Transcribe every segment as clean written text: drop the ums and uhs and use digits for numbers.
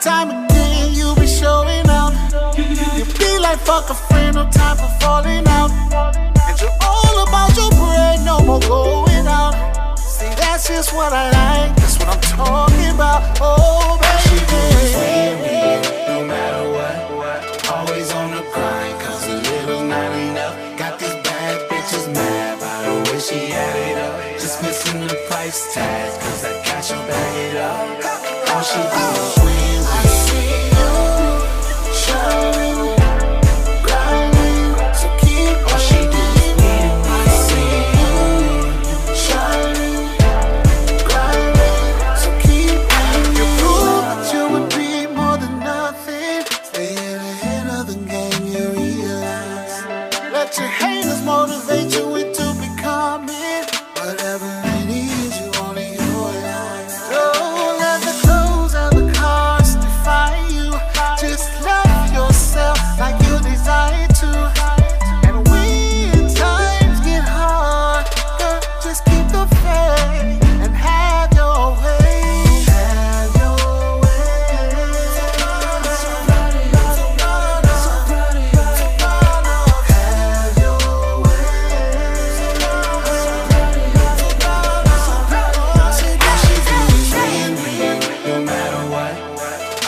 time again, you be showing out. You be like fuck a friend, no time for falling out. And you're all about your bread, no more going out. See, that's just what I like, that's what I'm talking about. Oh, baby. No matter what, always on the grind, cause a little not enough. Got these bad bitches mad by the way she had it up. Just missing the price tag, cause I got you back it up. All she do is win. I see you shining, grinding, so keep all she do is win. I see you shining, grinding, so keep grinding. You prove that you would be more than nothing. Stay ahead of the game, you realize. Let your haters motivate you into becoming Whatever it is, you only your life. Don't let the clothes and the cars define you. Just love yourself like you desire to. And when times get hard, girl, just keep the faith and have your way. Have your way. So proud of you, so proud of, so proud of you, so proud of. Have your way. No matter what,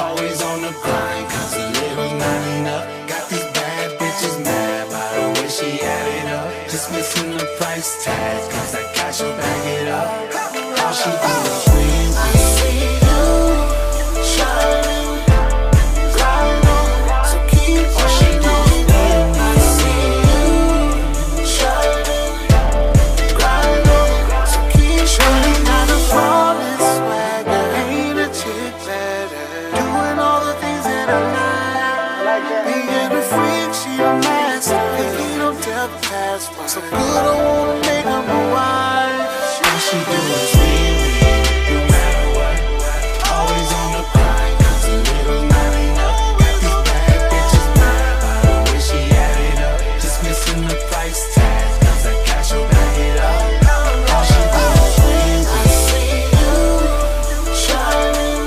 always on the grind, cause a little not enough. Got these bad bitches mad by the way she had it up. Just missing the price tag, cause I got you back it up. All she do is win. I see you shining, grinding, so keep All she do is win. I see you shining, grinding, so keep shining. Not a flawless swagger, ain't a chick better. Doing all the things that I like. Being a freak, she a master. Picking up tell the past. So good, I wanna make her my wife. All she do is win. No matter what, always on the grind, cause a little not enough. Got these bad bitches mad by the way she had it up. Just missing the price tag, cause I got you back it up. All she do is win. I see you shining,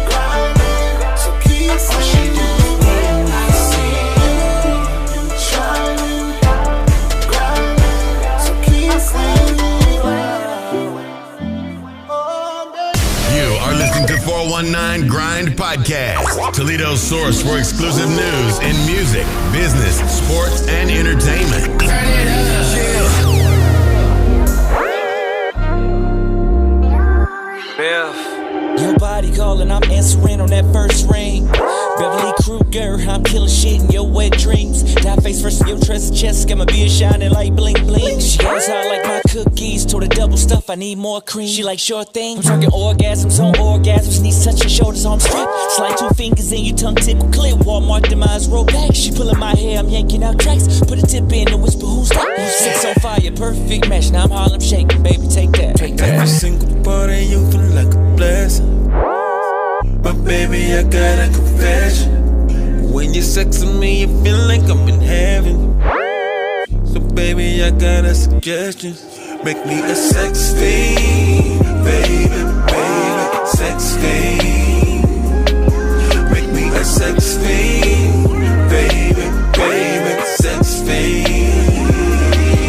grinding, so keep All she do is win. I see you shining, grinding, so keep You are listening to 419 Grind Podcast, Toledo's source for exclusive news in music, business, sports, and entertainment. Turn it up. Your body calling, I'm answering on that first ring. Beverly Kruger, I'm killing shit in your wet dreams. Die face first in your dress chest, got my beard shining like bling bling. She asks how I like my cookies, told her double stuff, I need more cream. She like short things, I'm talking orgasms on orgasms, knees touching shoulders on strap. Slide 2 fingers in your tongue tickle clear, Walmart demise roll back. She pulling my hair, I'm yanking out tracks. Put a tip in and whisper, who's that? Sex on fire, perfect match, now I'm Harlem shaking, baby, take that. Take that. Every single part of you feel like a blessing. But baby, I got a confession. When you're sexing me, you feel like I'm in heaven. So baby, I got a suggestion. Make me a sex fiend, baby, baby, sex fiend. Make me a sex fiend, baby, baby, sex fiend.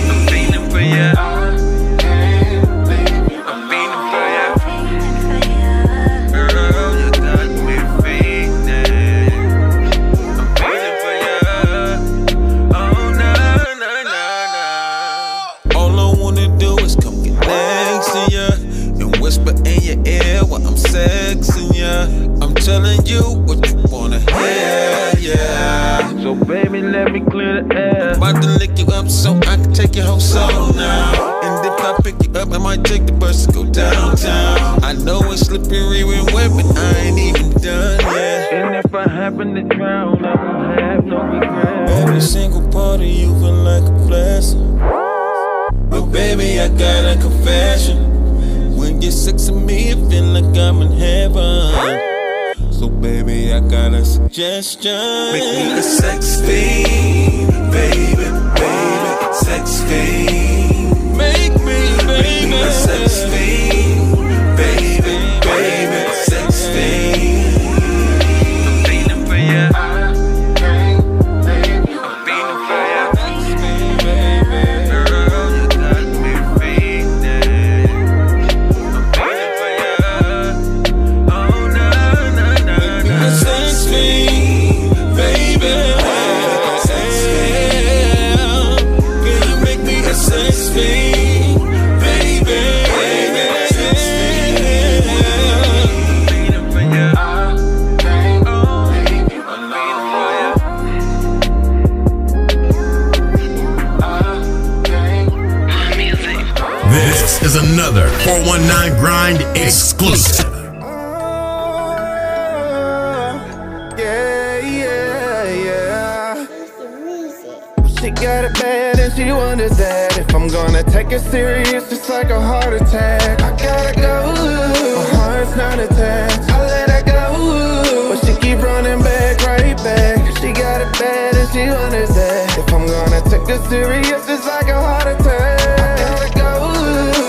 I'm feeling for ya. Whisper in your ear while I'm sexing ya. I'm telling you what you wanna hear, yeah. So baby, let me clear the air. I'm about to lick you up so I can take your whole soul now. And if I pick you up, I might take the bus to go downtown. I know it's slippery when wet, but I ain't even done yet. And if I happen to drown, I won't have no regret. Every single part of you feel like a blessing. But baby, I got a confession. When you're sexing me, it feel like I'm in heaven. So baby, I got a suggestion. Make me a sex fiend, baby, baby, sex fiend. Make me a sex fiend, baby, baby, sex fiend. This is another 419 Grind exclusive. She got it bad and she wonders that if I'm gonna take it serious, it's like a heart attack. I gotta go, my heart's not attached. I let her go, but she keep running back, right back. She got it bad and she wonders that if I'm gonna take it serious, it's like a heart attack. I gotta go,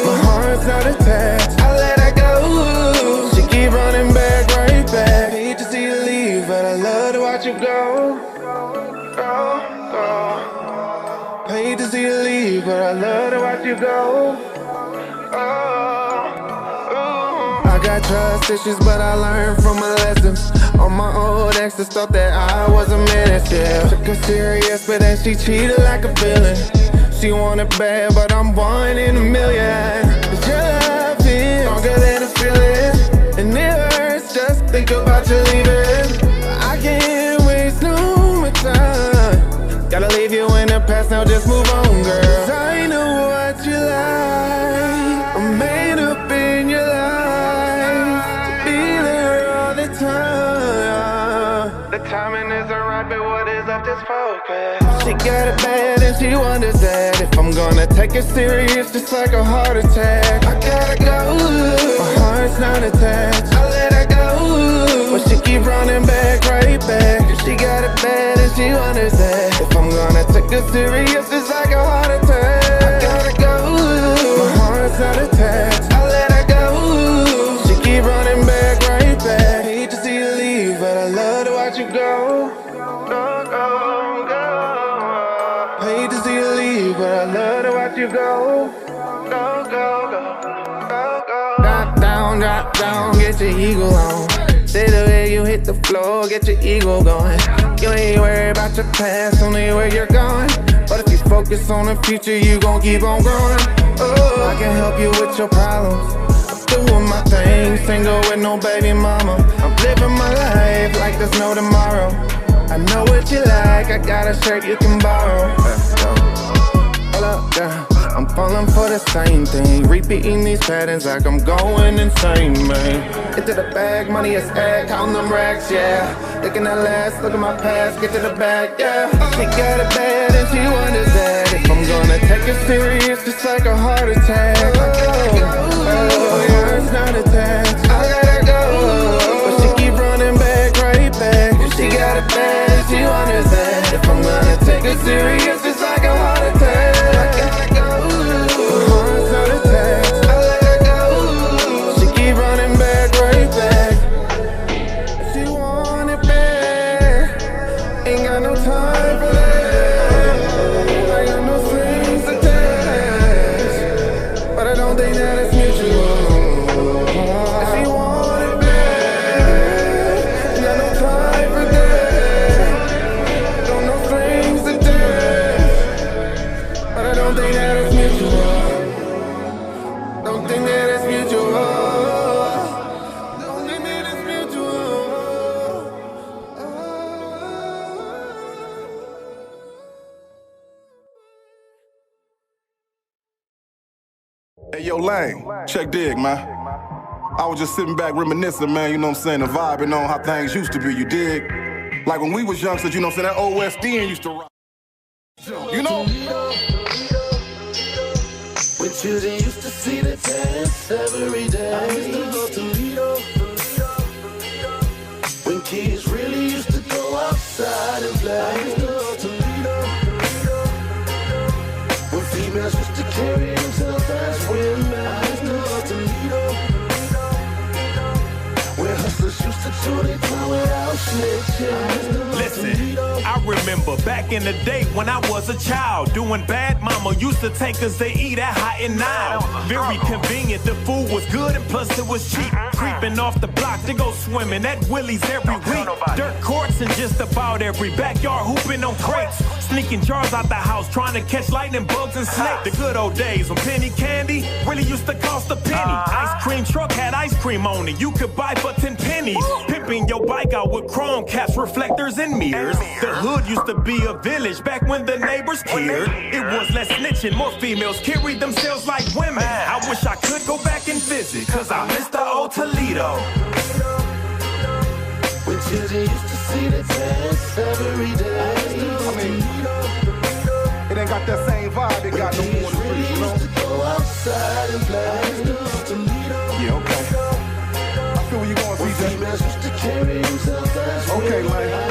my heart's not attached. I let her go, she keep running back, right back. Hate to see you leave, but I love to watch you go. Hate to see you leave, but I love to watch you go. I got trust issues, but I learned from my lessons. All my old exes thought that I was a menace, yeah. Took her serious, but then she cheated like a villain. She wanted bad, but I'm 1 in a million. But your love is stronger than a feeling, and it hurts just think about you leaving. I can't waste no more time. Gotta leave you in the past, now just move on, girl. 'Cause I know what you like. I'm made up in your life to be there all the time. The timing isn't right, but what is up, just focus. She got it bad and she wonders that if I'm gonna take it serious, it's like a heart attack. I gotta go, my heart's not attached. I let her go, but she keep running back, right back. She got it bad and she wonders that if I'm gonna take it serious, it's like a heart attack. I gotta go, my heart's not attached. I let her go, she keep running back, right back. Hate to see you leave, but I love to watch you go. Go, go, go. Hate to see you leave, but I love to watch you go. Go, go, go, go, go. Drop down, get your ego on. Say the way you hit the floor, get your ego going. You ain't worried about your past, only where you're going. But if you focus on the future, you gon' keep on growing. Oh, I can help you with your problems. I'm doing my thing, single with no baby mama. I'm living my life like there's no tomorrow. I know what you like, I got a shirt you can borrow. Let's go. Hold up, girl. I'm falling for the same thing, repeating these patterns like I'm going insane, man. Get to the bag, money is ag, counting them racks, yeah. Thinking that last, look at my past, get to the bag, yeah. She got it bad and she wonders that if I'm gonna take it serious, it's like a heart attack. Oh, my heart's not attached. I gotta go, but she keep running back, right back. She got it bad and she wonders that if I'm gonna take it serious, it's like a heart attack. I gotta go. Hey, yo, Lane, check dig, man. I was just sitting back reminiscing, man, you know what I'm saying, and vibing on how things used to be, you dig? Like when we was youngsters, you know what I'm saying, that OSD used to rock. You know? When children used to see the test every day. I used to go to Toledo. When kids really used to go outside and play. I used to go to Toledo. When females used to carry themselves as women. I used to go to Toledo. Where hustlers used to chew their tongue without snitching. Listen, I remember back in the day when I was a child, doing bad, mama used to take us to eat at Hot and Now. Very convenient, the food was good and plus it was cheap. Creeping off the block to go swimming at Willie's every week. Dirt courts in just about every backyard, hooping on crates. Sneaking jars out the house, trying to catch lightning bugs and snakes. The good old days when penny candy really used to cost a penny. Ice cream truck had ice cream on it, you could buy for 10 pennies. Pimping your bike out with chrome caps, reflectors, and mirrors. The hood used to be a village back when the neighbors cared. It was less snitching, more females carried themselves like women. I wish I could go back and visit, cause I miss the old Toledo. When children used to see the test every day. I mean, it ain't got that same vibe it got no more than Really used to go outside and play. Yeah, okay. I feel where you going, CJ. Females used to carry themselves as Okay, women. man.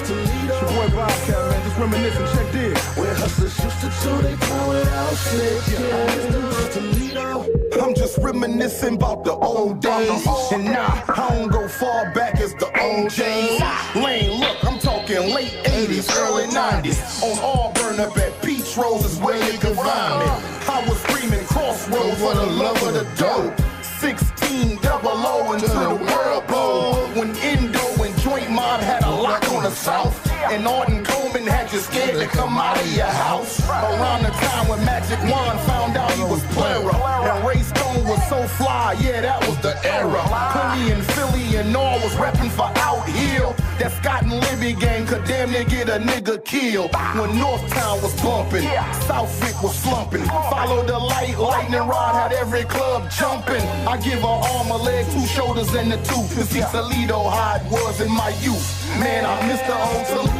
It's your boy Bobcat, man. Just reminiscing. Check this. Where hustlers used to do they time without snitching. Toledo. I'm just reminiscing about the old days. And nah, I don't go far back as the OJs. Lane, look, I'm talking late 80s, early 90s. On Auburn up at Peach Rose is where you can find me. I was screaming crossroads for the love of the dope. 16 double O into the world bowl. When Indo and Joint Mob had a lock on the south. And Arden Coleman had you scared to come out of your house. Around the time when Magic Wand found out he was plera. And Ray Stone was so fly, yeah, that was the era. Philly and Philly and all was reppin' for Out Hill. That Scott and Libby gang could damn near get a nigga killed. When Northtown was bumpin', Southwick was slumpin'. Follow the light, lightning rod had every club jumpin'. I give her arm, a leg, 2 shoulders, and a tooth. To see Toledo how it was in my youth. Man, I miss the old Toledo.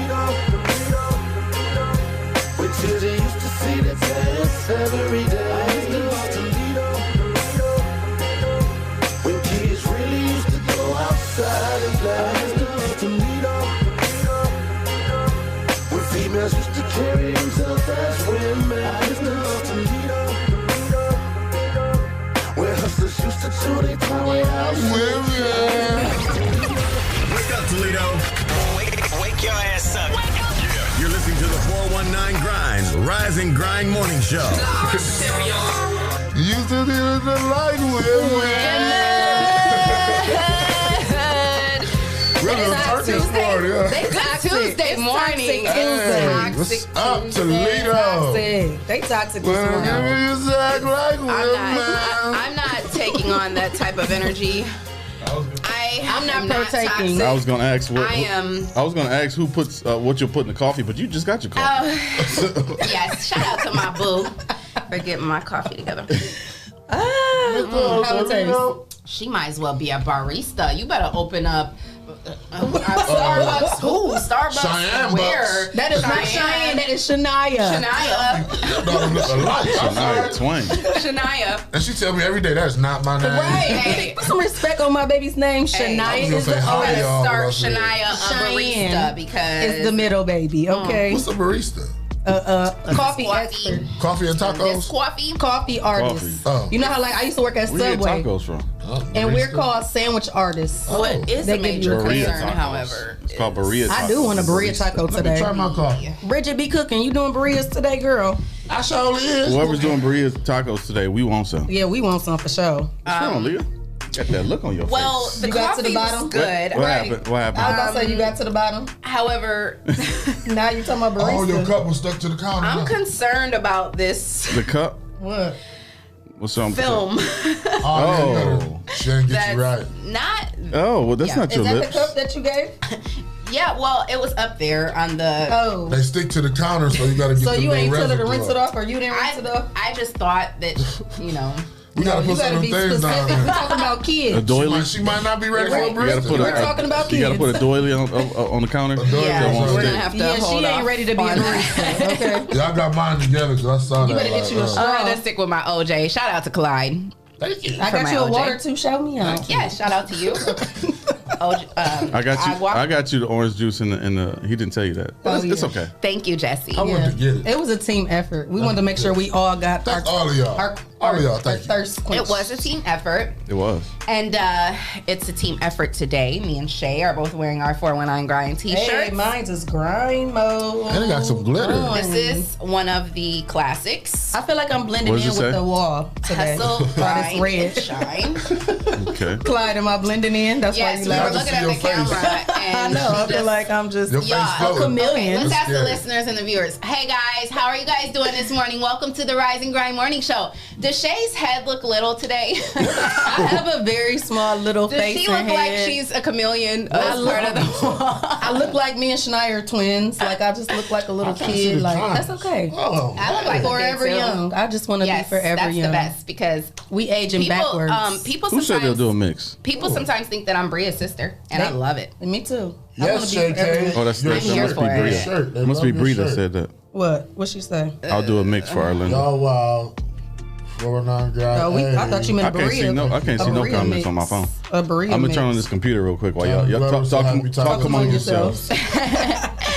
When children used to see the test every day. Toledo. When kids really used to go outside and play. Toledo. When females used to carry themselves as women. Toledo. Where hustlers used to do they time without women. Wake up, Toledo. Wake your ass up. You're listening to the 419 Grind, Rise and Grind Morning Show. You still dealing the light with It's Tuesday morning. Hey, what's up, Toledo? They toxic this Well, morning. give me a sack like women. I'm not taking on that type of energy. I'm not partaking. I was gonna ask what. I am. I was gonna ask who puts what you'll put in the coffee, but you just got your coffee. Yes, shout out to my boo for getting my coffee together. How it taste? She might as well be a barista. You better open up. Starbucks. Who? Starbucks. Cheyenne Where? Bucks. That is not Cheyenne. That is Shania. Shania Twain. Shania. And she tell me every day that's not my name. Right. Put some respect on my baby's name. Hey, Shania is the start Shania a barista because it's the middle baby. Okay. What's a barista? Coffee expert. Coffee and tacos? This Coffee artist. Oh. You know how like I used to work at Where Subway. you get tacos from? And we're called sandwich artists. What is They a give major you a concern, tacos. however? It's called burrito tacos. I do want a burrito taco Let me today. try my coffee. Bridget be cooking. You doing burritos today, girl? I surely is. Whoever's doing burrito tacos today, we want some. Yeah, we want some for sure. What's wrong, Leah? Got that look on your Well, face. the You got coffee to the bottom? was good. What happened? What happened? I was about to say you got to the bottom. However, Now you talking about barista. Oh, your cup was stuck to the counter. I'm concerned about this The cup? What? What's wrong? film. Oh. She didn't get That's you right. not. Oh, well, that's Yeah. not Is your that lips. the cup that you gave? Yeah, well, it was up there on the. Oh. They stick to the counter, so you got to get So the you little ain't tell her to reservoir. rinse it off, or you didn't rinse it off? I just thought that, you know. We got to You put some gotta of be them things down specific. We're there. talking about A kids. doily? She might not be ready for a You gotta barista. put We're talking about You gotta kids. put a doily on the counter. doily Yeah, on we're stick. gonna have to Yeah, hold she ain't off ready to be a on that. barista. Okay. Yeah, I got mine together because I saw You that. better get you a straw. All right, let's stick with my OJ. Shout out to Clyde. Thank you. I for got my you a OJ. water too. Shout me out. Yeah, shout out to you. OJ, I got you the orange juice in the. He didn't tell you that. But it's okay. Thank you, Jesse. I went to get it. It was a team effort. We wanted to make sure we all got Thank all of y'all. All of y'all, thank you. Thirst quench. It was a team effort. It was. And it's a team effort today. Me and Shae are both wearing our 419 Grind t-shirts. Hey, mine's is grind mode. And it got some glitter. This is one of the classics. I feel like I'm blending What in does it with say? the wall today. Hustle, Why grind, this red? and shine. Okay. Clyde, am I blending in? That's Yes, why we you were laugh. looking at the camera. I And know. I feel just- like I'm just Your face Yeah, a floating. chameleon. Okay, let's ask the Scary. listeners and the viewers. Hey guys, how are you guys doing this morning? Welcome to the Rise and Grind Morning Show. Does Shae's head look little today? I have a very small little Does face she look and like head. she's a chameleon? I As look- part of the I look like me and Shania are twins. Like I just look like a little can't see kid. the Like times. that's okay. Oh, I look like Forever a kid, too. young. I just want to Yes, be forever that's young. the best because We aging people, backwards. people Who said they'll sometimes do a mix? people sometimes think that I'm Bria's sister, and I They- love it. Me too. I yes, wanna be Shae forever K. young. Oh, that's Your that here must be for it. Bria. Shirt. They It must love be your Bria that shirt. said that. What she say? I'll do a mix for Arlinda. Y'all wild. 419 Grind. Oh, I thought you meant I a can't see Berea. no. I can't A see no Berea comments mix. on my phone. A Berea I'm gonna mix. turn on this computer real quick while y'all Glover said happy talk time. among Talk yourselves.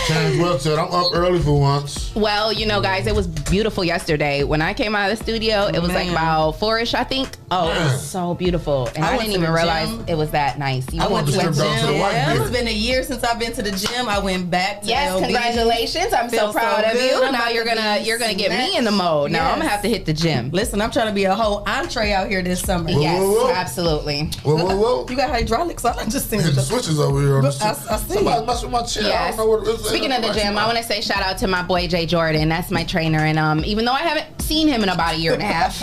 James Well said, I'm up early for once. Well, you know, guys, it was beautiful yesterday. When I came out of the studio, it was like Man. about 4-ish, I think. Oh, it Man. was so beautiful, and I I went didn't to even the realize gym. it was that nice. You I went to the Trip down to the white gym. beard. It's been a year since I've been to the gym. I went back to Yes, LB. congratulations! I'm so Feels so proud of good. you. I'm Now about you're to gonna be you're gonna get me snatched. in the mode. Now I'm gonna Yes. have to hit the gym. Listen, I'm trying to be a whole entree out here this summer. Yes, whoa. absolutely. Whoa, whoa, whoa. You got hydraulics on? I just seen Hit the switches over here. On But the I see. Somebody messing with my chair. I Yes. don't know what it is. Speaking of the gym, I want to say shout out to my boy Jay Jordan. That's my trainer, and even though I haven't seen him in about a year and a half,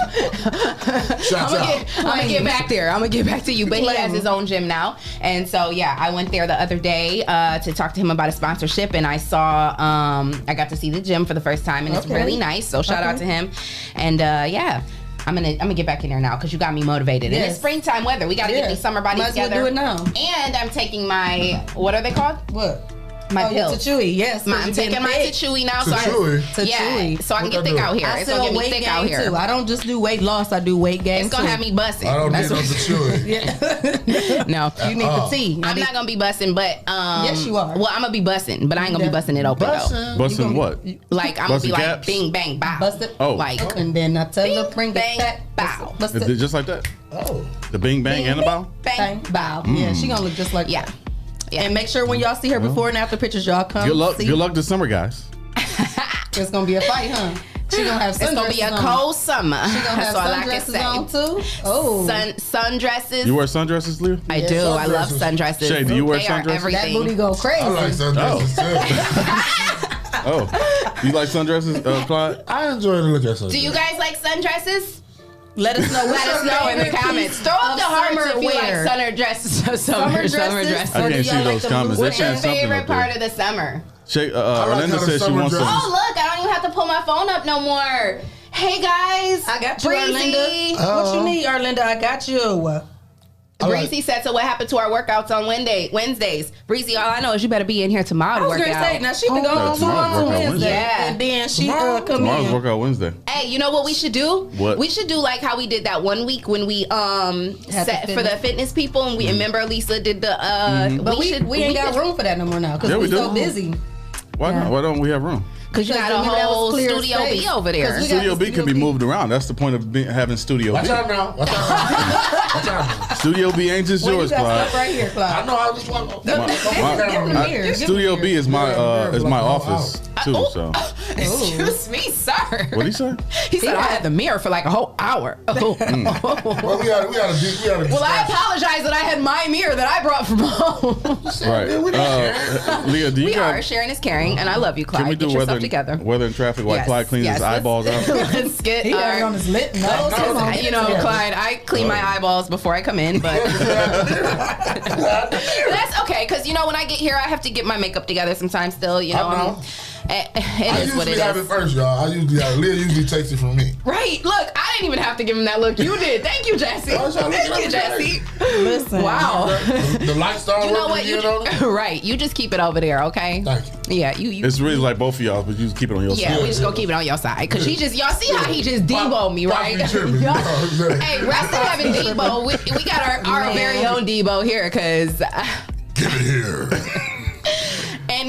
Shout out. I'm gonna get back there. I'm gonna get back to you. But he has his own gym now, and so yeah, I went there the other day to talk to him about a sponsorship, and I saw I got to see the gym for the first time, and it's Okay. really nice. So shout out to him, and yeah. I'm gonna get back in there now because you got me motivated. And Yes. it's springtime weather. We gotta get these summer bodies Might as well together. do it now. And I'm taking my what are they called? What? My Oh, your pills. Tachui, yes. I'm taking my Tachui now, so Tachui? yeah, so I can What get that thick do? out here. I It's gonna still get me weight thick gain out here. too. I don't just do weight loss. I do weight gain. It's gonna have me busting. I don't need That's no what- Tachui. No, You need the tea. I'm not gonna be busting, but Yes, you are. Well, I'm gonna be busting, but I ain't gonna be busting it open though. Busting what? Like I'm gonna be Busting like caps? bing bang bow. Bust it. Oh. Like And then I tell her, bring bang, it back. bow. Bust Is it it. just like that? Oh. The bing bang and the bow? bang. Bang, bow. Yeah, she gonna look just like Yeah. that. Yeah. And make sure when y'all see her before and after pictures, y'all come. Good luck. see. Good luck this summer, guys. It's gonna be a fight, huh? She gonna have It's gonna be a sundresses on. cold summer. She gonna have That's all I can sundresses say. on too. Oh, Sundresses. You wear sundresses, Leah? I do. I love sundresses. sundresses. Shae, do you wear They are sundresses? that everything. booty go crazy. I like sundresses too. Oh, you like sundresses, Clyde? I enjoy to look at sundresses. Do you guys like sundresses? Let us know. Let us know in the comments. Throw up the hearts if you like summer dresses. Summer dresses. I can't see those comments. They're What's your saying something favorite up there. part of the summer? Shae, how Orlando the says she summer wants dresses- some. Oh, look, I don't even have to pull my phone up no more. Hey, guys. I got you, Breezy. Arlinda. What you need, Arlinda? I got you. Breezy said, so what happened to our workouts on Wednesdays? Breezy, all I know is you better be in here tomorrow I to was work gonna out. say, now she been going Yeah, on tomorrow's tomorrow workout Wednesday, Wednesday. and then she come Tomorrow's in. workout Wednesday. Hey, you know what we should do? What? We should do like how we did that one week when we set the for the fitness people, and we remember Lisa did the But we ain't got room for that no more now because Yeah, we we so do. busy. Why not? Why don't we have room? because you got a remember that was whole clear Studio space. B over 'Cause there. we got Studio the B can be Studio B. moved around. That's the point of having Studio Watch B. out now. Watch out. Watch out. Studio B ain't just Well, you yours, got Clyde. stuff right here, I Clyde. know. I just want. Give them here. Give Studio them B here. is my Yeah, my yeah, office too. So Excuse me, sir. what he say? He said I had the mirror for like a whole hour. Well, we gotta. Well, I apologize that I had my mirror that I brought from home. Right, Leah, do you We are got? sharing is caring, and I love you, Clyde. Can we Get do yourself together. weather and traffic while Yes, Clyde cleans yes, his let's- eyeballs out? Let's get He got it our. on his lip. No, come on. You know, Clyde, I clean my eyeballs before I come in, but that's okay because you know when I get here, I have to get my makeup together sometimes. Still, you know, I know. It I is what usually it have it is. first, y'all. Leah usually takes it from me. Right? Look, I didn't even have to give him that look. You did. Thank you, Jesse. Oh, y'all looking Thank you, at me Jesse. Listen. Wow. The lights start You know what? working again on it. Right. You just keep it over there, okay? Thank you. Yeah. You. It's really like both of y'all, but you just keep it on your Yeah, side. we just gonna keep it on your side because he just y'all see how he just Debo me, right? Pop me tripping. You know what I'm saying? Hey, rest of having Debo, we got our very own Debo here because Give it here.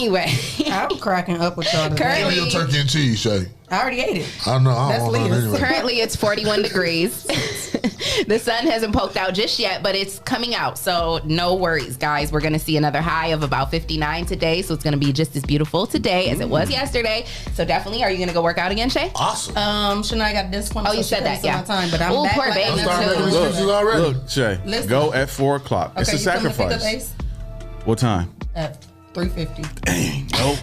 Anyway, I'm cracking up with y'all today. Give me your turkey and cheese, Shae. I already ate it. I know. I That's don't want Leah's. anyway. currently it's 41 degrees. The sun hasn't poked out just yet, but it's coming out. So no worries, guys. We're going to see another high of about 59 today. So it's going to be just as beautiful today as it was yesterday. So definitely, are you going to go work out again, Shae? Awesome. Shania got disciplined. Oh, you said that, yeah. My time, but I'm Ooh, back poor like baby, I'm too. starting making Look, excuses already. Look, Shae, Listen. go at 4 o'clock. It's a Okay, you coming to pick up sacrifice. Ace? What time? At 3:50. Dang, nope.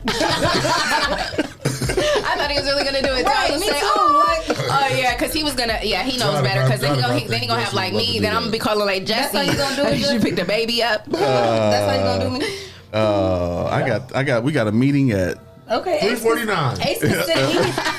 I thought he was really gonna do it. Right, I was me saying, too, oh yeah, because he was gonna. Yeah, he knows better. Because then he gonna have like me. Then I'm gonna be calling like Jesse. That's how you gonna do it, You picked the baby up. That's how you gonna do me? We got a meeting at. Okay. 3:49. Ace can sit.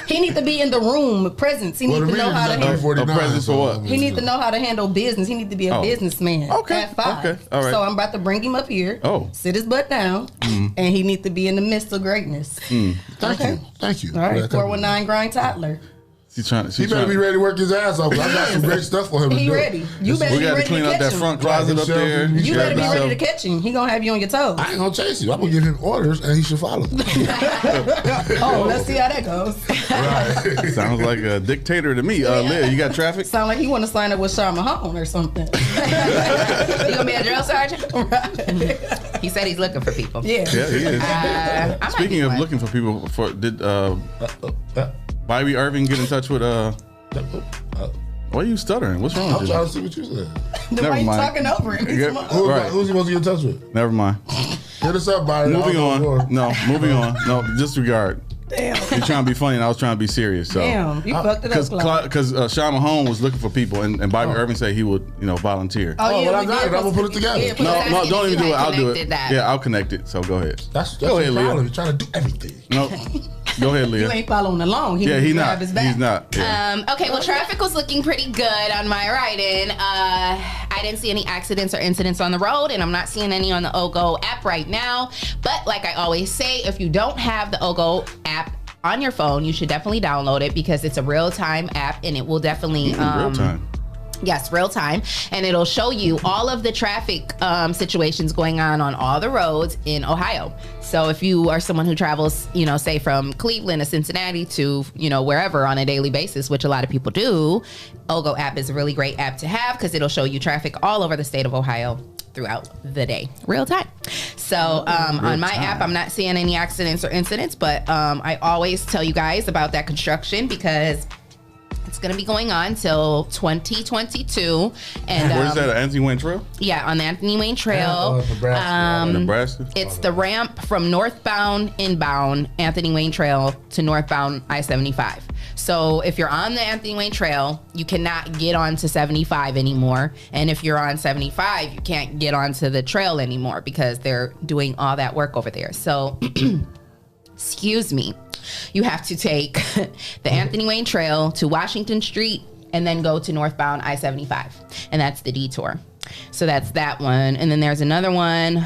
He need to be in the room, presence. He need to know how to. A presence for what? He need to know how to handle business. He need to be a businessman. Okay. At 5. Okay. All right. So I'm about to bring him up here. Oh. Sit his butt down, and he need to be in the midst of greatness. Thank you. All right. 419 grind toddler. He better be ready to work his ass off. I got some great stuff for him. He to do. ready. You better We be got to ready clean to up catch that him. front closet up there. You better be ready to catch him. He gonna have you on your toes. I ain't gonna chase you. I'm gonna give him orders, and he should follow them. Oh, let's see how that goes. Right. Sounds like a dictator to me. Leah, you got traffic? Sound like he want to sign up with Shae Mahone or something. You gonna be a drill sergeant? He said he's looking for people. Yeah. Yeah, he is. Speaking of looking for people, did Bobby Irving get in touch with why are you stuttering? What's wrong I'm with trying you? to see what you said. Why you talking over him? Who's he supposed to get in touch with? Never mind. Hit us up, Byron. Moving on. Moving on. No, disregard. Damn. You're trying to be funny, and I was trying to be serious. So. Damn, you fucked it up. Because Shae Mahone was looking for people, and Bobby Irving said he would, volunteer. Oh, yeah, well, I got it. I'm gonna put it together. Yeah, No, don't even do it. I'll do it. That. Yeah, I'll connect it. So go ahead. That's go ahead, your problem. Leah. You're trying to do everything. No, go ahead, Leah. You ain't following along. He He's grab not. his back. He's not. Yeah. Okay, well, traffic was looking pretty good on my ride-in. I didn't see any accidents or incidents on the road, and I'm not seeing any on the OGO app right now. But like I always say, if you don't have the OGO app on your phone, you should definitely download it because it's a real-time app, and it will definitely real time. Yes, real time. And it'll show you all of the traffic situations going on all the roads in Ohio. So if you are someone who travels, say from Cleveland to Cincinnati to, wherever on a daily basis, which a lot of people do, OGO app is a really great app to have because it'll show you traffic all over the state of Ohio throughout the day, real time. So on my app, I'm not seeing any accidents or incidents, but I always tell you guys about that construction because it's going to be going on till 2022. And where's that? Anthony Wayne Trail? Yeah, on the Anthony Wayne Trail. Nebraska. It's the ramp from northbound inbound Anthony Wayne Trail to northbound I-75. So if you're on the Anthony Wayne Trail, you cannot get onto 75 anymore. And if you're on 75, you can't get onto the trail anymore because they're doing all that work over there. So, excuse me. You have to take the Anthony Wayne Trail to Washington Street and then go to northbound I-75. And that's the detour. So that's that one. And then there's another one,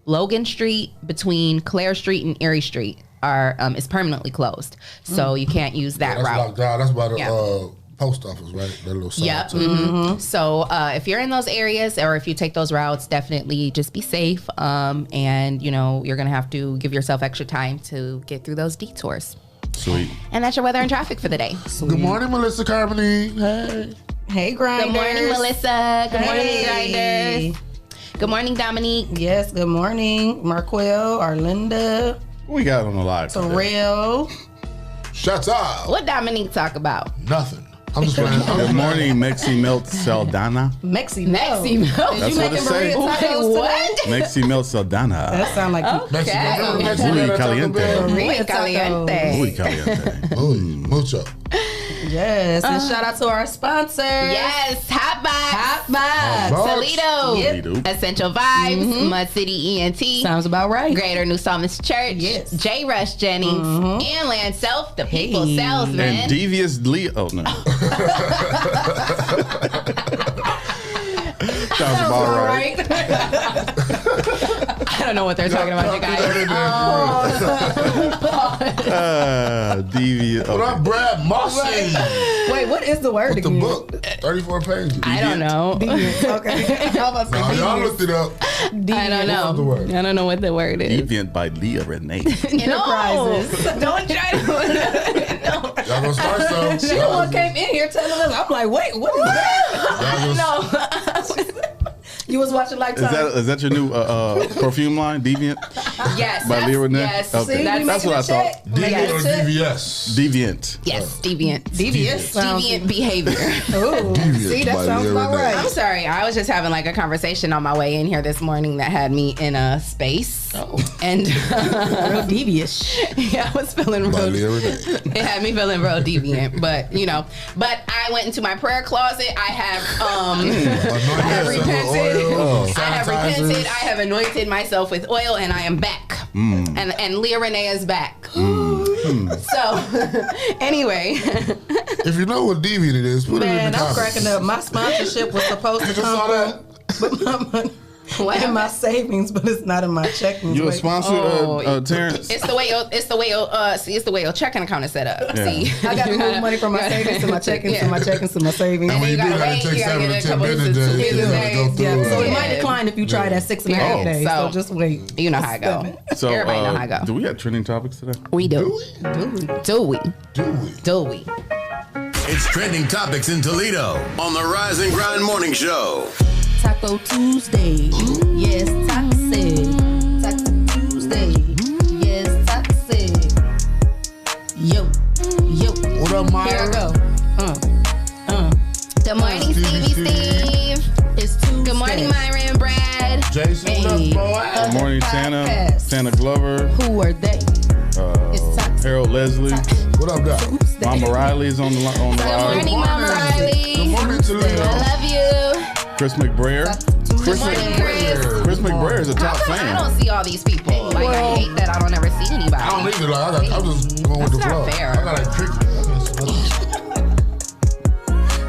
Logan Street between Clare Street and Erie Street is permanently closed. So you can't use that route. Locked down. That's by the post office, right? That little side. Yep. Mm-hmm. So if you're in those areas or if you take those routes, definitely just be safe. And, you're going to have to give yourself extra time to get through those detours. Sweet. And that's your weather and traffic for the day. Good morning, Melissa Carmody. Hey. Hey, Grinders. Good morning, Melissa. Good morning, Grinders. Good morning, Dominique. Yes, good morning, Marquel, Arlinda. We got on the live. Terrell. Shut up. What Dominique talk about? Nothing. I'm just playing. Good morning, Mexi Melt Saldana. Mexi Melt. That's what it say. What? Mexi Melt Saldana. That sound like Muy caliente. Muy caliente. Muy caliente. Mucho. Yes, and shout out to our sponsors. Yes, Hot Box. Toledo. Yep. Essential Vibes, Mud City ENT. Sounds about right. Greater New Psalmist Church. Yes. J. Rush Jennings. And Land Self, the people salesman. And Devious Leah. Oh, no. Sounds about right. I don't know what they're talking about, you guys. Deviant. What up, Brad Mossy? Wait, what is the word What's again? the book? 34 pages. I don't know. Deviant. Okay. How about No, y'all looked it up. I don't know. What's the word? I don't know what the word is. Deviant by Leah Renee. Enterprises. No, don't try to. No. Y'all gonna start some. She the one came in here telling us. I'm like, wait, what is that? No. You was watching Lifetime. Is that your new perfume line, Deviant? Yes. By Leah Renee? Yes. Okay. See, That's what I thought. Deviant or DVS? Deviant. Yes, deviant. Deviant behavior. Oh, see, that by sounds Leah about Renee. right. I'm sorry. I was just having like a conversation on my way in here this morning that had me in a space. Oh. And Real devious. yeah, I was feeling By real. Leah Renee. It had me feeling real deviant, but you know. But I went into my prayer closet. I have repented. I have repented. I have anointed myself with oil, and I am back. And Leah Renee is back. So anyway, If you know what deviant it is, put it in Man, the I'm comments. cracking up. My sponsorship was supposed to You just saw come from my money. In my savings, but it's not in my checking. You a sponsor, Terrence? it's the way your checking account is set up. Yeah. See, I got to move money from my savings to my checkings, to my checkings, to my savings. And when you do that, it takes 7 to 10 business days. You gotta go through Yeah, so it Yeah. might decline if you try that 6.5 days. So just wait. You know how I go. So, Everybody know how I go. do we have trending topics today? We do. Do we? It's trending topics in Toledo on the Rise and Grind Morning Show. Taco Tuesday. Yes, taxi. Taco Tuesday. Yes, taxi. Yo. What up, Myra? Here I go. Good morning, Stevie Steve. It's Tuesday. Good morning, Myra and Brad. Jason, what up, boy? Good morning, Tana. Podcast. Tana Glover. Who are they? It's taxi. Harold Leslie. What up, Doc? Mama Riley's on the Good line. morning, Mama Riley. Good morning, Toledo. I love you. Chris McBrayer. Good morning, Chris. Chris McBrayer is a How top come I fan. don't see all these people? Like, I hate that I don't ever see anybody. I don't either. Like, I'm just going with the That's flow. not fair. I got like tricky.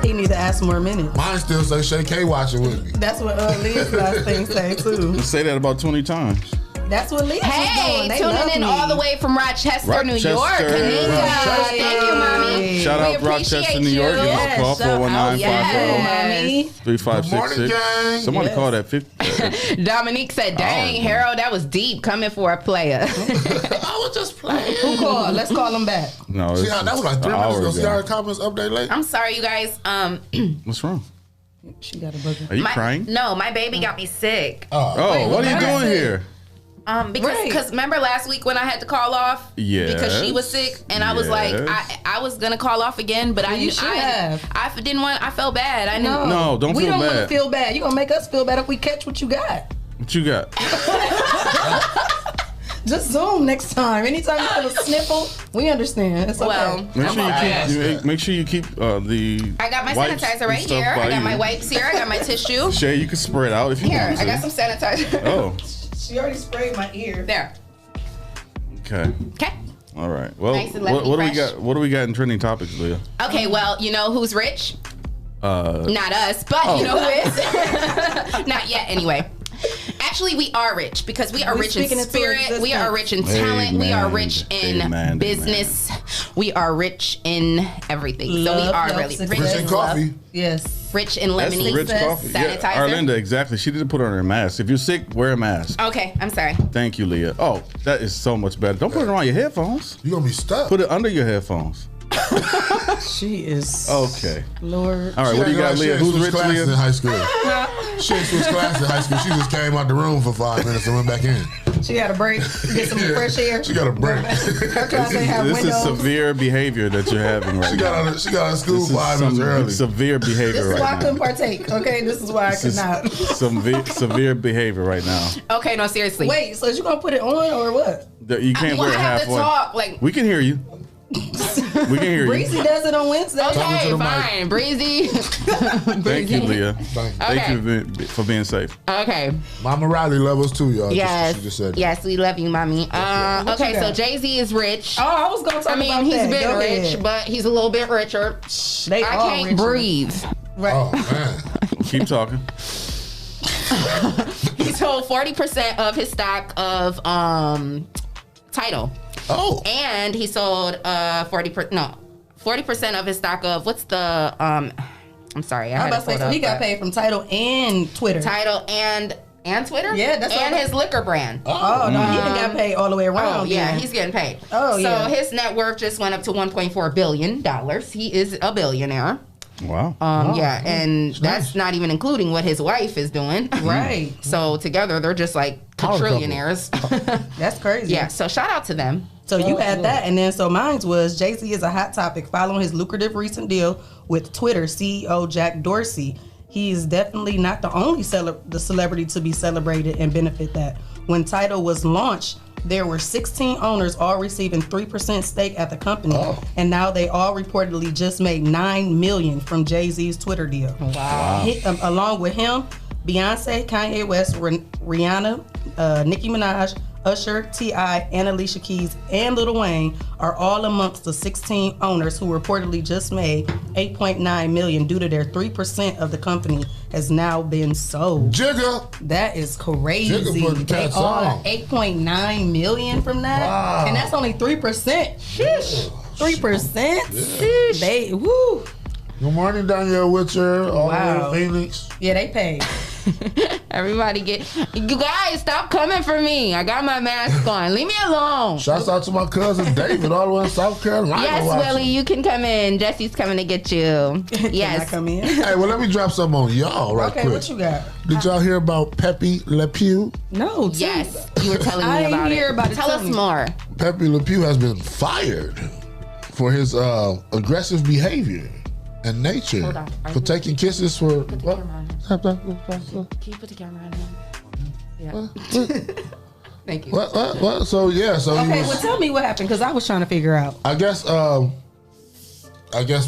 He need to ask more minutes. Mine still say Shae K watching with me. That's what Leah's last thing say too. You say that about 20 times. That's what Leah was Hey, doing. They love tuning in me. all the way from Rochester, New York. Rochester. Kaninka. Thank you, Mommy. Shout We out appreciate Rochester, New York. Give us a Yes, call, shout out. 419-550-3566. gang. Somebody Yes. called at 50. Dominique said, dang, Harold, that was deep coming for a player. I was just playing. Who called? Let's call him back. No, See how that was like 3 an minutes hour ago. See how ago. the comments update late? I'm sorry, you guys. What's wrong? She got a booger. Are you crying? No, my baby got me sick. Oh, what are you doing here? Because remember last week when I had to call off? Yes. Because she was sick, and I was like, I was gonna call off again, but I You should have. didn't want. I felt bad. I didn't. No, don't We feel don't want to bad. feel bad. You gonna make us feel bad if we catch what you got. What you got? Just Zoom next time. Anytime you have a sniffle, we understand. It's okay. Well, Make sure you keep the. I got my wipes sanitizer and right stuff here. by I got you. my wipes here. I got my tissue. Shae, you can spread out if you Here, want to. I got some sanitizer. Oh, She already sprayed my ear. There. okay. Okay. All right. Well, Nice and what do we fresh. got? What do we got in trending topics, Leah? Okay. Well, you know who's rich? Not us, but you know who is. Not yet, anyway. Actually, we are rich because we are rich in speaking into spirit. We are rich in talent. We are rich in business. We are rich in everything. So we Love, are health, really success. Rich in coffee. Yes. rich in That's lemony. rich coffee. Yeah, Sanitizer. Arlinda, exactly. She didn't put on her mask. If you're sick, wear a mask. Okay, I'm sorry. Thank you, Leah. Oh, that is so much better. Don't put it on your headphones. You're going to be stuck. Put it under your headphones. She is. Okay. Lord. All right, what do you got, Leah? Who's rich, classes in Leah? high school. She ain't switched classes in high school. She just came out the room for 5 minutes and went back in. She had a break, get some fresh air. She got a break. Her class ain't have This windows. is severe behavior that you're having right She now. got out of school This is 5 minutes some early. severe This behavior is why I right couldn't now. partake. Okay, this is why I This could is not. some severe behavior right now. Okay, no, seriously. Wait, so is you gonna put it on or what? You can't Well, wear I have to halfway. talk. Like, We can hear you. We can hear you. Breezy does it on Wednesday. okay, the fine. Breezy. Thank you, Leah. Thank you. Thank you for being safe. Okay. Mama Riley love us too, y'all. Yes. She just said that. Yes, we love you, mommy. Okay, you so got? Jay-Z is rich. Oh, I was gonna talk I mean, about he's that. been Go rich, ahead. but he's a little bit richer. They I all can't richer. breathe. Right. Oh, man. Keep talking. He sold 40% of his stock of Tidal. Oh. And he sold 40% of his stock of what's the I'm sorry, I'm about to say, so he got paid from Tidal and Twitter. Tidal and Twitter? Yeah, that's and his liquor brand. Oh, no, he done got paid all the way around. Oh, yeah, he's getting paid. Oh, So his net worth just went up to $1.4 billion. He is a billionaire. Wow. Yeah, and that's not even including what his wife is doing. Right. So together, they're just like quadrillionaires. That's crazy. Yeah, so shout out to them. So you had that, and then so mine was Jay-Z is a hot topic following his lucrative recent deal with Twitter CEO Jack Dorsey. He is definitely not the only celebrity to be celebrated and benefit that. When Tidal was launched, there were 16 owners all receiving 3% stake at the company, and now they all reportedly just made $9 million from Jay-Z's Twitter deal. Wow. Along with him, Beyonce, Kanye West, Rihanna, Nicki Minaj, Usher, T.I., and Alicia Keys, and Lil Wayne are all amongst the 16 owners who reportedly just made $8.9 million due to their 3% of the company has now been sold. Jigga! That is crazy. Jigga put the They cats all on. 8.9 million from that, Wow. and that's only 3%. Sheesh. 3%. Sheesh. They woo. Good morning, Danielle Witcher. All Wow. the way to Phoenix. Yeah, they paid. Everybody you guys, stop coming for me. I got my mask on. Leave me alone. Shouts out to my cousin David, all the way in South Carolina. Yes, watching. Willie, you can come in. Jesse's coming to get you. Yes. Can I come in? Hey, well, let me drop something on y'all right Okay, quick. what you got? Did y'all hear about Pepe Le Pew? No. Yes, you were telling I me didn't about hear it. about it. Tell Tell us me. more. Pepe Le Pew has been fired for his aggressive behavior and nature Hold on. for taking kisses for. Put the camera on him. Can you put the camera on him? Yeah. Thank you. What? So yeah, so he Okay, was, well, tell me what happened, because I was trying to figure out. I guess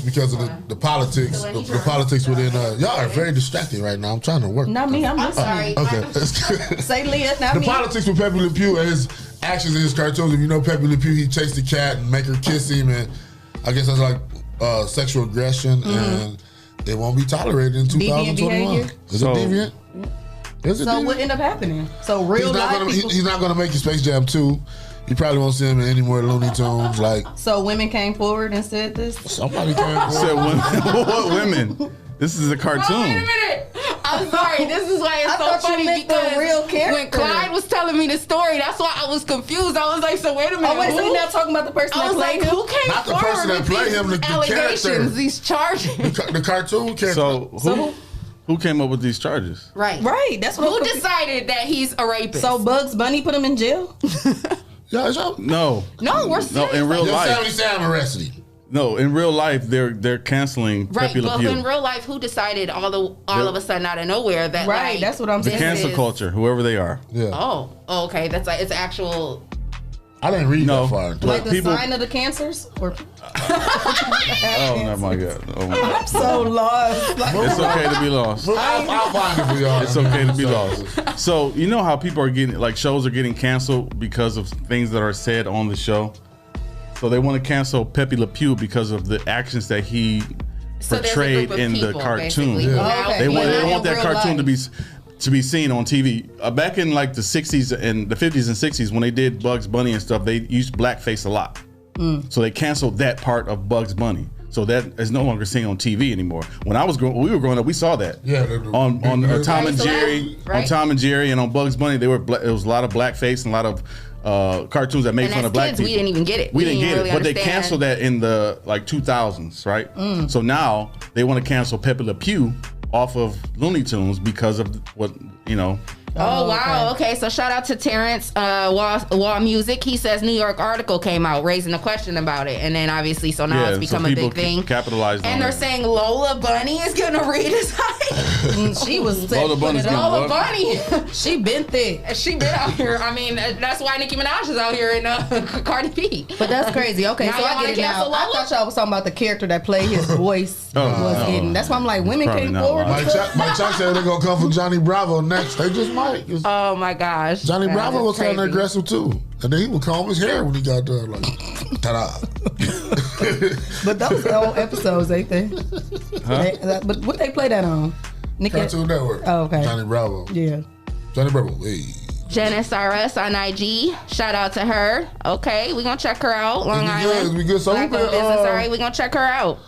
because of the politics, the politics within. Y'all are very distracting right now. I'm trying to work. Not me, I'm listening. Okay. Say Leah, not The me. politics with Pepe Le Pew and his actions in his cartoons. If you know Pepe Le Pew, he chased the cat and make her kiss him, and I guess that's like sexual aggression, and it won't be tolerated in 2021. behavior? Is it deviant? Is it So deviant? what ended up happening? So real life people. He's not gonna make a Space Jam 2. You probably won't see him in any more Looney Tunes. Like So women came forward and said this? somebody came Said forward. women. What women? This is a cartoon. Oh, wait a minute. I'm sorry. This is why it's I so thought you funny meant the because real when character. Clyde was telling me the story, that's why I was confused. I was like, so wait a minute. Oh, wait, so who? you're not talking about the person I that was like, played him? who came Not the forward person that with played these him, the allegations, character. these charges? The cartoon character. So who came up with these charges? Right. Right, that's what Who I'm decided that he's a rapist? So Bugs Bunny put him in jail? Yeah, y'all. No. No, we're No, in real Your life. family say I'm arrested. No, in real life, they're canceling right, Pepe Le but Pew. in real life, who decided all of a sudden out of nowhere that Right, like, that's what I'm The saying. cancel culture, whoever they are. Yeah. Oh, okay. That's like it's actual. I didn't read No. that far. into Like it. the people- sign of the cancers? Or Oh, no, my God. Oh, my God. I'm so lost. Like, It's okay to be lost. I'll find it for y'all. It's okay to be lost. So you know how people are getting like shows are getting canceled because of things that are said on the show. So they want to cancel Pepe Le Pew because of the actions that he So there's a portrayed group of in the people, cartoon. basically, who now Okay. They want, But they not want in that real cartoon life. to be seen on TV. Back in like the 60s and the 50s and 60s when they did Bugs Bunny and stuff, they used blackface a lot. So they canceled that part of Bugs Bunny. So that is no longer seen on TV anymore. When we were growing up, we saw that. Yeah, on Tom and Jerry, Right. on Tom and Jerry, and on Bugs Bunny, it was a lot of blackface and a lot of cartoons that made And fun as of black kids, people. we didn't even get it. We didn't get really it, but they understand. canceled that in the like 2000s, right? So now they want to cancel Pepe Le Pew off of Looney Tunes because of what you know. Oh, wow. Okay, so shout out to Terrence Wall Music. He says New York article came out raising a question about it, and then obviously so now it's become a people big thing. capitalized And on they're it. saying Lola Bunny is gonna redesign. she was sick. Lola Bunny's gonna Lola what? Bunny. She been thick. She been out here. I mean, that's why Nicki Minaj is out here in Cardi B. But that's crazy. Okay, Now so y'all I get wanna it now. cancel I Lola? thought y'all was talking about the character that played his voice was getting. That's why I'm like, women Probably came not forward. lying. Mike Chuck said they're gonna come for Johnny Bravo next. They just might. Oh my gosh. Johnny That Bravo is was kind of crazy. aggressive too, and then he would comb his hair when he got done, like ta-da. But those are old episodes, ain't they? But what they play that on? Cartoon Network. Oh, okay. Johnny Bravo. Yeah. Johnny Bravo. Hey. Janice RS on IG. Shout out to her. Okay, we're gonna check her out. Long Island. We good. So Black business. All right, we're gonna check her out.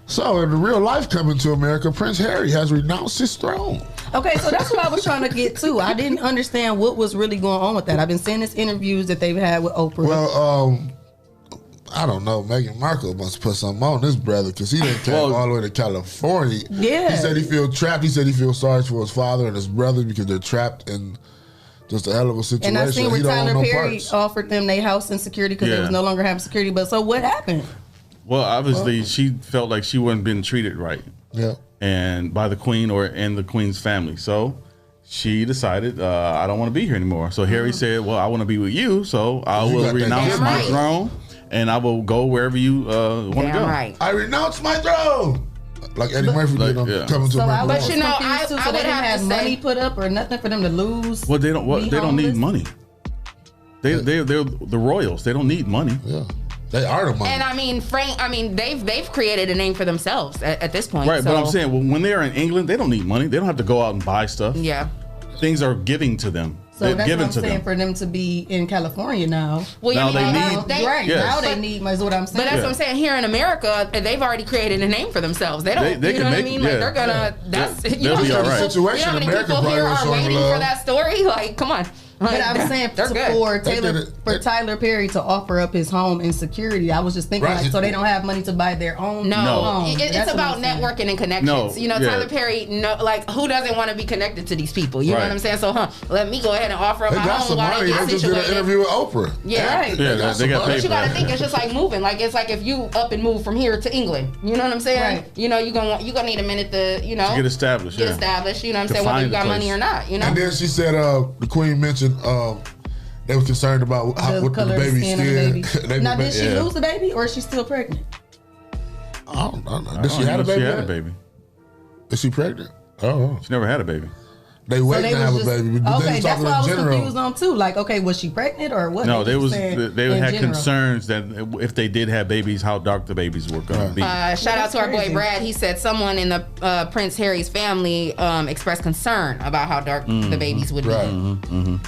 So in the real life coming to America, Prince Harry has renounced his throne. Okay, so that's what I was trying to get to. I didn't understand what was really going on with that. I've been seeing these interviews that they've had with Oprah. Well, I don't know. Meghan Markle must put something on this brother because he didn't came all the way to California. Yeah. He said he feels trapped. He said he feels sorry for his father and his brothers because they're trapped in just a hell of a situation. And I seen where Tyler Perry parts. offered them their house and security because they was no longer having security. But so what happened? Well, obviously, she felt like she wasn't being treated right. Yeah. And by the Queen and the Queen's family. So she decided, I don't want to be here anymore. So Harry said, well, I want to be with you. So I will renounce my throne and I will go wherever you want to go. Right. I renounce my throne. Like Eddie Murphy did on Coming to America. But you know, I so would they didn't have money put up or nothing for them to lose. Well, they don't need money. They're the royals. They don't need money. Yeah. They are the money. And I mean, Frank. I mean, they've created a name for themselves at this point. Right, so. but I'm saying, well, when they're in England, they don't need money. They don't have to go out and buy stuff. Yeah, things are giving to them. So They're that's given what I'm to saying them. for them to be in California now. Well, now they need. Right now they need. Is what I'm saying. But that's what I'm saying. Here in America, they've already created a name for themselves. They don't. They you can know what I mean? mean? Like they're gonna. That's they'll be all right. Situation you know how many America people here probably are waiting love. for that story? Like, come on. Like, But I'm saying for Tyler Perry to offer up his home and security, I was just thinking like, so they don't have money to buy their own home. It's about networking and connections. No, you know, Tyler Perry, like who doesn't want to be connected to these people? You know what I'm saying? So, let me go ahead and offer up my home while they get just did an interview with Oprah. Yeah, right. Yeah, they got paid. But you gotta think it's just like moving. Like it's like if you up and move from here to England. You know what I'm saying? Right. You know you're gonna need a minute to to get established. Get established. You know what I'm saying? Whether you got money or not. You know. And then she said the Queen mentioned they were concerned about what the baby's skin. Now, did she lose the baby or is she still pregnant? I don't know. Did she have a baby? She had a baby. Is she pregnant? Oh, she never had a baby. They waiting to have a baby. But Okay, that's what I was general. confused on too. Like, okay, was she pregnant or what? No, they had general? concerns that if they did have babies, how dark the babies were going to be. Shout out to our boy Brad. He said someone in the Prince Harry's family expressed concern about how dark the babies would be.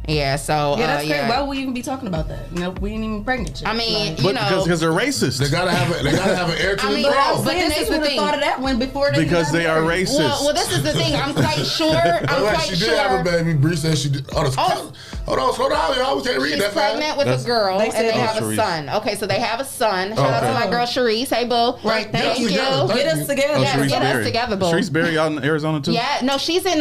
Yeah, so that's crazy. Why would we even be talking about that? You know, we ain't even pregnant yet. I mean, but because they're racist. They gotta have an heir to the throne. But this is the thing. Thought of that one before they because they are racist. Well, this is the thing. I'm quite sure. She did have a baby. Bree said she did. Hold on, y'all. We can't read that. She's pregnant with a girl, and they have a son. Okay, so they have a son. Shout out to my girl Sharice. Hey, boo. Right, thank you. Get us together. Get us together, boo. Sharice Berry out in Arizona too. Yeah, no, she's in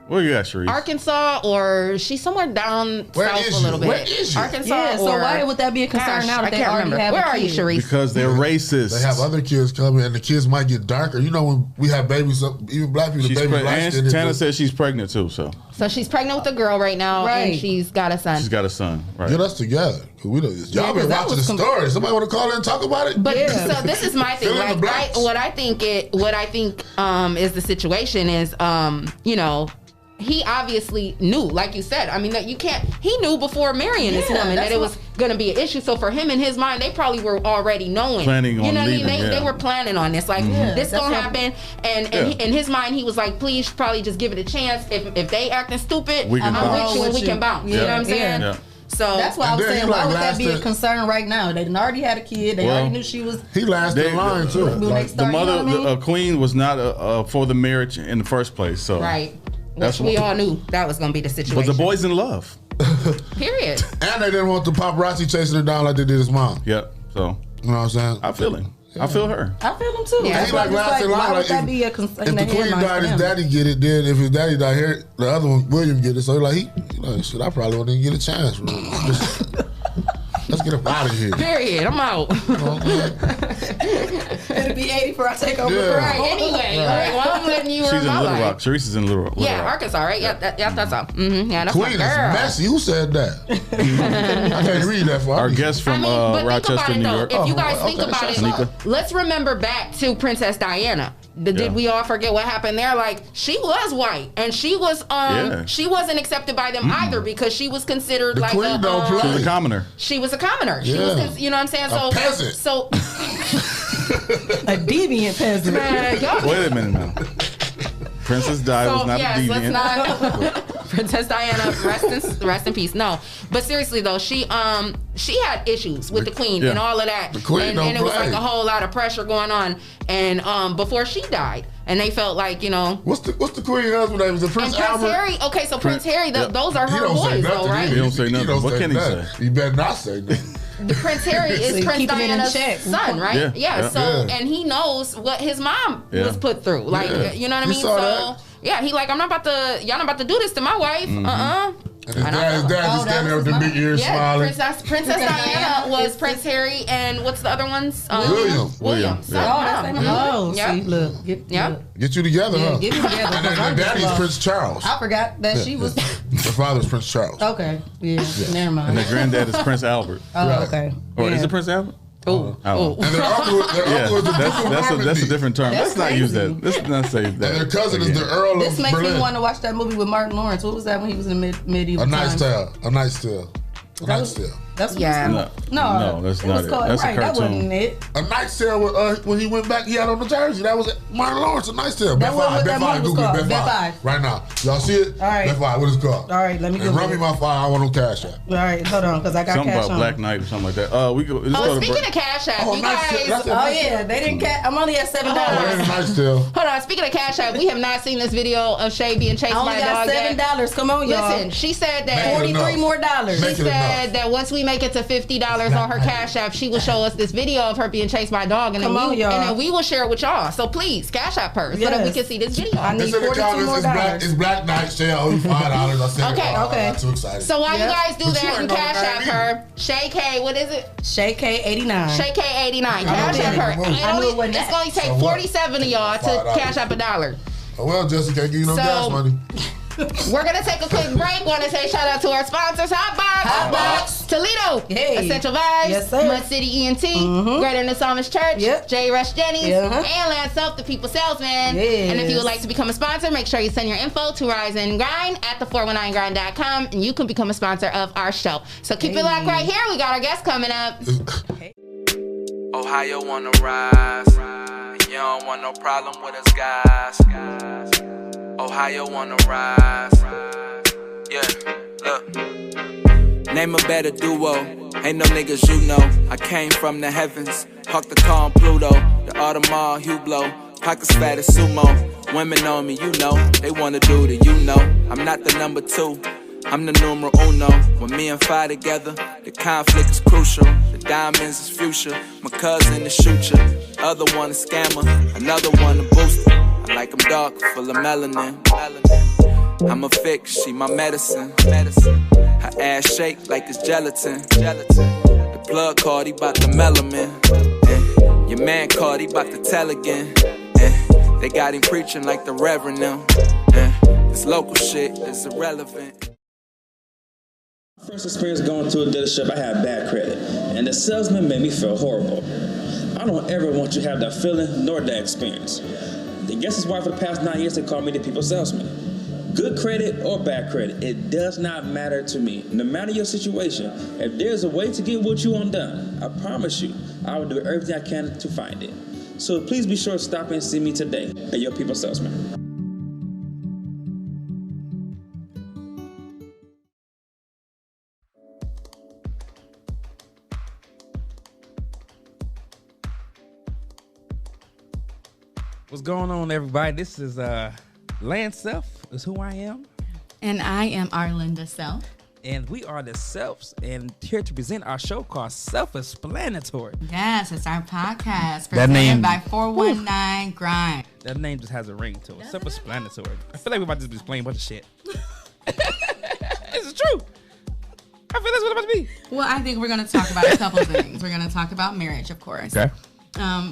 Where you at, Sharice? Arkansas, or she's somewhere down south a little bit. Where is you? Arkansas. Yeah, so why would that be a concern now that they already have Where a are you, kid? Sharice? Because they're racist. They have other kids coming, and the kids might get darker. You know, when we have babies, even black people, the baby black skin. Tana said she's pregnant too, so she's pregnant with a girl right now, and she's got a son. She's got a son. Right. Get us together. Y'all been watching the story. Somebody want to call in and talk about it? But so this is my thing. Like, what I think is the situation is, you know, he obviously knew, like you said. I mean, that he knew before marrying this woman that it was going to be an issue. So for him in his mind, they probably were already knowing. Planning on you know what leaving, I mean? They were planning on this. Like, this going to happen. And in his mind, he was like, please probably just give it a chance. If they acting stupid, I'm with you and we can bounce. You know what I'm saying? Yeah. So that's why I was saying, why would that be a concern right now? They already had a kid. They already knew she was. He lasted in line too. The mother, the queen, was not for the marriage in the first place. So which we all knew that was going to be the situation. But the boy's in love. Period. And they didn't want the paparazzi chasing her down like they did his mom. Yep. So you know what I'm saying? I feel him. I feel her. I feel him too. Yeah. He like last in line. Why would Like that be a concern? If the queen died, his daddy get it. Then if his daddy died here, the other one, William, get it. So like shit, I probably wouldn't even get a chance. Let's get up out of here. Period. I'm out. It'll be 80 before I take over. Yeah. Right. Anyway, well, I'm letting you. She's in my Little life. Rock. Sharice is in Little Rock. Yeah, Arkansas, right? Yeah, that's all. Yeah, that's Queen is my girl. messy. Who said that? I can't read that far. Our guest from but Rochester, think New about York. it, though. If you guys think about it, let's remember back to Princess Diana. Did we all forget what happened there? Like, she was white, and she was she wasn't accepted by them either because she was considered The like queen a don't play. She was a commoner. She was a commoner. Yeah. She was, you know what I'm saying? A peasant. So a deviant peasant. man, y'all, Wait a minute now. Princess Di was not a deviant. Let's not. Princess Diana, rest in peace. No, but seriously though, she had issues with the queen and all of that, the queen and it was like a whole lot of pressure going on. And before she died, and they felt like what's the queen husband name? Is it Prince Albert? Harry? Okay, so Prince Harry, those are her boys, though, right? He don't say nothing. What can he say? He better not say nothing. Prince Harry is Prince Diana's son, right? Yeah. And he knows what his mom was put through. Like, you know what I mean? So, he like, y'all not about to do this to my wife. And his dad just standing there with the big ears smiling. Princess Diana was Prince Harry, and what's the other ones? William. See, look. Get you together, huh? Get me together. And then the daddy's Prince Charles. I forgot that she was. The father's Prince Charles. Okay. Yeah. Never mind. And the granddad is Prince Albert. Oh, okay. Or is it Prince Albert? Oh. And their uncle is the Duke of that's a different term. That's Let's not use that. Let's not say that. And their cousin is the Earl of This makes Berlin. me want to watch that movie with Martin Lawrence. What was that when he was in medieval A Knight's times? Tale. A Knight's Tale. A Knight's Tale. That's what No, that's not it. That's a cartoon. That wasn't it. A Knight's Tale, when he went back, he had on the jersey. That was Martin Lawrence, A Knight's Tale. That wasn't what that movie was called. Bet 5. Right now. Y'all see it? All right. Bet 5. What is it called? All right, let me go. Run me my 5. I want no cash app. All right, hold on, because I got something cash about on. Black Knight or something like that. We go. Speaking of cash app, you guys. They didn't cash. I'm only at $7. Knight's Tale. Hold on. Speaking of cash app, we have not seen this video of Shae being chased by a dog. I only got $7. Come on, y'all. Listen, she said that $43 more. She said that once we make it to $50 on her cash app, she will show us this video of her being chased by a dog, and then we will share it with y'all. So please, cash app her so that we can see this video. I need $42 more. It's Black Knight. Shae, I owe you $5. I said, okay. I'm not too excited. So while you guys do that and cash app her, Shae K, what is it? Shae K 89. Shae K 89. Cash app her. It's going to take 47 of y'all to cash app $1. Oh, well, Jessica can't give you no gas money. We're going to take a quick break. Want to say shout out to our sponsors, Hotbox, Toledo, Essential Vibes, yes, sir. Mud City ENT, Greater New Psalmist Church, J. Rush Jennings, and Lance Self, the People Salesman. And if you would like to become a sponsor, make sure you send your info to Rise and Grind at the419grind.com, and you can become a sponsor of our show. So keep it locked right here. We got our guest coming up. Ohio wanna rise, and you don't want no problem with us guys. Ohio wanna rise, yeah, look. Name a better duo, ain't no niggas you know. I came from the heavens, parked the car on Pluto. The Audemars Hublot, pockets fat as sumo. Women on me, you know, they wanna do the you know. I'm not the number 2, I'm the numero uno. When me and Fi together, the conflict is crucial. The diamonds is fuchsia, my cousin is shooter. Other one a scammer, another one a booster. I like them dark, full of melanin. I'm a fix, she my medicine. Her ass shake like it's gelatin. The plug called, he bout the melanin. Your man called, he bout to tell again. They got him preaching like the reverend now. This local shit is irrelevant. First experience going to a dealership, I had bad credit, and the salesman made me feel horrible. I don't ever want you to have that feeling nor that experience. I guess that's why for the past 9 years they call me the people salesman. Good credit or bad credit, it does not matter to me. No matter your situation, if there's a way to get what you want done, I promise you, I will do everything I can to find it. So please be sure to stop and see me today at your people salesman. What's going on, everybody? This is Lance Self is who I am. And I am Arlinda Self. And we are the Selfs, and here to present our show called Self-Explanatory. Yes, it's our podcast presented by 419 Grind. That name just has a ring to it. Self-Explanatory. I feel like we're about to be explaining a bunch of shit. This is true. I feel that's what it's about to be. Well, I think we're going to talk about a couple things. We're going to talk about marriage, of course. Okay.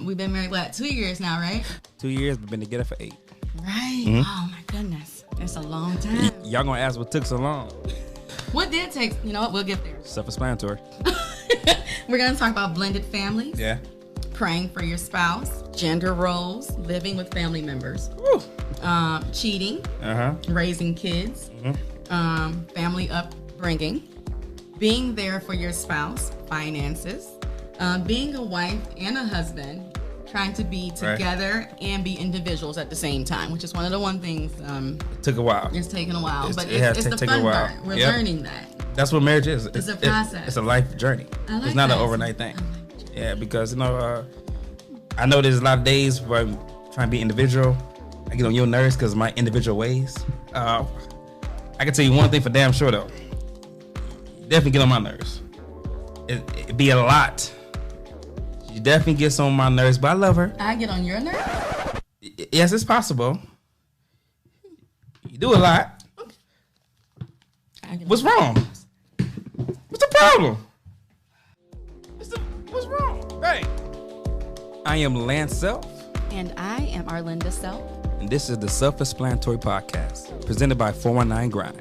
We've been married, 2 years now, right? 2 years, we've been together for 8. Right. Mm-hmm. Oh, my goodness. It's a long time. Y'all going to ask what took so long. What did take? You know what? We'll get there. Self-explanatory. We're going to talk about blended families. Yeah. Praying for your spouse. Gender roles. Living with family members. Cheating. Raising kids. Family upbringing. Being there for your spouse. Finances. Being a wife and a husband. trying to be together and be individuals at the same time, which is one of the things. It took a while. It's taken a while, but it has it's the taken fun a while. part. We're learning that. That's what marriage is. It's a process. It's a life journey. I like it's not that. an overnight thing. Yeah, because I know there's a lot of days where I'm trying to be individual. I get on your nerves because of my individual ways. I can tell you one thing for damn sure though. Definitely get on my nerves. It be a lot. She definitely gets on my nerves, but I love her. I get on your nerves? Yes, it's possible. You do a lot. What's wrong? What's the problem? What's wrong? Hey. I am Lance Self. And I am Arlinda Self. And this is the Self-Explanatory Podcast, presented by 419 Grind.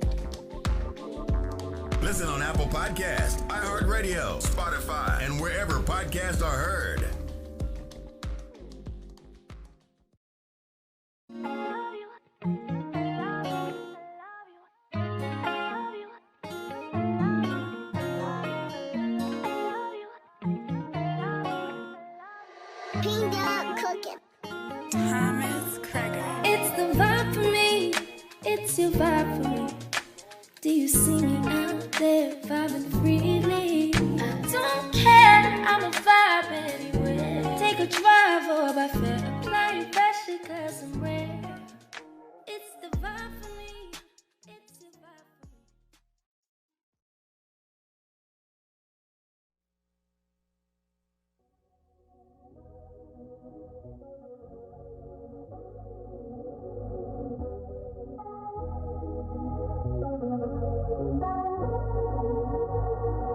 Listen on Apple Podcasts, iHeartRadio, Spotify, and wherever podcasts are heard. It's the vibe for me. It's your vibe for me. Do you see me out there vibing freely? I don't care, I'm a vibe anywhere. Take a drive or by fair. Apply your pressure cause I'm rare. It's the vibe for me. It's your vibe for me.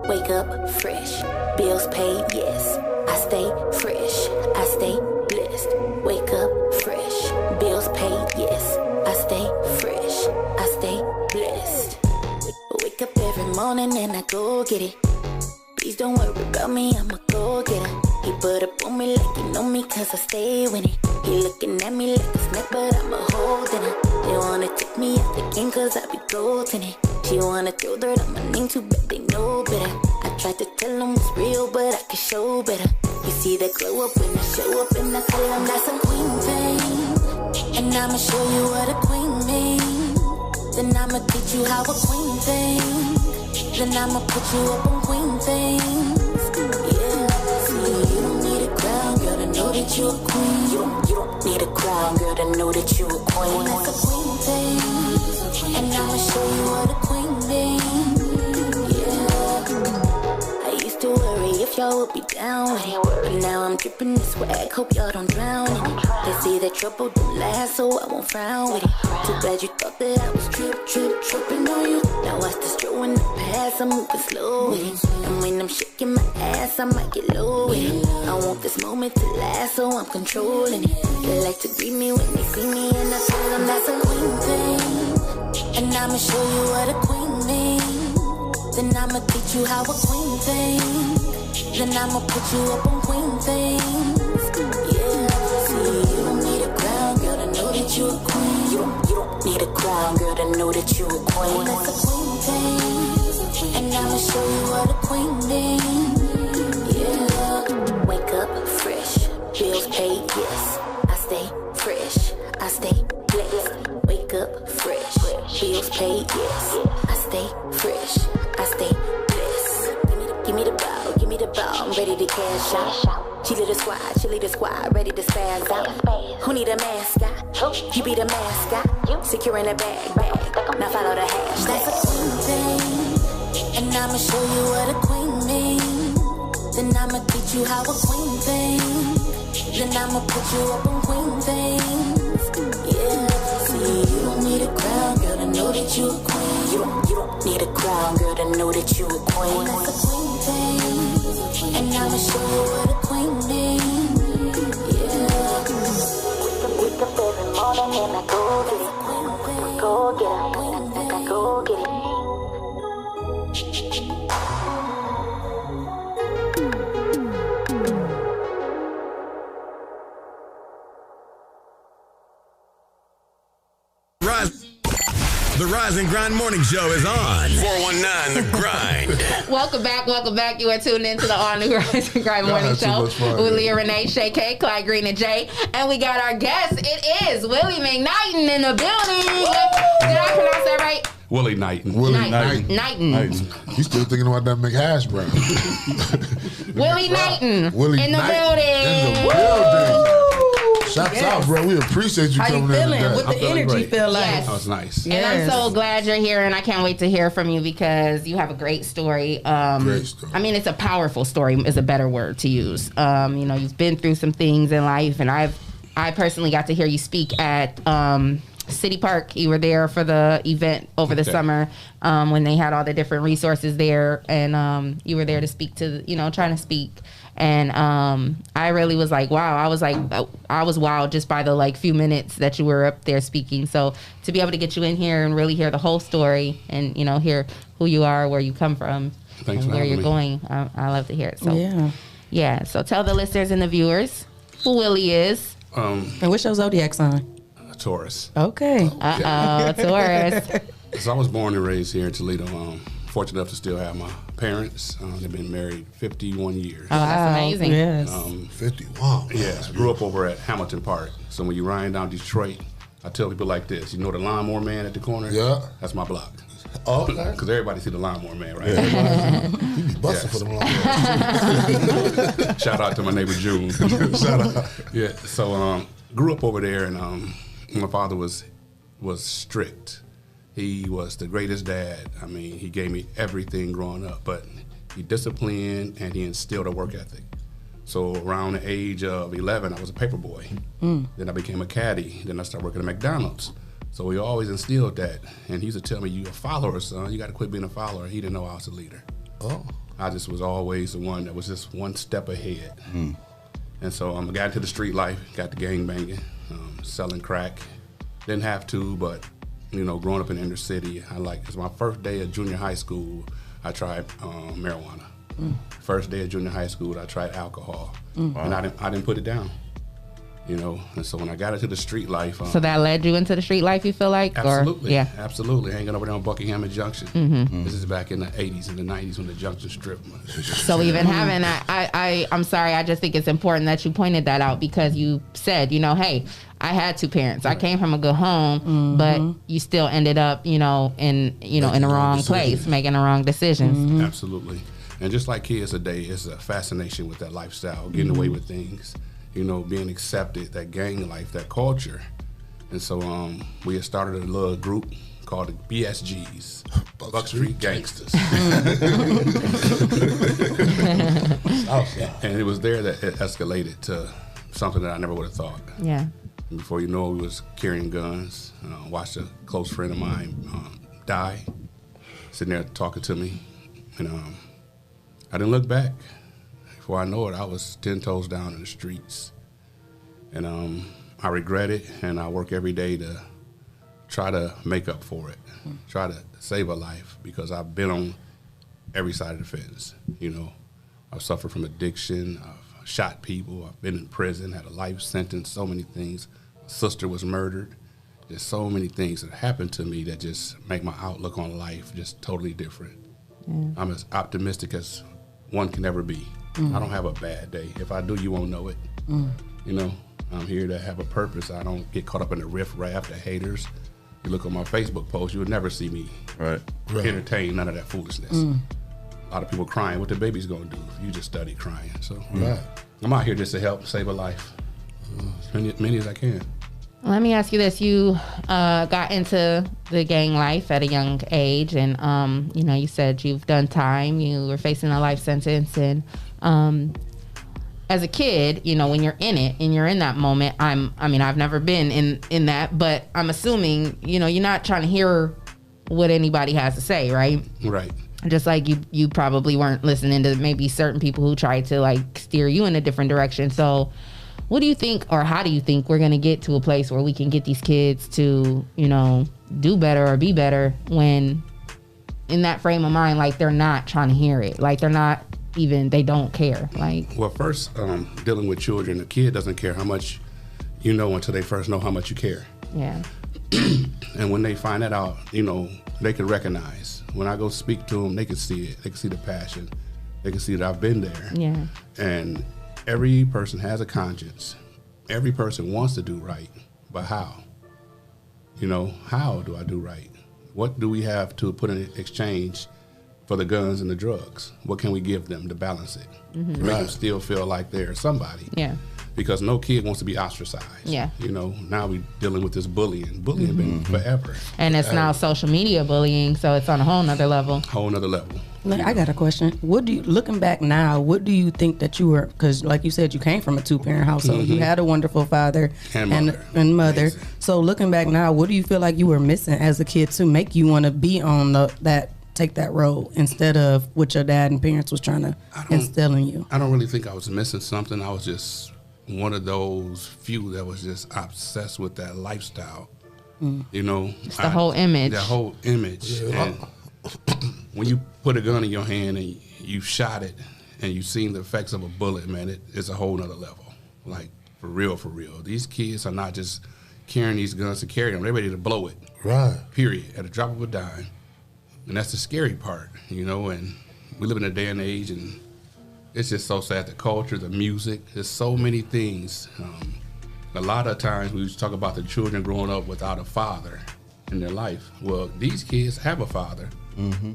Wake up fresh, bills paid, yes. I stay fresh, I stay blessed. Wake up fresh, bills paid, yes. I stay fresh, I stay blessed. Wake up every morning and I go get it. Please don't worry about me, I'ma go get it. He put up on me like he know me cause I stay winning. He looking at me like a snack but I'm a holding it. They wanna take me out the game cause I be golden it. She wanna throw dirt on my name, too bad they know better. I tried to tell them it's real, but I can show better. You see that glow up when I show up and I tell them that's a queen thing. And I'ma show you what a queen means. Then I'ma teach you how a queen thinks. Then I'ma put you up on queen things. Yeah, see, you don't need a crown, girl, to know that you a queen. You don't need a crown, girl, to know that you a queen. That's a queen thing. And I'ma show you what a queen means. Yeah. I used to worry if y'all would be down with it, but now I'm dripping this swag, hope y'all don't drown in it. They say that trouble don't last, so I won't frown with it. Too bad you thought that I was tripping on you. Now watch this stroll in the past, I'm moving slow with it. And when I'm shaking my ass, I might get low with it. I want this moment to last, so I'm controlling it. They like to greet me when they see me, and I tell them that's a queen thing. And I'ma show you what a queen means. Then I'ma teach you how a queen thinks. Then I'ma put you up on queen things. Yeah, see, you don't need a crown, girl, to know that you a queen. You don't need a crown, girl, to know that you a queen. That's a queen thing. And I'ma show you what a queen means. Yeah, wake up fresh, bills paid, yes. I stay fresh, I stay blessed. Wake up fresh, bills paid, yes. I stay fresh, I stay blessed. Give me the ball, give me the ball, I'm ready to cash out. Cheerleader squad, ready to spaz out. Who need a mascot? You be the mascot. Securing a bag. Now follow the hash. That's a queen thing. And I'ma show you what a queen means. Then I'ma teach you how a queen thinks. Then I'ma put you up on queen things. Yeah, see, you don't need a crown, girl, to know that you a queen. You don't need a crown, girl, to know that you a queen. That's a queen thing. And I'ma show you what a queen means. Yeah. Wake up every morning and I go get it. Go get it. I go get it. The Rise and Grind Morning Show is on. 419 The Grind. Welcome back. You are tuned into the all-new Rise and Grind Morning Show with Leah, Renee, Shae, Clyde, Green, and Jay. And we got our guest. It is Wllie Knighten in the building. Did I pronounce that right? Wllie Knighten. Knighten. You still thinking about that McHash brown. Wllie Knighten Wllie in the Knighten building. Shouts out, bro. We appreciate you coming in today. What the energy feel like? Yes. That was nice. And I'm so glad you're here, and I can't wait to hear from you because you have a great story. Great story. I mean, it's a powerful story is a better word to use. You know, you've been through some things in life, and I personally got to hear you speak at City Park. You were there for the event over the summer when they had all the different resources there, and you were there to speak to, trying to speak. And I really was like, wow. I was wowed just by the few minutes that you were up there speaking. So to be able to get you in here and really hear the whole story and, hear who you are, where you come from, Thanks and for where you're me. going, I love to hear it. So yeah. So tell the listeners and the viewers who Willie is. And what's your zodiac sign? Taurus. Okay. Taurus. So I was born and raised here in Toledo. Fortunate enough to still have my parents. They've been married 51 years. Oh, that's amazing. Yes. 51. Yeah, I grew up over at Hamilton Park. So when you ride down Detroit, I tell people like this. You know the Lawnmower Man at the corner? Yeah. That's my block. Oh, okay. Because everybody see the Lawnmower Man, right? You be busting for them lawnmowers. Shout out to my neighbor June. Shout out. Yeah, so grew up over there, and my father was strict. He was the greatest dad. I mean, he gave me everything growing up, but he disciplined and he instilled a work ethic. So around the age of 11, I was a paper boy. Then I became a caddy. Then I started working at McDonald's. So he always instilled that. And he used to tell me, you a follower, son. You got to quit being a follower. He didn't know I was a leader. Oh. I just was always the one that was just one step ahead. And so I got into the street life, got the gang banging, selling crack. Didn't have to, but growing up in the inner city, it's my first day of junior high school, I tried marijuana. First day of junior high school, I tried alcohol. And I didn't put it down. And so when I got into the street life. So that led you into the street life, you feel like? Absolutely. Or, Absolutely. Hanging over there on Buckingham and Junction. This is back in the 80s and the 90s when the Junction Strip. So even having that, I'm sorry, I just think it's important that you pointed that out because you said, hey, I had two parents. I came from a good home, but you still ended up, in the wrong place, making the wrong decisions. Absolutely. And just like kids today, it's a fascination with that lifestyle, getting away with things, being accepted, that gang life, that culture. And so we had started a little group called the BSGs, Buck Street Gangsters. And it was there that it escalated to something that I never would have thought. Yeah. And before you know it, we was carrying guns. Watched a close friend of mine die, sitting there talking to me. And I didn't look back. Before I know it, I was 10 toes down in the streets. And I regret it, and I work every day to try to make up for it, try to save a life, because I've been on every side of the fence. I've suffered from addiction, I've shot people, I've been in prison, had a life sentence, so many things. My sister was murdered. There's so many things that happened to me that just make my outlook on life just totally different. I'm as optimistic as one can ever be. I don't have a bad day. If I do, you won't know it. I'm here to have a purpose. I don't get caught up in the riff-raff, the haters. You look on my Facebook post, you would never see me entertain none of that foolishness. A lot of people crying. What the baby's gonna do if you just study crying? So I'm out here just to help save a life, as many as I can. Let me ask you this: you got into the gang life at a young age, and you said you've done time. You were facing a life sentence, and as a kid, when you're in it and you're in that moment, I've never been in that, but I'm assuming you're not trying to hear what anybody has to say, right? Right. Just like you probably weren't listening to maybe certain people who tried to steer you in a different direction. So what do you think, or how do you think we're going to get to a place where we can get these kids to, do better or be better when in that frame of mind, they're not trying to hear it. They're not even, they don't care. Well, first, dealing with children, a kid doesn't care how much you know until they first know how much you care. Yeah. And when they find that out, you know, they can recognize. When I go speak to them, they can see it. They can see the passion. They can see that I've been there. Yeah. And every person has a conscience. Every person wants to do right, but how? You know, how do I do right? What do we have to put in exchange for the guns and the drugs? What can we give them to balance it? Mhm. To make them still feel like they're somebody. Yeah. Because no kid wants to be ostracized. Yeah. You know, now we're dealing with this bullying. Bullying been forever. And it's now social media bullying, so it's on a whole nother level. Whole nother level. I got a question. What do you, looking back now, what do you think that you were, because like you said, you came from a 2-parent household. You had a wonderful father and mother. So looking back now, what do you feel like you were missing as a kid to make you want to be on take that role instead of what your dad and parents was trying to instill in you? I don't really think I was missing something. I was just one of those few that was just obsessed with that lifestyle. You know, It's the whole image. The whole image. Yeah. And when you put a gun in your hand and you shot it and you seen the effects of a bullet, man, it's a whole nother level. Like, for real, for real. These kids are not just carrying these guns to carry them. They're ready to blow it. Right. Period. At a drop of a dime. And that's the scary part, you know, and we live in a day and age, and it's just so sad. The culture, the music, there's so many things. A lot of times we talk about the children growing up without a father in their life. Well, these kids have a father,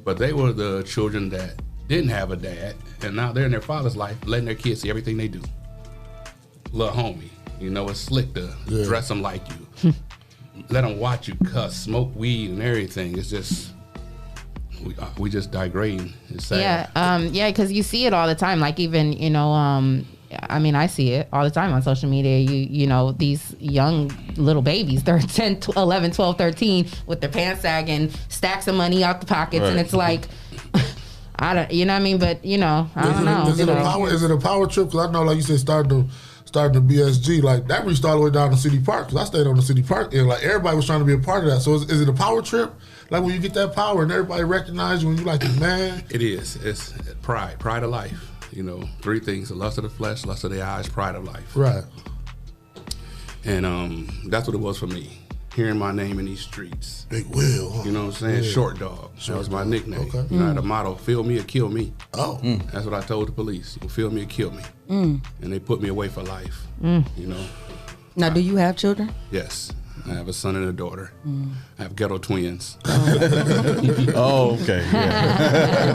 but they were the children that didn't have a dad, and now they're in their father's life, letting their kids see everything they do. Little homie, you know, it's slick to dress them like you. Let them watch you cuss, smoke weed and everything. It's just... We just degrading. It's sad. Yeah, because you see it all the time. Like even, you know, I mean, I see it all the time on social media. You know, these young little babies, they're 10, 11, 12, 13 with their pants sagging, stacks of money out the pockets. Right. And it's like, I don't, you know what I mean? But, you know, I don't know. Is it a power trip? Because I know, like you said, starting the BSG, like that reached all the way down to City Park. Because I stayed on the City Park, and like everybody was trying to be a part of that. So is it a power trip? Like when you get that power and everybody recognize you and you like the man? It is. It's pride of life. You know, 3 things: the lust of the flesh, lust of the eyes, pride of life. Right. And that's what it was for me. Hearing my name in these streets. Big Will. Huh? You know what I'm saying? Yeah. Short Dog. That was my nickname. Okay. You know, I had a motto: "Feel me or kill me." Oh. That's what I told the police. You feel me or kill me. Mm. And they put me away for life. Mm. You know. Now, do you have children? Yes. I have a son and a daughter. I have ghetto twins. Oh, okay. Yeah.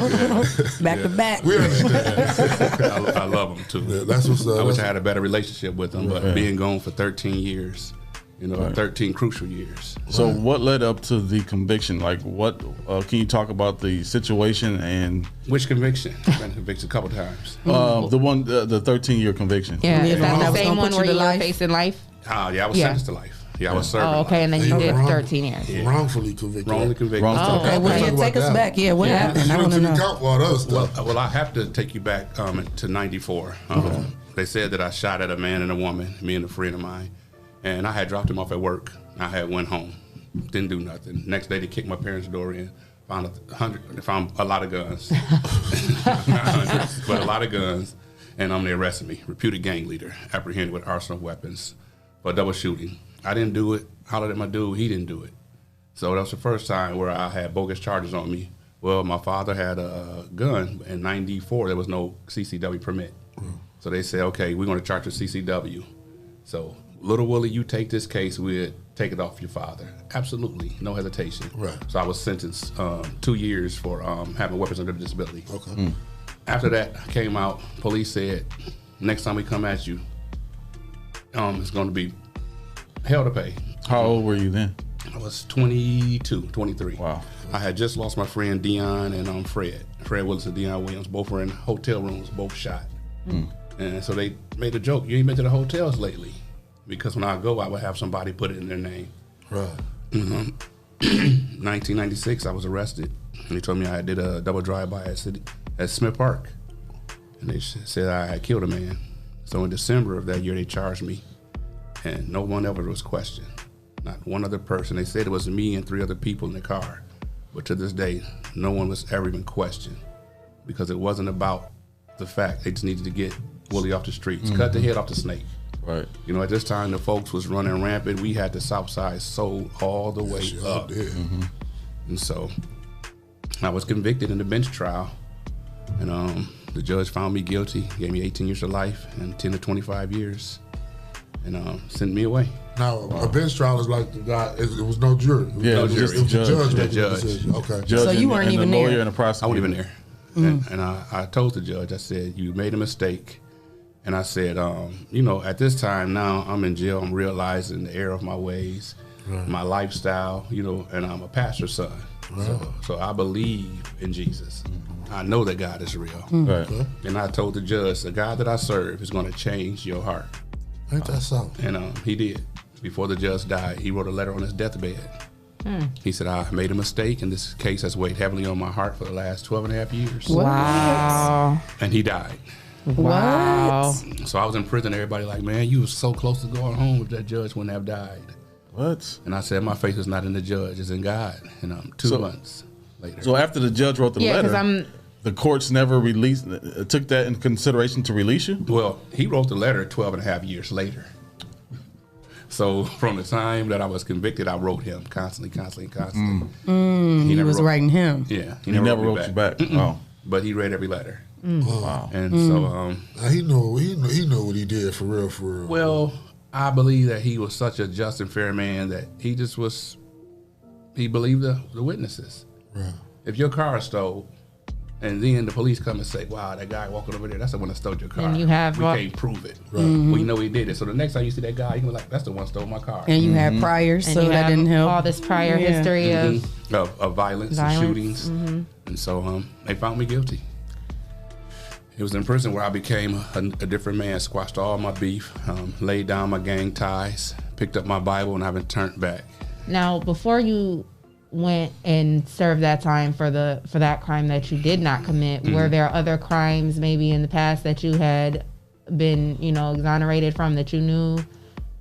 Back to back. We understand. I love them too. Yeah, that's what's up. I wish I had a better relationship with them, but being gone for 13 years, you know, 13 crucial years. So what led up to the conviction? Like what, can you talk about the situation and... Which conviction? I've been convicted a couple times. The one, the 13-year conviction. Yeah, is that the same one where you were facing life? Yeah, I was sentenced to life. Yeah, I was serving. Oh, okay, and then you did wrong- 13 years. Yeah. Wrongfully convicted. Wrongly convicted. Oh, okay. Well, take us back. Yeah, what happened? I want to know. Well, I have to take you back to 94. They said that I shot at a man and a woman, me and a friend of mine, and I had dropped him off at work. I had went home, didn't do nothing. Next day, they kicked my parents' door in, found a lot of guns, not hundreds, but a lot of guns, and they arrested me. Reputed gang leader, apprehended with arsenal of weapons for double shooting. I didn't do it. Hollered at my dude. He didn't do it. So that was the first time where I had bogus charges on me. Well, my father had a gun in 94. There was no CCW permit. So they said, okay, we're going to charge you CCW. So, little Willie, you take this case, we'll take it off your father. Absolutely, no hesitation. Right. So I was sentenced 2 years for having weapons under disability. Okay. After that, I came out. Police said, next time we come at you, it's going to be hell to pay. How old were you then? I was 22, 23. Wow. I had just lost my friend Dion and Fred Willis and Dion Williams. Both were in hotel rooms, both shot. And so they made a joke, you ain't been to the hotels lately. Because when I go, I would have somebody put it in their name. Right. 1996, I was arrested. And they told me I did a double drive-by at Smith Park. And they said I had killed a man. So in December of that year, they charged me. And no one ever was questioned. Not one other person. They said it was me and 3 other people in the car. But to this day, no one was ever even questioned. Because it wasn't about the fact they just needed to get Willie off the streets. Cut the head off the snake. Right. You know, at this time, the folks was running rampant. We had the South Side sold all the way up. And so I was convicted in the bench trial. And the judge found me guilty, gave me 18 years to life and 10 to 25 years, and sent me away. Now, a bench trial is like the guy. It was no jury. No jury. It was the judge. The making the judge. decision. Okay. Judge So you weren't and even the lawyer there. and the prosecutor. I wasn't even there. And I told the judge, I said, you made a mistake. And I said, you know, at this time now, I'm in jail. I'm realizing the error of my ways, my lifestyle, you know, and I'm a pastor's son. So I believe in Jesus. I know that God is real. Right. And I told the judge, the God that I serve is going to change your heart. Ain't that so? And he did. Before the judge died, he wrote a letter on his deathbed. He said, I made a mistake, and this case has weighed heavily on my heart for the last 12 and a half years. Wow. And he died. Wow. So I was in prison. Everybody like, man, you was so close to going home if that judge wouldn't have died. What? And I said, my faith is not in the judge, it's in God. And 2 months later. So after the judge wrote the Yeah, 'cause letter, the courts never took that into consideration to release you? Well, he wrote the letter 12 and a half years later. So from the time that I was convicted, I wrote him constantly. He was writing him. Yeah. He never wrote you back. Oh. But he read every letter. Wow. And so he knew what he did for real. Well, I believe that he was such a just and fair man that he believed the witnesses. Right. If your car is stolen, and then the police come and say, wow, that guy walking over there, that's the one that stole your car. And you have we can't prove it. Right. We know he did it. So the next time you see that guy, you can be like, that's the one that stole my car. And you had priors, And so you that have didn't help. all this prior history of violence and shootings. And so they found me guilty. It was in prison where I became a different man, squashed all my beef, laid down my gang ties, picked up my Bible, and I haven't turned back. Now, before you went and served that time for that crime that you did not commit, were there other crimes maybe in the past that you had been, exonerated from that you knew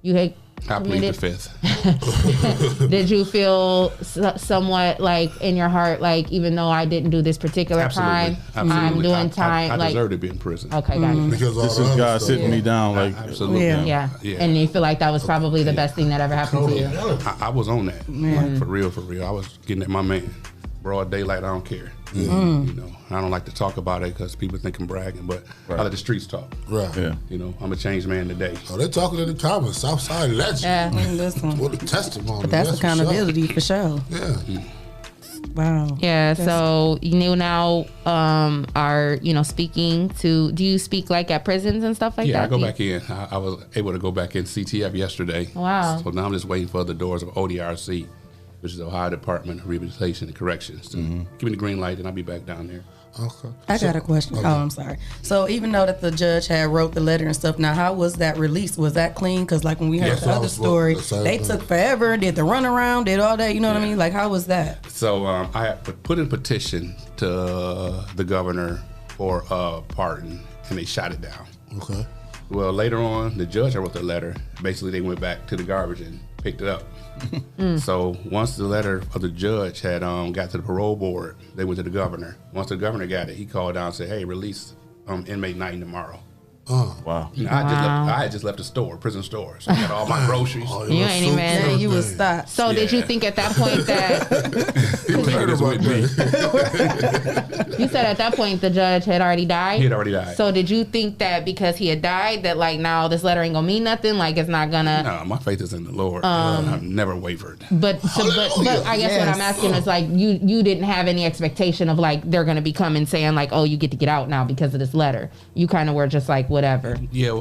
you had I plead the fifth. Did you feel somewhat like in your heart, like even though I didn't do this particular crime, I'm doing time? I deserve to be in prison. Okay, got it. Because this is God sitting me down, like absolutely. Yeah. And you feel like that was probably the best thing that ever happened to you. I was on that, like, for real. I was getting at my man. Broad daylight, I don't care. I don't like to talk about it because people think I'm bragging, but I let the streets talk. Right. Yeah. I'm a changed man today. Oh, they're talking in the comments. Southside legend. Yeah, listen. What a testimony. But that's accountability for sure. Yeah. Wow. Yeah. So you now are speaking to. Do you speak like at prisons and stuff like that? Yeah, I go back in. I was able to go back in CTF yesterday. Wow. So now I'm just waiting for the doors of ODRC, which is the Ohio Department of Rehabilitation and Corrections, to give me the green light, and I'll be back down there. Okay. I got a question. Okay. Oh, I'm sorry. So even though that the judge had wrote the letter and stuff, now how was that released? Was that clean? Because like when we heard the other story, they took forever, did the runaround, did all that. You know what I mean? Like how was that? So I had put in a petition to the governor for a pardon, and they shot it down. Okay. Well, later on, the judge wrote the letter. Basically, they went back to the garbage and picked it up. So once the letter of the judge had got to the parole board, they went to the governor. Once the governor got it, he called down and said, hey, release inmate Knighten tomorrow. Wow. I had just left the store, prison store. So I got all my groceries. You ain't even. You was stopped. So did you think at that point that you said at that point the judge had already died? He had already died. So did you think that because he had died that like now this letter ain't gonna mean nothing? Like it's not gonna. No, my faith is in the Lord. I've never wavered. But I guess what I'm asking is like you didn't have any expectation of like they're gonna be coming saying like, oh, you get to get out now because of this letter. You kind of were just like whatever. Yeah,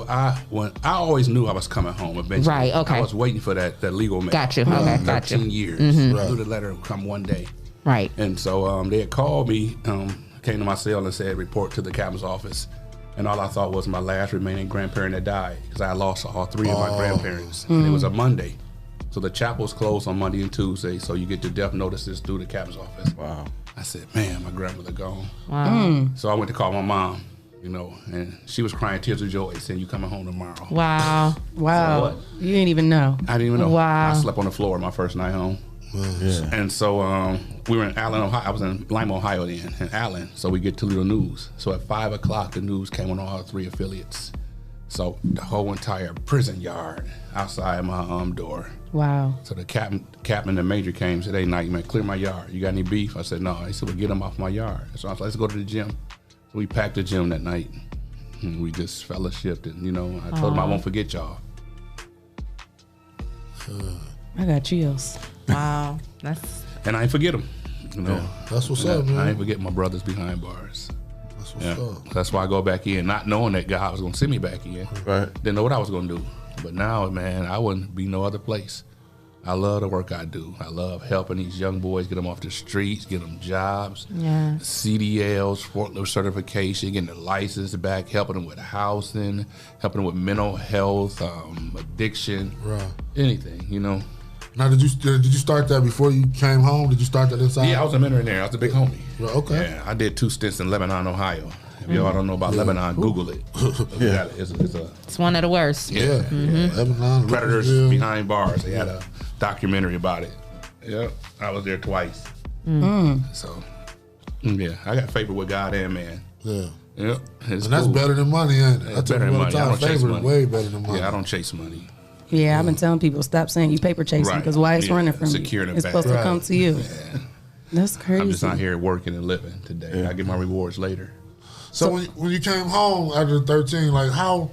well, I always knew I was coming home eventually. Right, okay. I was waiting for that legal mail. Got you, okay, 13 years. I knew the letter would come one day. Right. And so they had called me, came to my cell and said, report to the captain's office. And all I thought was my last remaining grandparent had died because I lost all three of my grandparents. And it was a Monday. So the chapel's closed on Monday and Tuesday, so you get your death notices through the captain's office. Wow. I said, man, my grandmother gone. Wow. So I went to call my mom. And she was crying tears of joy, saying, you coming home tomorrow. Wow. Wow. So you didn't even know. I didn't even know. Wow. I slept on the floor my first night home. Yeah. And so we were in Allen, Ohio. I was in Lima, Ohio then, in Allen. So we get Toledo News. So at 5 o'clock, the news came on all three affiliates. So the whole entire prison yard outside my door. Wow. So the captain and the major came and said, hey, Knight, man, clear my yard. You got any beef? I said, no. He said, well, get them off my yard. So I was like, let's go to the gym. So we packed the gym that night. And we just fellowshipped, and I told him I won't forget y'all. I got chills. Wow. And I ain't forget them. That's what's up, man. I ain't forget my brothers behind bars. That's what's up. That's why I go back in, not knowing that God was going to send me back in. Right. Didn't know what I was going to do. But now, man, I wouldn't be no other place. I love the work I do. I love helping these young boys, get them off the streets, get them jobs, CDLs, forklift certification, getting the license back, helping them with housing, helping them with mental health, addiction, anything, Now, did you start that before you came home? Did you start that inside? Yeah, I was a mentor in there. I was a big homie. Okay. Yeah, I did 2 stints in Lebanon, Ohio. If y'all don't know about Lebanon, Google it. It's one of the worst. Yeah. Lebanon, Predators Behind Bars. They had a documentary about it. Yep. I was there twice. So, yeah, I got favor with God and man. Yeah. Yep. And that's better than money, ain't it? It's better than money. I don't chase money. Way better than money. Yeah, I don't chase money. Yeah, I've been telling people, stop saying you paper chasing, because why it's running from you. It's supposed to come to you. Yeah. That's crazy. I'm just out here working and living today. I get my rewards later. So when you came home after 13, like how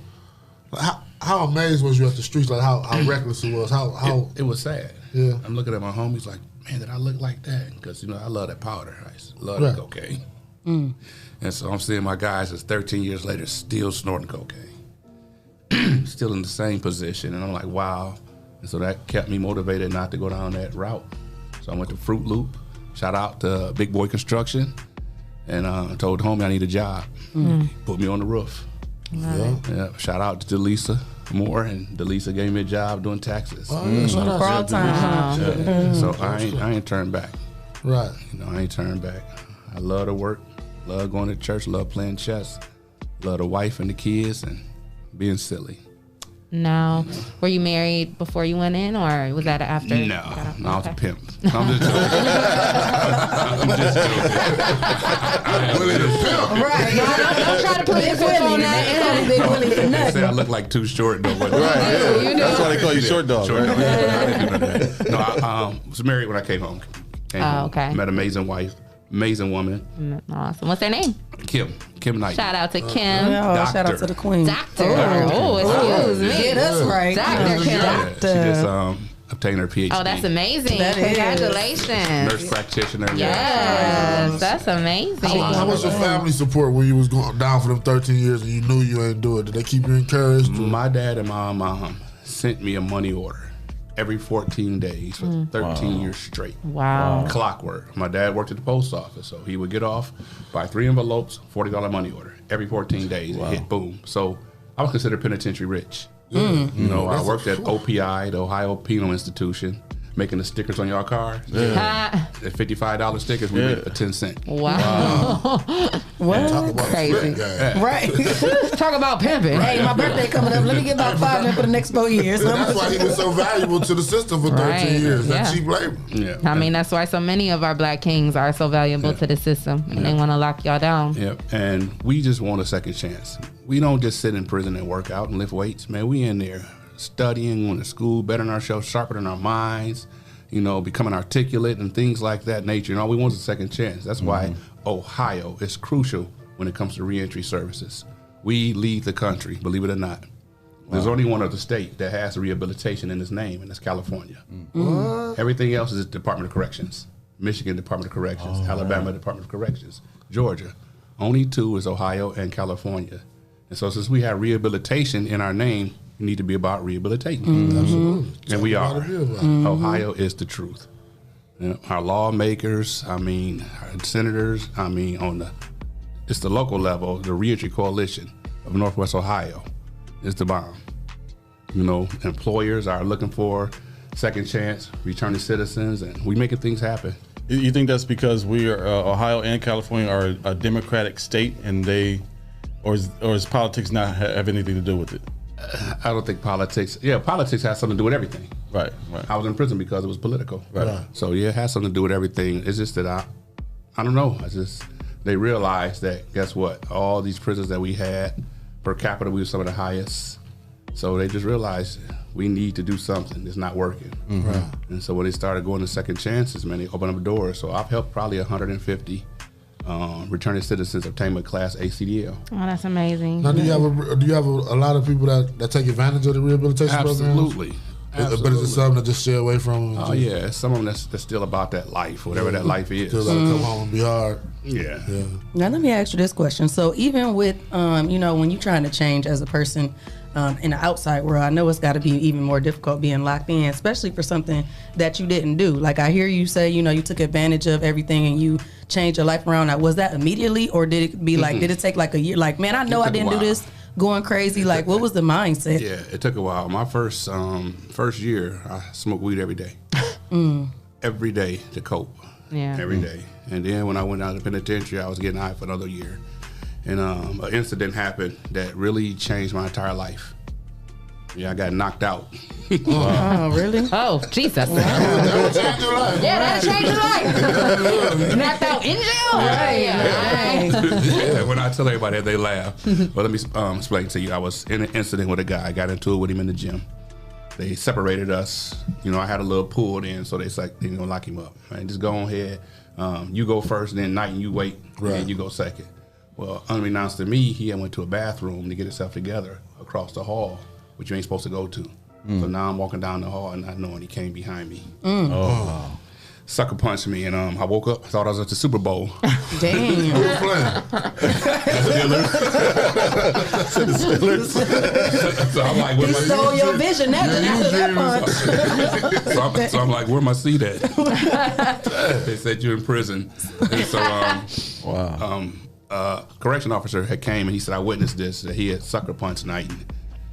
amazed was you at the streets? Like how reckless it was? How it was sad. Yeah. I'm looking at my homies like, man, did I look like that? Because I love that powder. I love that cocaine. And so I'm seeing my guys that's 13 years later still snorting cocaine, still in the same position, and I'm like, wow. And so that kept me motivated not to go down that route. So I went to Fruit Loop. Shout out to Big Boy Construction. And I told homie I need a job. Put me on the roof. Yeah. Shout out to Delisa Moore, and Delisa gave me a job doing taxes. For all time. So I ain't turned back. Right. I ain't turned back. I love to work, love going to church, love playing chess, love the wife and the kids, and being silly. No. Were you married before you went in, or was that after? No, I was a pimp. I'm just joking. Willie the pimp. Right. Don't try to put this on that. Big Willie for They nothing. say I look like too short though. But That's why they call you short dog. Short right? dog. I didn't do none of that. No, I was married when I came home. Okay. Met an amazing wife, amazing woman. Awesome. What's their name? Kim Knighten. Shout out to Kim. Shout out to the queen. Doctor. Excuse me. Get us right. Dr. Kim. Yeah, she just obtained her PhD. Oh, that's amazing. That is. Congratulations. Nurse practitioner. Yes, that's amazing. How was your family support when you was going down for them 13 years and you knew you ain't do it? Did they keep you encouraged? My dad and my mom sent me a money order every 14 days for 13 years straight. Wow. Clockwork. My dad worked at the post office, so he would get off, buy 3 envelopes, $40 money order. Every 14 days, it hit boom. So I was considered penitentiary rich. I worked at OPI, the Ohio Penal Institution, making the stickers on your car. At $55 stickers, we made a 10 cent. Wow. What? Crazy. Right. Talk about pimping. Hey, my birthday coming up. Let me get about 5 minutes for the next 4 years. That's why he was so valuable to the system for 13 years. That cheap labor. Yeah. I mean, that's why so many of our black kings are so valuable to the system, and they want to lock y'all down. Yep. And we just want a second chance. We don't just sit in prison and work out and lift weights. Man, we in there studying, going to school, bettering ourselves, sharpening our minds, becoming articulate and things like that nature. All we want is a second chance. That's why Ohio is crucial when it comes to reentry services. We lead the country, believe it or not. There's only one other state that has rehabilitation in its name, and it's California. Everything else is Department of Corrections. Michigan Department of Corrections, Alabama Department of Corrections, Georgia. Only 2 is Ohio and California. And so since we have rehabilitation in our name, we need to be about rehabilitating. Absolutely. And we are. Ohio is the truth. Our lawmakers, our senators, it's the local level, the Reentry Coalition of Northwest Ohio is the bomb. Employers are looking for second chance, returning citizens, and we making things happen. You think that's because we are Ohio and California are a Democratic state, and or is politics not have anything to do with it? I don't think politics. Yeah, politics has something to do with everything. Right. I was in prison because it was political. Right. So yeah, it has something to do with everything. It's just that I don't know. They realized that, guess what? All these prisons that we had per capita, we were some of the highest. So they just realized we need to do something. It's not working. Right. And so when they started going to second chances, man, they opened up doors. So I've helped probably 150 returning citizens obtain a Class A CDL. Oh, that's amazing. Now, do you have a lot of people that take advantage of the rehabilitation program? Absolutely. But is it something to just stay away from? Oh yeah, some of them that's still about that life, whatever that life is. Still gotta come home and be hard. Yeah. Now let me ask you this question. So even with when you're trying to change as a person in the outside world, I know it's got to be even more difficult being locked in, especially for something that you didn't do. Like I hear you say, you took advantage of everything and you changed your life around. Now, was that immediately, or did it be like, did it take like a year? Like, man, I know I didn't do this. Going crazy, like what was the mindset? Yeah, it took a while. My first year, I smoked weed every day. Every day to cope. Yeah. Every day. And then when I went out of the penitentiary, I was getting high for another year. And an incident happened that really changed my entire life. Yeah, I got knocked out. Oh, really? Oh, Jesus. That changed your life. Yeah, that changed your life. Knocked out in jail. Yeah, when I tell everybody that, they laugh. But let me explain to you. I was in an incident with a guy. I got into it with him in the gym. They separated us. I had a little pulled in, so they like, they're going to lock him up. Man, just go on ahead. You go first, then Knighten, you wait, and then you go second. Well, unbeknownst to me, he had went to a bathroom to get himself together across the hall, which you ain't supposed to go to. So now I'm walking down the hall and not knowing he came behind me. Sucker punched me, and I woke up, thought I was at the Super Bowl. Damn. Who was playing? So I'm like, He stole your vision after that punch. so I'm like, where my seat at? They said you're in prison. And so correction officer had came and he said, I witnessed this, that he had sucker punched Knighten.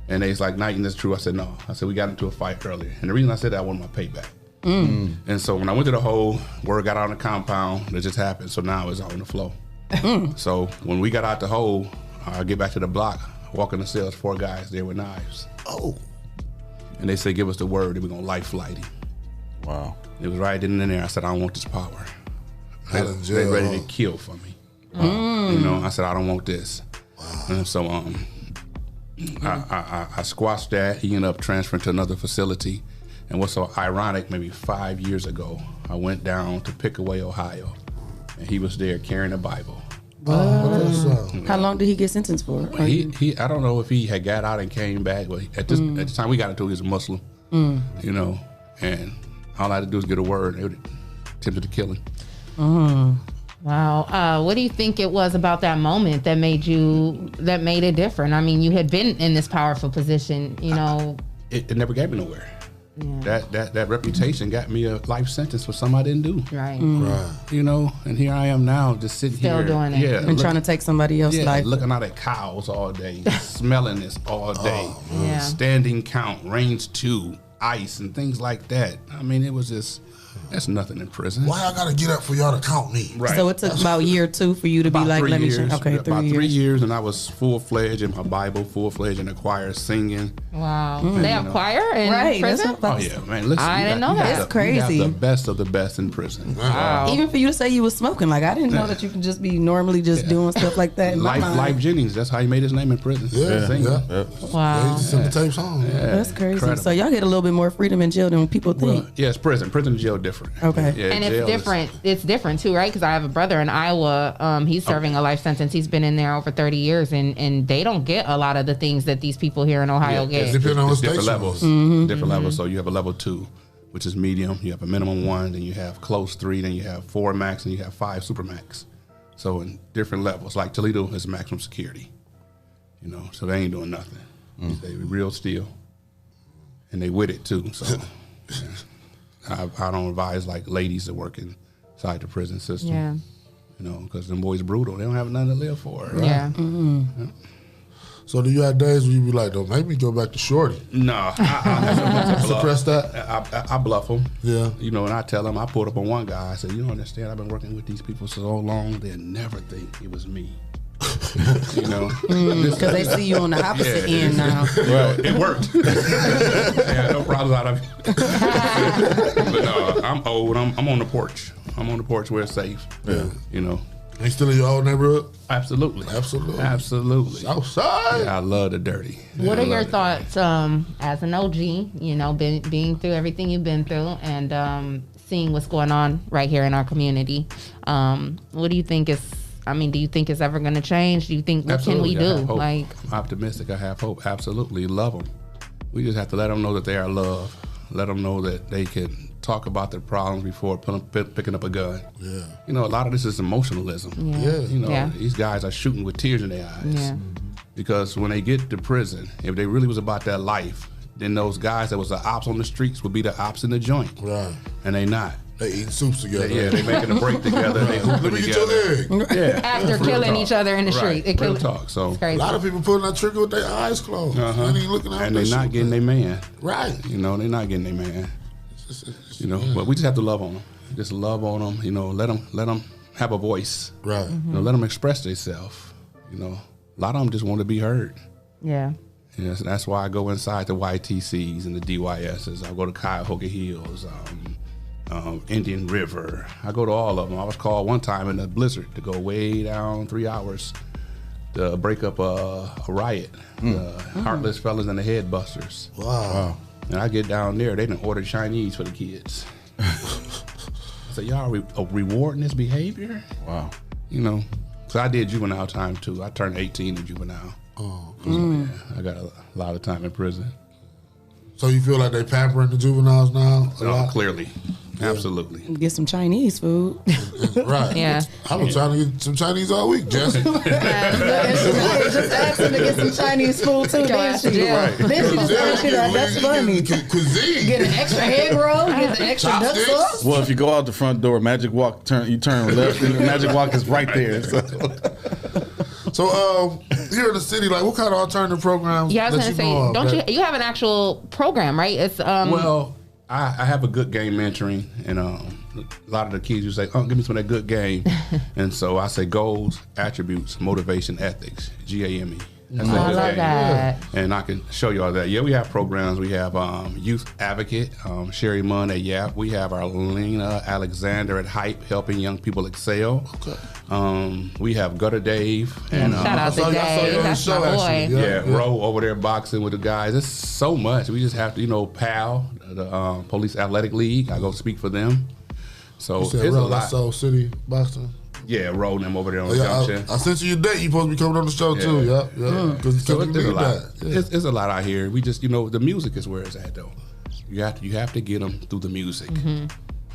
And they's like, Knighten, that's true. I said, no. I said, we got into a fight earlier. And the reason I said that, I wanted my payback. And so when I went to the hole, word got out on the compound, it just happened. So now it's on the floor. So when we got out the hole, I get back to the block, walk in the cells, 4 guys there with knives. Oh. And they said, give us the word that we're going to life flight him. Wow. It was right in there. I said, I don't want this power. They're ready to kill for me. I said, I don't want this. And so I squashed that. He ended up transferring to another facility. And what's so ironic, maybe 5 years ago, I went down to Pickaway, Ohio, and he was there carrying a Bible. How long did he get sentenced for? He I don't know if he had got out and came back, but at the time we got into it, he was a Muslim, and all I had to do was get a word. They attempted to kill him. Wow. What do you think it was about that moment that made it different? I mean, you had been in this powerful position, It never gave me nowhere. Yeah. That reputation got me a life sentence for something I didn't do. Right. And here I am now, just sitting Still here. doing it. Yeah. And trying to take somebody else's life. Looking out at cows all day, smelling this all day, Yeah. standing count, range 2, ice, and things like that. I mean, it was just, that's nothing in prison. Why I gotta get up for y'all to count me? Right. So it took about a year or 2 for you to be About like, 3 let me years. check. Okay, 3 About years. 3 years, and I was full-fledged in my Bible, full-fledged in the choir, singing. Wow. They have choir in prison? Oh, yeah, man. Listen, I didn't know that. That's crazy. You got the best of the best in prison. Wow. Even for you to say you was smoking, like I didn't know that you can just be normally just doing stuff like that. In my mind. Life Jennings, that's how he made his name in prison. Singing. Wow. He just sent the tapes home. That's crazy. Incredible. So y'all get a little bit more freedom in jail than people think. Well, yes, prison and jail different. Okay. Yeah, And jail it's different. It's different too, right? Because I have a brother in Iowa. He's serving a life sentence. He's been in there over 30 years, and they don't get a lot of the things that these people here in Ohio get. It's different levels. Different levels. So you have a level 2, which is medium. You have a minimum 1, then you have close 3, then you have 4 max, and you have 5 super max. So in different levels, like Toledo is maximum security. So they ain't doing nothing. They real still, and they with it too. So I don't advise like ladies that work inside the prison system. Yeah. Because them boys brutal. They don't have nothing to live for. Right? Yeah. So do you have days where you be like, don't make me go back to Shorty? No, I suppress that. I bluff them. Yeah. And I tell them, I pulled up on one guy. I said, you don't understand. I've been working with these people so long. They'll never think it was me. Because they see you on the opposite end now. It worked. Yeah, no problems out of it. But no, I'm old. I'm on the porch. I'm on the porch where it's safe. Yeah. They still in your old neighborhood? Absolutely. Outside. Yeah, I love the dirty. What are your thoughts as an OG, you know, being through everything you've been through and seeing what's going on right here in our community? What do you think do you think it's ever going to change? Do you think, what Absolutely. can we do? I'm optimistic. I have hope. Absolutely. Love them. We just have to let them know that they are loved. Let them know that they can talk about their problems before picking up a gun. Yeah. You know, a lot of this is emotionalism. Yeah. You know, these guys are shooting with tears in their eyes. Yeah. Because when they get to prison, if they really was about that life, then those guys that was the ops on the streets would be the ops in the joint. Right. And they not. They eating soups together. They making a break together. They hooping Let me get together. your egg. Yeah. After killing each other in the street. Right. Real talk. So crazy. A lot of people pulling that trigger with their eyes closed. They ain't looking out and they're not getting their man. Right. You know, they're not getting their man. You know, but we just have to love on them. Just love on them. You know, let them have a voice. Right. You know, let them express themselves. You know, a lot of them just want to be heard. Yeah. Yes, and that's why I go inside the YTCs and the DYSs. I go to Cuyahoga Hills, Indian River. I go to all of them. I was called one time in a blizzard to go way down 3 hours to break up a riot. The Heartless Fellas and the Headbusters. Wow. And I get down there, they done ordered Chinese for the kids. I said, y'all rewarding this behavior? Wow. You know, so I did juvenile time too. I turned 18 in juvenile. Oh, yeah, I got a lot of time in prison. So you feel like they pampering the juveniles now? Clearly. Absolutely. Get some Chinese food. Right. Yeah. I've been trying to get some Chinese all week, Jesse. Just asked him to get some Chinese food too, didn't she? Right. Then she just asked you that. That's funny. Cuisine. Get an extra egg roll, get an extra duck sauce. Well, if you go out the front door, Magic Walk, you turn left, and the Magic Walk is right there. So here in the city, like, what kind of alternative programs? Yeah, I was going to say, don't you have an actual program, right? It's Well, I have a good game mentoring, and a lot of the kids you say, "Oh, give me some of that good game," and so I say goals, attributes, motivation, ethics, GAME. That's I love that. And I can show you all that. Yeah, we have programs. We have Youth Advocate, Sherry Munn at YAP. We have our Lena Alexander at Hype, helping young people excel. Okay. We have Gutter Dave. And, shout out to Dave. That's my boy. Yeah, Ro over there boxing with the guys. It's so much. We just have to, PAL, the Police Athletic League. I go speak for them. So it's a lot. Soul City boxing. Yeah, Ro them over there on the junction. I sent you your date. You supposed to be coming on the show too. Yeah. So there's a lot. It's a lot out here. We just, the music is where it's at though. You have to get them through the music.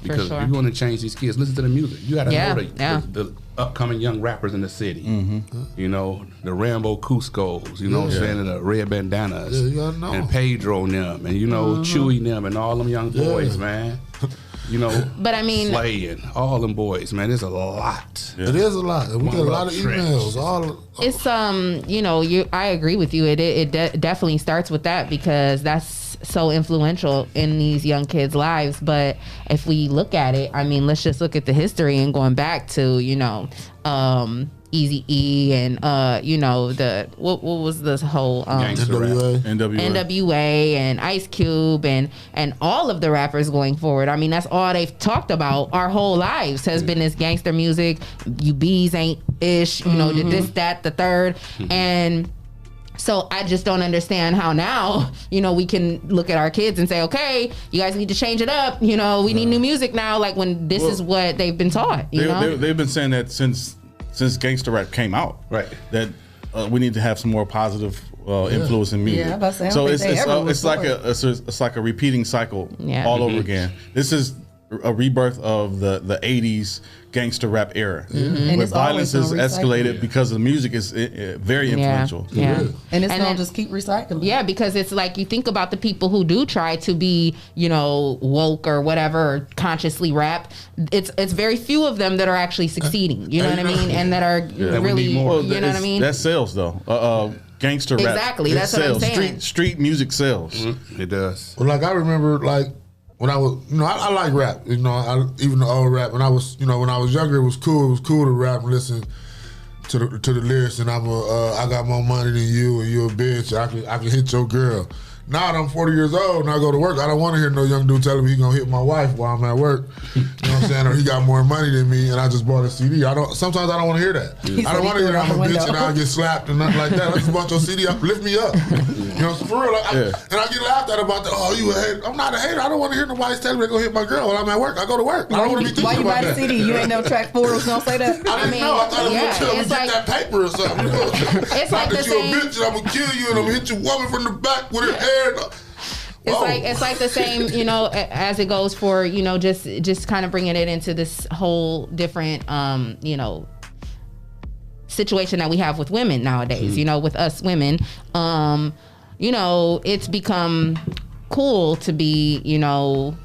Because if you want to change these kids, listen to the music. You got to know the upcoming young rappers in the city. The Rambo Cuscos, what I'm saying, the Red Bandanas, and Pedro and them, and Chewy and them, and all them young boys, man. But I mean, Slay and all them boys, man. There's a lot. It is a lot. We get a lot of emails. It's I agree with you. It definitely starts with that because that's so influential in these young kids' lives. But if we look at it, I mean, let's just look at the history and going back to Eazy-E and what was this whole NWA and Ice Cube and all of the rappers going forward. I mean, that's all they've talked about our whole lives has been this gangster music. You bees ain't ish, the this, that, the third. And so I just don't understand how now, we can look at our kids and say, okay, you guys need to change it up. We need new music now. Like when this is what they've been taught. They've been saying that since gangster rap came out, right? That we need to have some more positive influence in music. Yeah, I'm about to say, so it's like a repeating cycle all over again. This is a rebirth of the 80s gangster rap era, where violence has escalated because the music is very influential. Yeah. And it's gonna just keep recycling. Yeah, because it's like you think about the people who do try to be, woke or whatever, or consciously rap. It's very few of them that are actually succeeding. You know what I mean? And that are really, you know what I mean? That sells though. Gangster rap. Exactly. That's sells. what I'm saying. Street music sells. It does. Well, like I remember, like when I was, I like rap. Even the old rap. When I was, when I was younger, it was cool. It was cool to rap and listen to the lyrics. And I got more money than you, and you a bitch. I can hit your girl. Now that I'm 40 years old and I go to work, I don't want to hear no young dude telling me he's gonna hit my wife while I'm at work. You know what I'm saying? Or he got more money than me and I just bought a CD. Sometimes I don't want to hear that. I don't want to hear I'm a bitch and I'll get slapped and nothing like that. I just bought your CD up, lift me up. You know, for real. And I get laughed at about that. Oh, you a hater? I'm not a hater. I don't want to hear nobody telling me they're gonna hit my girl while I'm at work. I go to work. I don't want to be thinking about that. Why you buy the CD? You ain't never track forward gonna say that. I didn't know. I thought it was gonna tell me get that paper or something. You know? It's like that you a bitch and I'm gonna kill you and I'm gonna hit your woman from the back with her hair. It's like the same, you know, as it goes for, you know, just kind of bringing it into this whole different, you know, situation that we have with women nowadays. You know, with us women, you know, it's become cool to be, you know,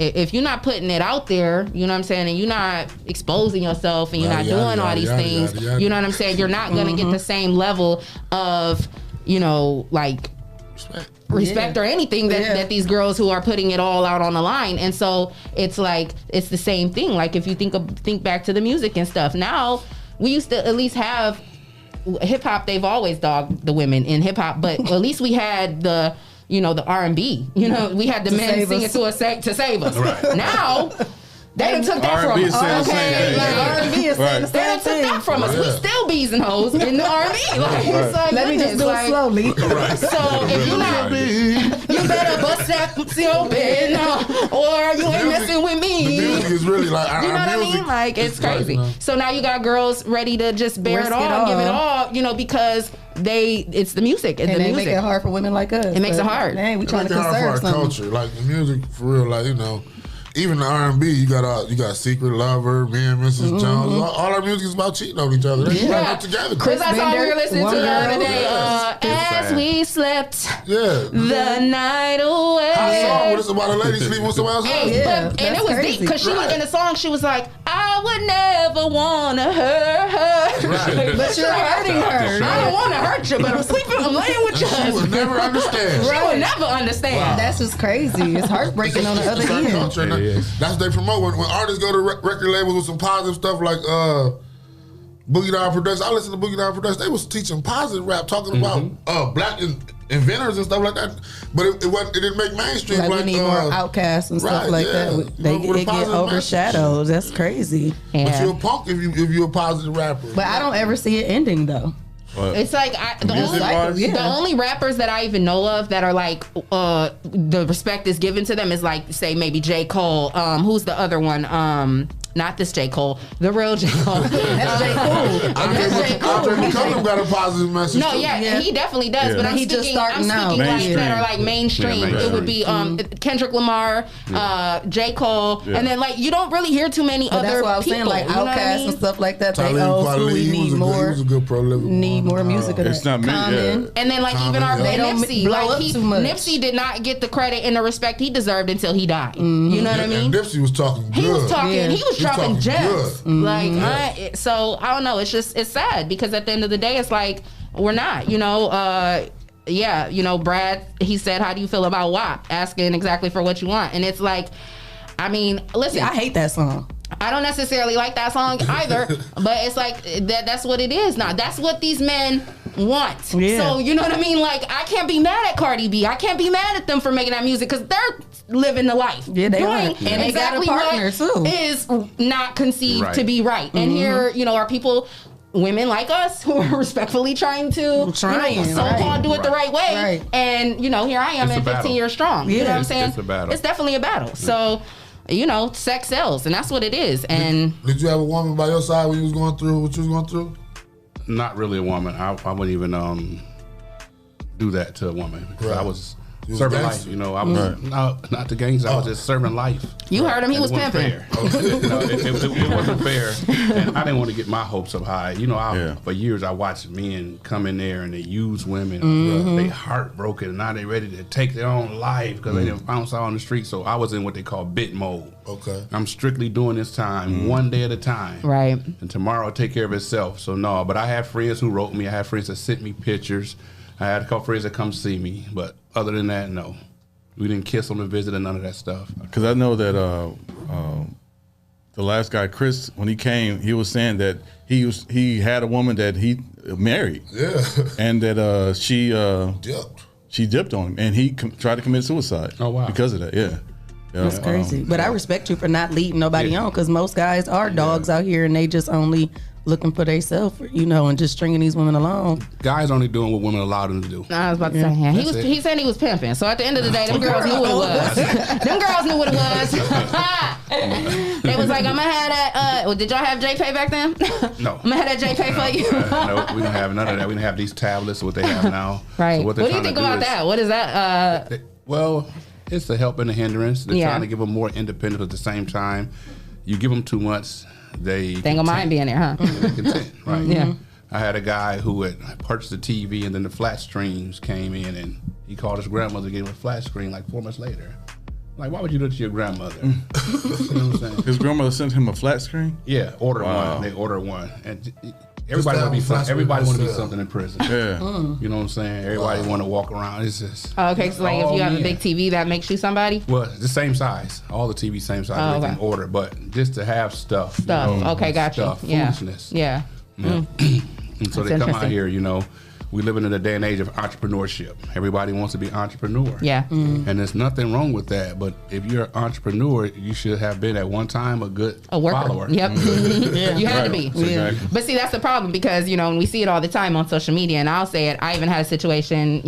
if you're not putting it out there, you know what I'm saying, and you're not exposing yourself and you're not doing all these things, you know what I'm saying, you're not going to get the same level of, you know, like respect or anything that these girls who are putting it all out on the line. And so it's like, it's the same thing. Like if you think back to the music and stuff, now we used to at least have hip hop. They've always dogged the women in hip hop, but at least we had the, you know, the R&B, you know, we had the men singing to save us. Right. Now they done took that from us. R&B is saying the same thing. They done took that from us. We still bees and hoes in the R&B. It's like, let me just do it slowly. So if you're not, you better bust that open, or you ain't messing with me. The music is really like, you know what I mean? Like, it's crazy. So now you got girls ready to just bear it all and give it all, you know, because it's the music. And they make it hard for women like us. It makes it hard. Man, we trying to conserve something. Culture, like the music for real, like, you know. Even the R&B, you got Secret Lover, me and Mrs. Jones. All our music is about cheating on each other. They together. Chris, that's all we were listening to the other day. As we slept the night away. Hot song, but it's about a lady sleeping with somebody else. And it was deep because she was in the song. She was like, "I would never want to hurt her, but you're hurting her. I don't want to hurt you, but I'm sleeping. I'm laying with you." She would never understand. She would never understand. Wow. That's just crazy. It's heartbreaking on the other end. That's what they promote when artists go to record labels with some positive stuff like Boogie Down Productions. I listen to Boogie Down Productions. They was teaching positive rap, talking about black inventors and stuff like that. But it didn't make mainstream. Like we need more outcasts and stuff like that. They get overshadowed. That's crazy. But you're a punk if you're a positive rapper. But I don't ever see it ending though. It's like the only rappers that I even know of that are like the respect is given to them is like, say, maybe J. Cole. Who's the other one? Not this J. Cole, the real J. Cole. That's J. Cole. Andre McCullum got a positive message. No, he definitely does. But I'm speaking like that are like mainstream. It would be Kendrick Lamar, J. Cole, and then like you don't really hear too many other that's what I was people. Saying, like Outkast and stuff like that. Talaia, we need more. He was a good prolific. Need more music. It's not me. And then like even our boy Nipsey, like Nipsey did not get the credit and the respect he deserved until he died. You know what I mean? And Nipsey was talking good. He was dropping gems. Like so I don't know. It's sad because at the end of the day, it's like we're not. You know. You know, Brad. He said, "How do you feel about WAP?" Asking exactly for what you want, and it's like, I mean, listen. I hate that song. I don't necessarily like that song either, but it's like that's what it is now. That's what these men want. Yeah. So you know what I mean? Like I can't be mad at Cardi B. I can't be mad at them for making that music because they're living the life. Yeah, they are. And they got a partner too. Is not conceived to be right. And here, you know, are people, women like us who are respectfully trying to so-called do it the right way. Right. And you know, here I am at 15 years strong. You know what I'm saying? It's a battle. It's definitely a battle. So. You know, sex sells, and that's what it is. And did you have a woman by your side when you was going through what you was going through? Not really a woman. I wouldn't even do that to a woman because I was serving life. You know, I was not the gangs. I was just serving life. You heard him. He was pimping. It wasn't fair, and I didn't want to get my hopes up high. You know, for years I watched men come in there and they use women. They heartbroken, and now they ready to take their own life because they didn't bounce out on the street. So I was in what they call bit mode. Okay, I'm strictly doing this time one day at a time. Right, and tomorrow will take care of itself. So no, but I had friends who wrote me. I had friends that sent me pictures. I had a couple friends that come see me, but other than that, no. We didn't kiss on the visit or none of that stuff. Because I know that the last guy, Chris, when he came, he was saying that he had a woman that he married. Yeah. And that she she dipped on him, and he tried to commit suicide. Oh wow! Because of that, yeah. That's crazy. But I respect you for not leading nobody on, because most guys are dogs out here, and they just only looking for themselves, and just stringing these women along. Guys only doing what women allow them to do. I was about to say, he said he was pimping. So at the end of the day, them girls knew what it was. Them girls knew what it was. They was like, I'm gonna have that. Did y'all have JPay back then? No. I'm gonna have that JPay for you. No, we don't have none of that. We don't have these tablets, what they have now. Right. So what do you think about that? What is that? Well, it's the help and the hindrance. They're trying to give them more independence, but at the same time, you give them too much, they ain't gonna mind being there, huh? Content, right? Yeah. I had a guy who had purchased a TV, and then the flat screens came in, and he called his grandmother to get him a flat screen like 4 months later. Like, why would you do it to your grandmother? You know what I'm saying? His grandmother sent him a flat screen? Yeah, ordered one. They ordered one. And everybody want to be something. Everybody want to be something in prison. Yeah. You know what I'm saying? Everybody want to walk around. It's just. Okay, so like if you have a big TV, that makes you somebody? Well, the same size. All the TV same size. Oh, Everything ordered, but just to have stuff. Okay, got you. Stuff, Yeah. foolishness. Yeah. And so That's they come out interesting. here, we live in a day and age of entrepreneurship. Everybody wants to be entrepreneur. Yeah. And there's nothing wrong with that. But if you're an entrepreneur, you should have been at one time a good worker. follower. Yep. You had to be. Exactly. But see, that's the problem, because, and we see it all the time on social media, and I'll say it, I even had a situation,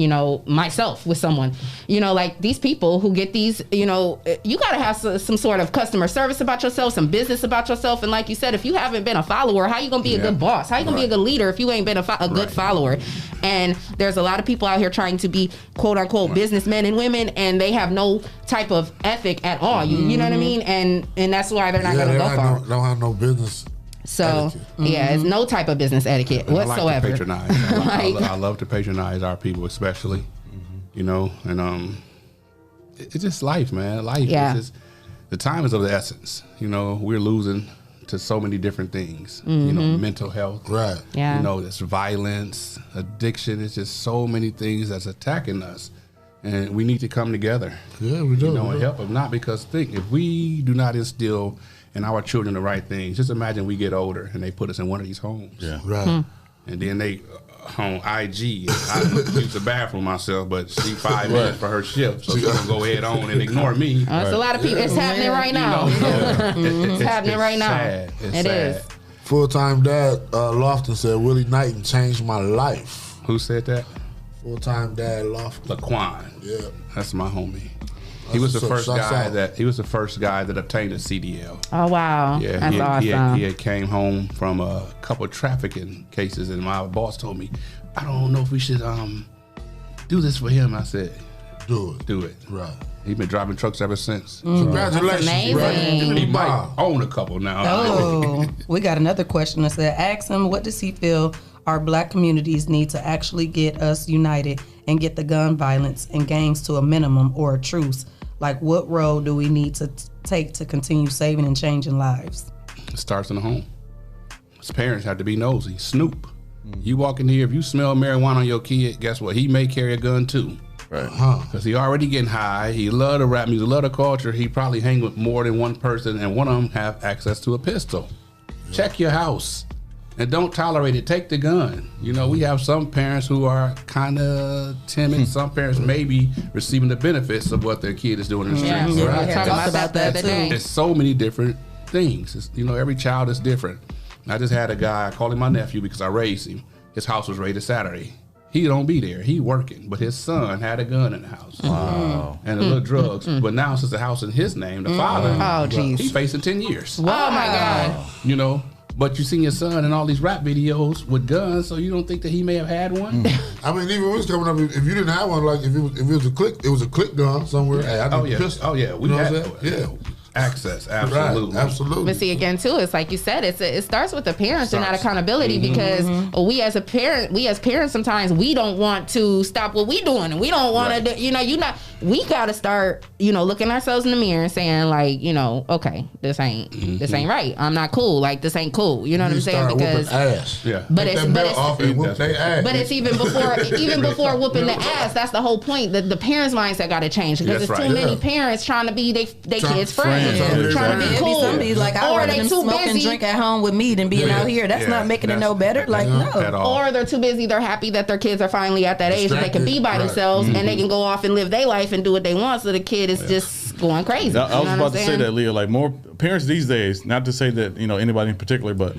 myself with someone, like these people who get these, you got to have some sort of customer service about yourself, some business about yourself. And like you said, if you haven't been a follower, how you going to be a good boss? How you going to be a good leader if you ain't been a good follower? And there's a lot of people out here trying to be quote unquote businessmen and women, and they have no type of ethic at all. You know what I mean? And that's why they're not going to go far. Don't have no business. So it's no type of business etiquette whatsoever. I like to patronize. I love to patronize our people, especially. And it's just life, man. Life is just, the time is of the essence. We're losing to so many different things. Mental health. Right. Yeah. There's violence, addiction. It's just so many things that's attacking us. And we need to come together. Yeah, we do. And help them. Not because if we do not instill in our children the right things, just imagine we get older and they put us in one of these homes. Yeah. Right. And then they on IG. I use the bathroom myself, but she 5 minutes for her shift, so she's gonna go ahead on and ignore me. That's a lot of people. It's happening right now. It's happening right now. Sad. It's It sad. is. Full-time dad Lofton said, Wllie Knighten changed my life. Who said that? Full-time dad Lofton. Laquan. Yeah. That's my homie. He was the first guy that obtained a CDL. Oh wow. Yeah, That's awesome. He had came home from a couple of trafficking cases, and my boss told me, I don't know if we should do this for him. I said, do it. Right. He's been driving trucks ever since. Congratulations. That's amazing. He might own a couple now. Oh, we got another question that said, ask him, what does he feel our black communities need to actually get us united and get the gun violence and gangs to a minimum or a truce? Like, what role do we need to take to continue saving and changing lives? It starts in the home. His parents have to be nosy. Snoop. You walk in here, if you smell marijuana on your kid, guess what? He may carry a gun too. Right. Because he already getting high. He love the rap music, love the culture. He probably hang with more than one person, and one of them have access to a pistol. Yeah. Check your house. And don't tolerate it. Take the gun. We have some parents who are kind of timid. Some parents may be receiving the benefits of what their kid is doing in the streets. Yeah, right? we talked about that too. There's so many different things. Every child is different. I just had a guy, I call him my nephew because I raised him. His house was raided Saturday. He don't be there. He working. But his son had a gun in the house. Wow. And a little drugs. But now since the house in his name, the father, he's facing 10 years. Oh my God. But you seen your son in all these rap videos with guns, so you don't think that he may have had one? I mean, even when it was coming up, if you didn't have one, like if it was a click gun somewhere. Hey, I need a pistol. Oh yeah, we had that. Yeah. Access, absolutely. Right, absolutely. But see, again, too, it's like you said, it starts with the parents and that accountability because we as parents, sometimes we don't want to stop what we doing, and we don't want to do, we got to start, looking ourselves in the mirror and saying like, okay, this ain't right. I'm not cool. Like, this ain't cool. You know what I'm saying? Because ass. Yeah. But it's even before whooping the ass. That's the whole point. The parents' mindset got to change because there's too many parents trying to be they kids' friends. trying to be cool. Some be like, I'd rather them smoke and drink at home with me than being out here. That's not making it no better. Like, no. Or they're too busy. They're happy that their kids are finally at that age that they can be by themselves and they can go off and live their life and do what they want. So the kid is just going crazy. I was about to say that, Leah. Like, more parents these days, not to say that, anybody in particular, but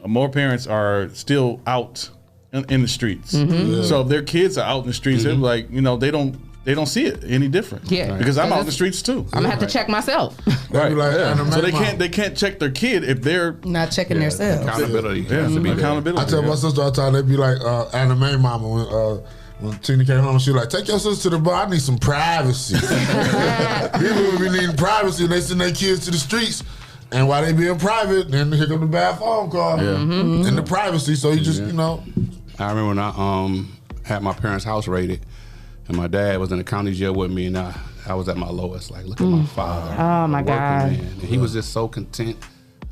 more parents are still out in the streets. So if their kids are out in the streets, they're like, they don't see it any different. Yeah, because I'm out in the streets too. I'm gonna have to check myself. Right. So they can't check their kid if they're not checking themselves. Accountability. Accountability. I tell my sister all the time, they be like, anime mama when Tina came home, she was like, take your sister to the bar. I need some privacy. People would be needing privacy, and they send their kids to the streets. And while they being private, then here come the bad phone call and the privacy. So you just, I remember when I had my parents' house raided, and my dad was in the county jail with me, and I was at my lowest. Like, look at my father. Oh my God. Man. And he was just so content,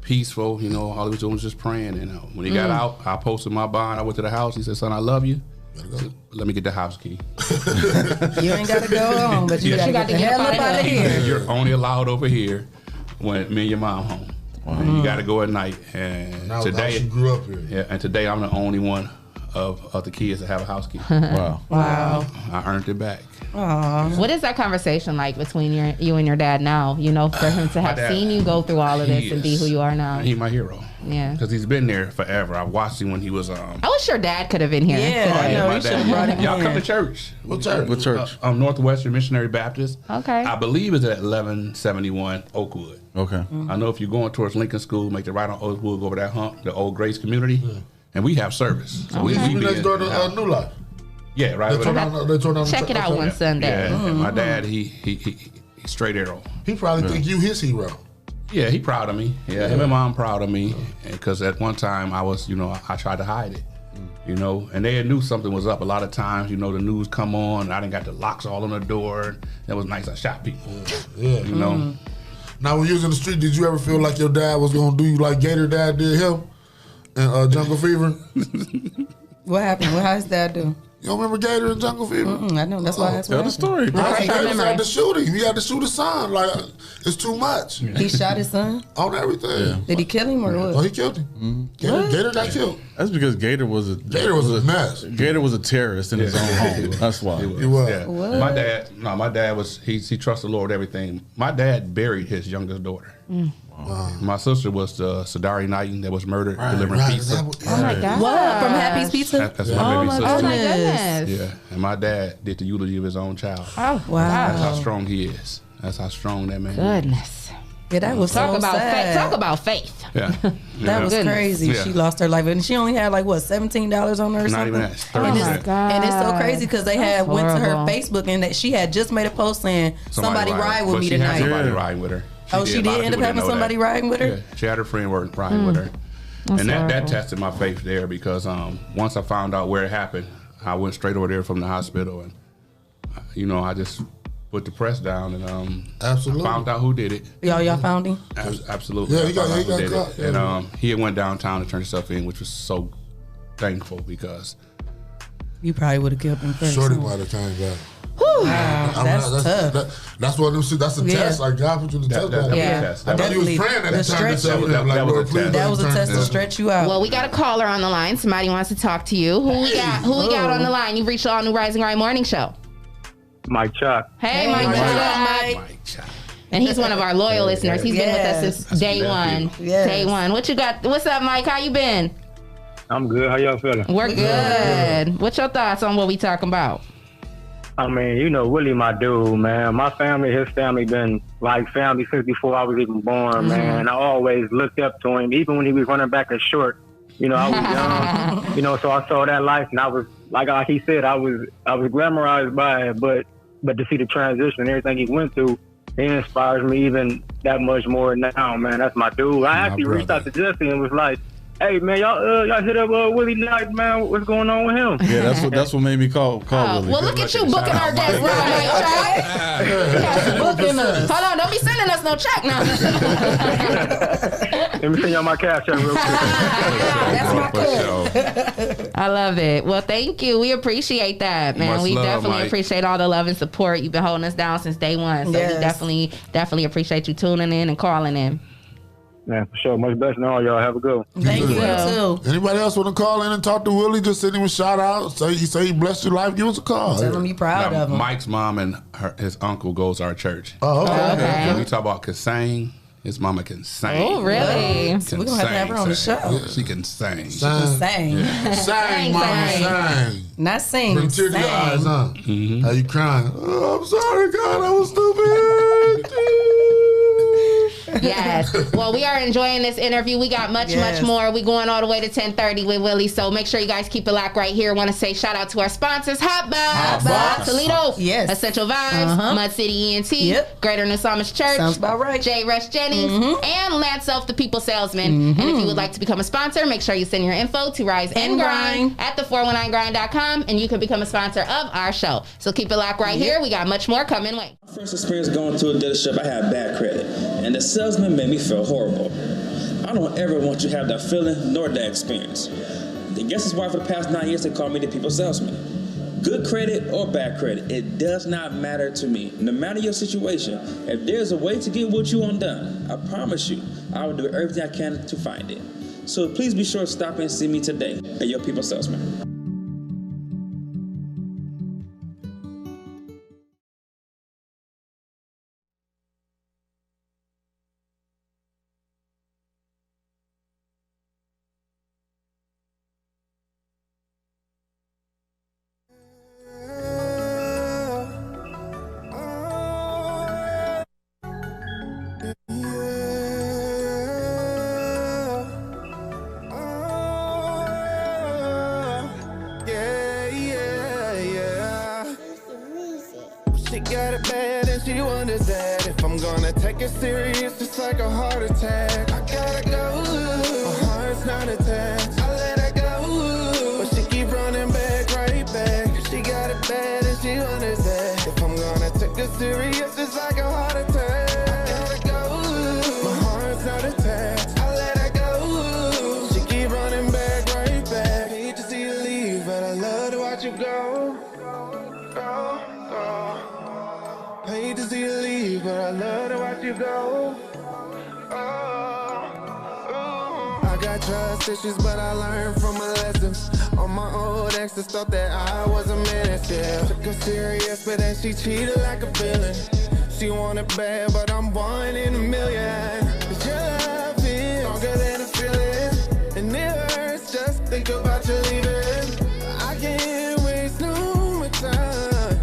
peaceful. All he was doing was just praying. And when he got out, I posted my bond. I went to the house. He said, "Son, I love you. Let me get the house key." You ain't got to go home, but you got to get the hell up out of here. You're only allowed over here when me and your mom home. Wow. And you got to go at night. And now today, she grew up here. Yeah, and today I'm the only one of the kids that have a house key. Wow. I earned it back. Aww. What is that conversation like between you and your dad now? For him to have seen you go through all of this and be who you are now. He's my hero. Yeah. Because he's been there forever. I watched him when he was I wish your dad could have been here. Yeah, I know. You should have brought him Y'all in. come to church. What church? What church? Northwestern Missionary Baptist. Okay. I believe it's at 1171 Oakwood. Okay. I know if you're going towards Lincoln School, make the right on Oakwood, go over that hump, the old Grace community, and we have service. So we be next door to New Life. Yeah, right. They tore down Check it out one Sunday. Yeah, and my dad, he straight arrow. He probably think you his hero. Yeah, he proud of me. Yeah, him and mom proud of me. Because at one time I was, I tried to hide it. And they knew something was up. A lot of times, the news come on, and I didn't got the locks all on the door. That was nice. I shot people. Yeah. Now, when you was in the street, did you ever feel like your dad was gonna do you like Gator Dad did him in Jungle Fever? What happened? How his dad do? You don't remember Gator in Jungle Fever? I know. That's why I asked. Tell the story. Gator had to shoot him. He had to shoot his son. Like, it's too much. He shot his son? On everything. Yeah. Did he kill him or what? Oh, he killed him. Gator got killed. That's because Gator was a mess. Gator was a terrorist in his own home. That's why. He was. Yeah. My dad was, he trusts the Lord, everything. My dad buried his youngest daughter. Wow. My sister was the Wllie Knighten that was murdered delivering pizza. Oh my God! What? From Happy's Pizza? That's my baby sister. Oh my goodness! Yeah, and my dad did the eulogy of his own child. Oh wow! That's how strong he is. That's how strong that man is. Goodness. Yeah, that was talk so about sad. Talk about faith. Yeah, that was crazy. Yeah. She lost her life, and she only had like what $17 on her or something. Not even that. Oh my God! And it's so crazy because they went to her Facebook and that she had just made a post saying somebody ride with me tonight. Somebody riding with her. She did end up having somebody riding with her? Yeah, she had her friend riding with her. And that tested my faith there because once I found out where it happened, I went straight over there from the hospital and, I just put the press down and absolutely found out who did it. Y'all found him? Absolutely. Yeah, he got caught. Yeah. And he had went downtown to turn himself in, which was so thankful because you probably would have killed him first. Shorty might have came back. That's tough. That's what that's a test. Like God put you in the test. I thought you was praying at the time. That was a test to stretch you out. Well, we got a caller on the line. Somebody wants to talk to you. Who we got on the line? You've reached the All New Rising Grind Morning Show. Mike Chuck. Hey, Mike Chuck. And he's one of our loyal listeners. He's been with us since day one. Day one. What you got? What's up, Mike? How you been? I'm good. How y'all feeling? We're good. What's your thoughts on what we talking about? I mean, Willie, my dude, man. My family, his family been like family since before I was even born, man. I always looked up to him, even when he was running back a short. I was young, so I saw that life, and I was like he said, I was glamorized by it, but to see the transition and everything he went through, it inspires me even that much more now, man. That's my dude. I actually reached out to Jesse and was like, hey man, y'all hit up Wllie Knighten, man. What's going on with him? Yeah, that's what made me call Willie. Well, look at you booking our guest right, Hold on, don't be sending us no check now. Let me send y'all my cash out real quick. I love it. Well, thank you. We appreciate that, man. Much we love, definitely Mike. appreciate all the love and support. You've been holding us down since day one. So we definitely appreciate you tuning in and calling in. Man, for sure. Much better than all y'all. Have a good one. Thank you too. Anybody else want to call in and talk to Willie? Just send him a shout out. Say he blessed your life. Give us a call. Tell him you proud of him. Mike's mom and his uncle goes to our church. Oh, okay. When we talk about can sing, his mama can sing. Oh, really? Can So we're going to have her on the show. Yeah, she can sing. She can sing. Yeah. Sing, mama, sing. Not sing. Bring tears to your eyes, huh? Mm-hmm. How you crying? Oh, I'm sorry, God, I was stupid. Yes. Well, we are enjoying this interview. We got much more. We going all the way to 10:30 with Willie. So make sure you guys keep it locked right here. Want to say shout out to our sponsors: Hot Box, Toledo, Essential Vibes, Mud City ENT, Greater New Psalmist Church. Sounds about right. J. Rush Jennings, and Lance Self, the People Salesman. And if you would like to become a sponsor, make sure you send your info to Rise and Grind at the419grind.com, and you can become a sponsor of our show. So keep it locked right here. We got much more coming. Wait. First experience going to a dealership, I had bad credit, and the salesman made me feel horrible. I don't ever want you to have that feeling nor that experience. I guess that's why for the past 9 years they call me the people salesman. Good credit or bad credit, it does not matter to me. No matter your situation, if there's a way to get what you want done, I promise you, I will do everything I can to find it. So please be sure to stop and see me today at your people salesman. She got it bad and she wonders that if I'm gonna take it serious, it's like a heart attack. I gotta go, my heart's not attached. I let her go, but she keep running back, right back. She got it bad and she wonders that if I'm gonna take it serious, it's like a heart attack. I gotta go, my heart's not attached. I let her go, she keep running back, right back. Hate to see you leave, but I love to watch you go. Hate to see you leave, but I love to watch you go. I got trust issues, but I learned from my lessons. All my old exes thought that I was a menace, yeah. Took her serious, but then she cheated like a villain. She wanted bad, but I'm one in a million. Cause your love is stronger than a feeling, and it hurts just think about you leaving. I can't waste no more time.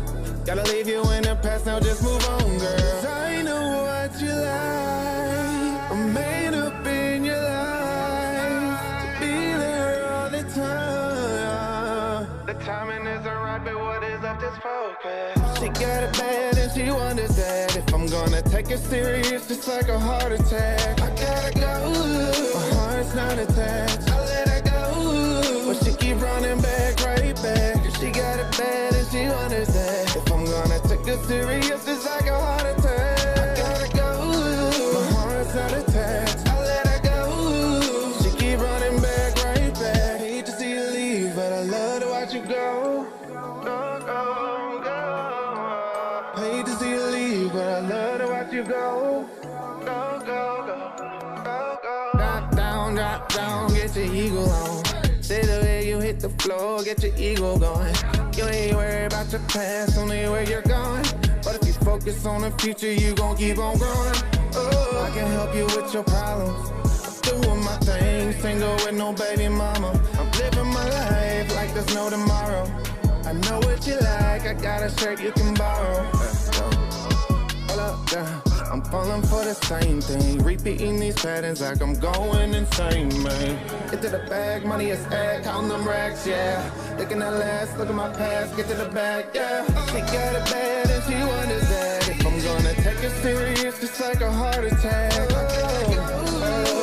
Gotta leave you in the past, now just move on, girl. 'Cause I know what you like. I'm made up in your life to be there all the time. The timing isn't right, but what is up, just focus. She got it bad and she wonders that if I'm gonna take it serious, it's like a heart attack. I gotta go, my heart's not attached. I let her go, but she keep running back, right back. She got it bad and she wonders that if I'm gonna take it serious, it's like a heart attack. I gotta go, my heart's not attached. I let her go, she keep running back, right back. Hate to see you leave, but I love to watch you go. Go, go, go. Hate to see you leave, but I love to watch you go. Go, go, go, go, go. Drop down, get your ego on. Say the way you hit the floor, get your ego going. You ain't worried about your past, only where you're going. But if you focus on the future, you gon' keep on growing. Oh, I can help you with your problems. I'm doing my thing, single with no baby mama. I'm living my life like there's no tomorrow. I know what you like, I got a shirt you can borrow. Let's go. Hold up, down. I'm falling for the same thing, repeating these patterns like I'm going insane, man. Get to the bag, money is ag, counting them racks, yeah. Looking at last, look at my past, get to the bag, yeah. She got it bad and she wonders that if I'm gonna take it serious, it's like a heart attack. Oh,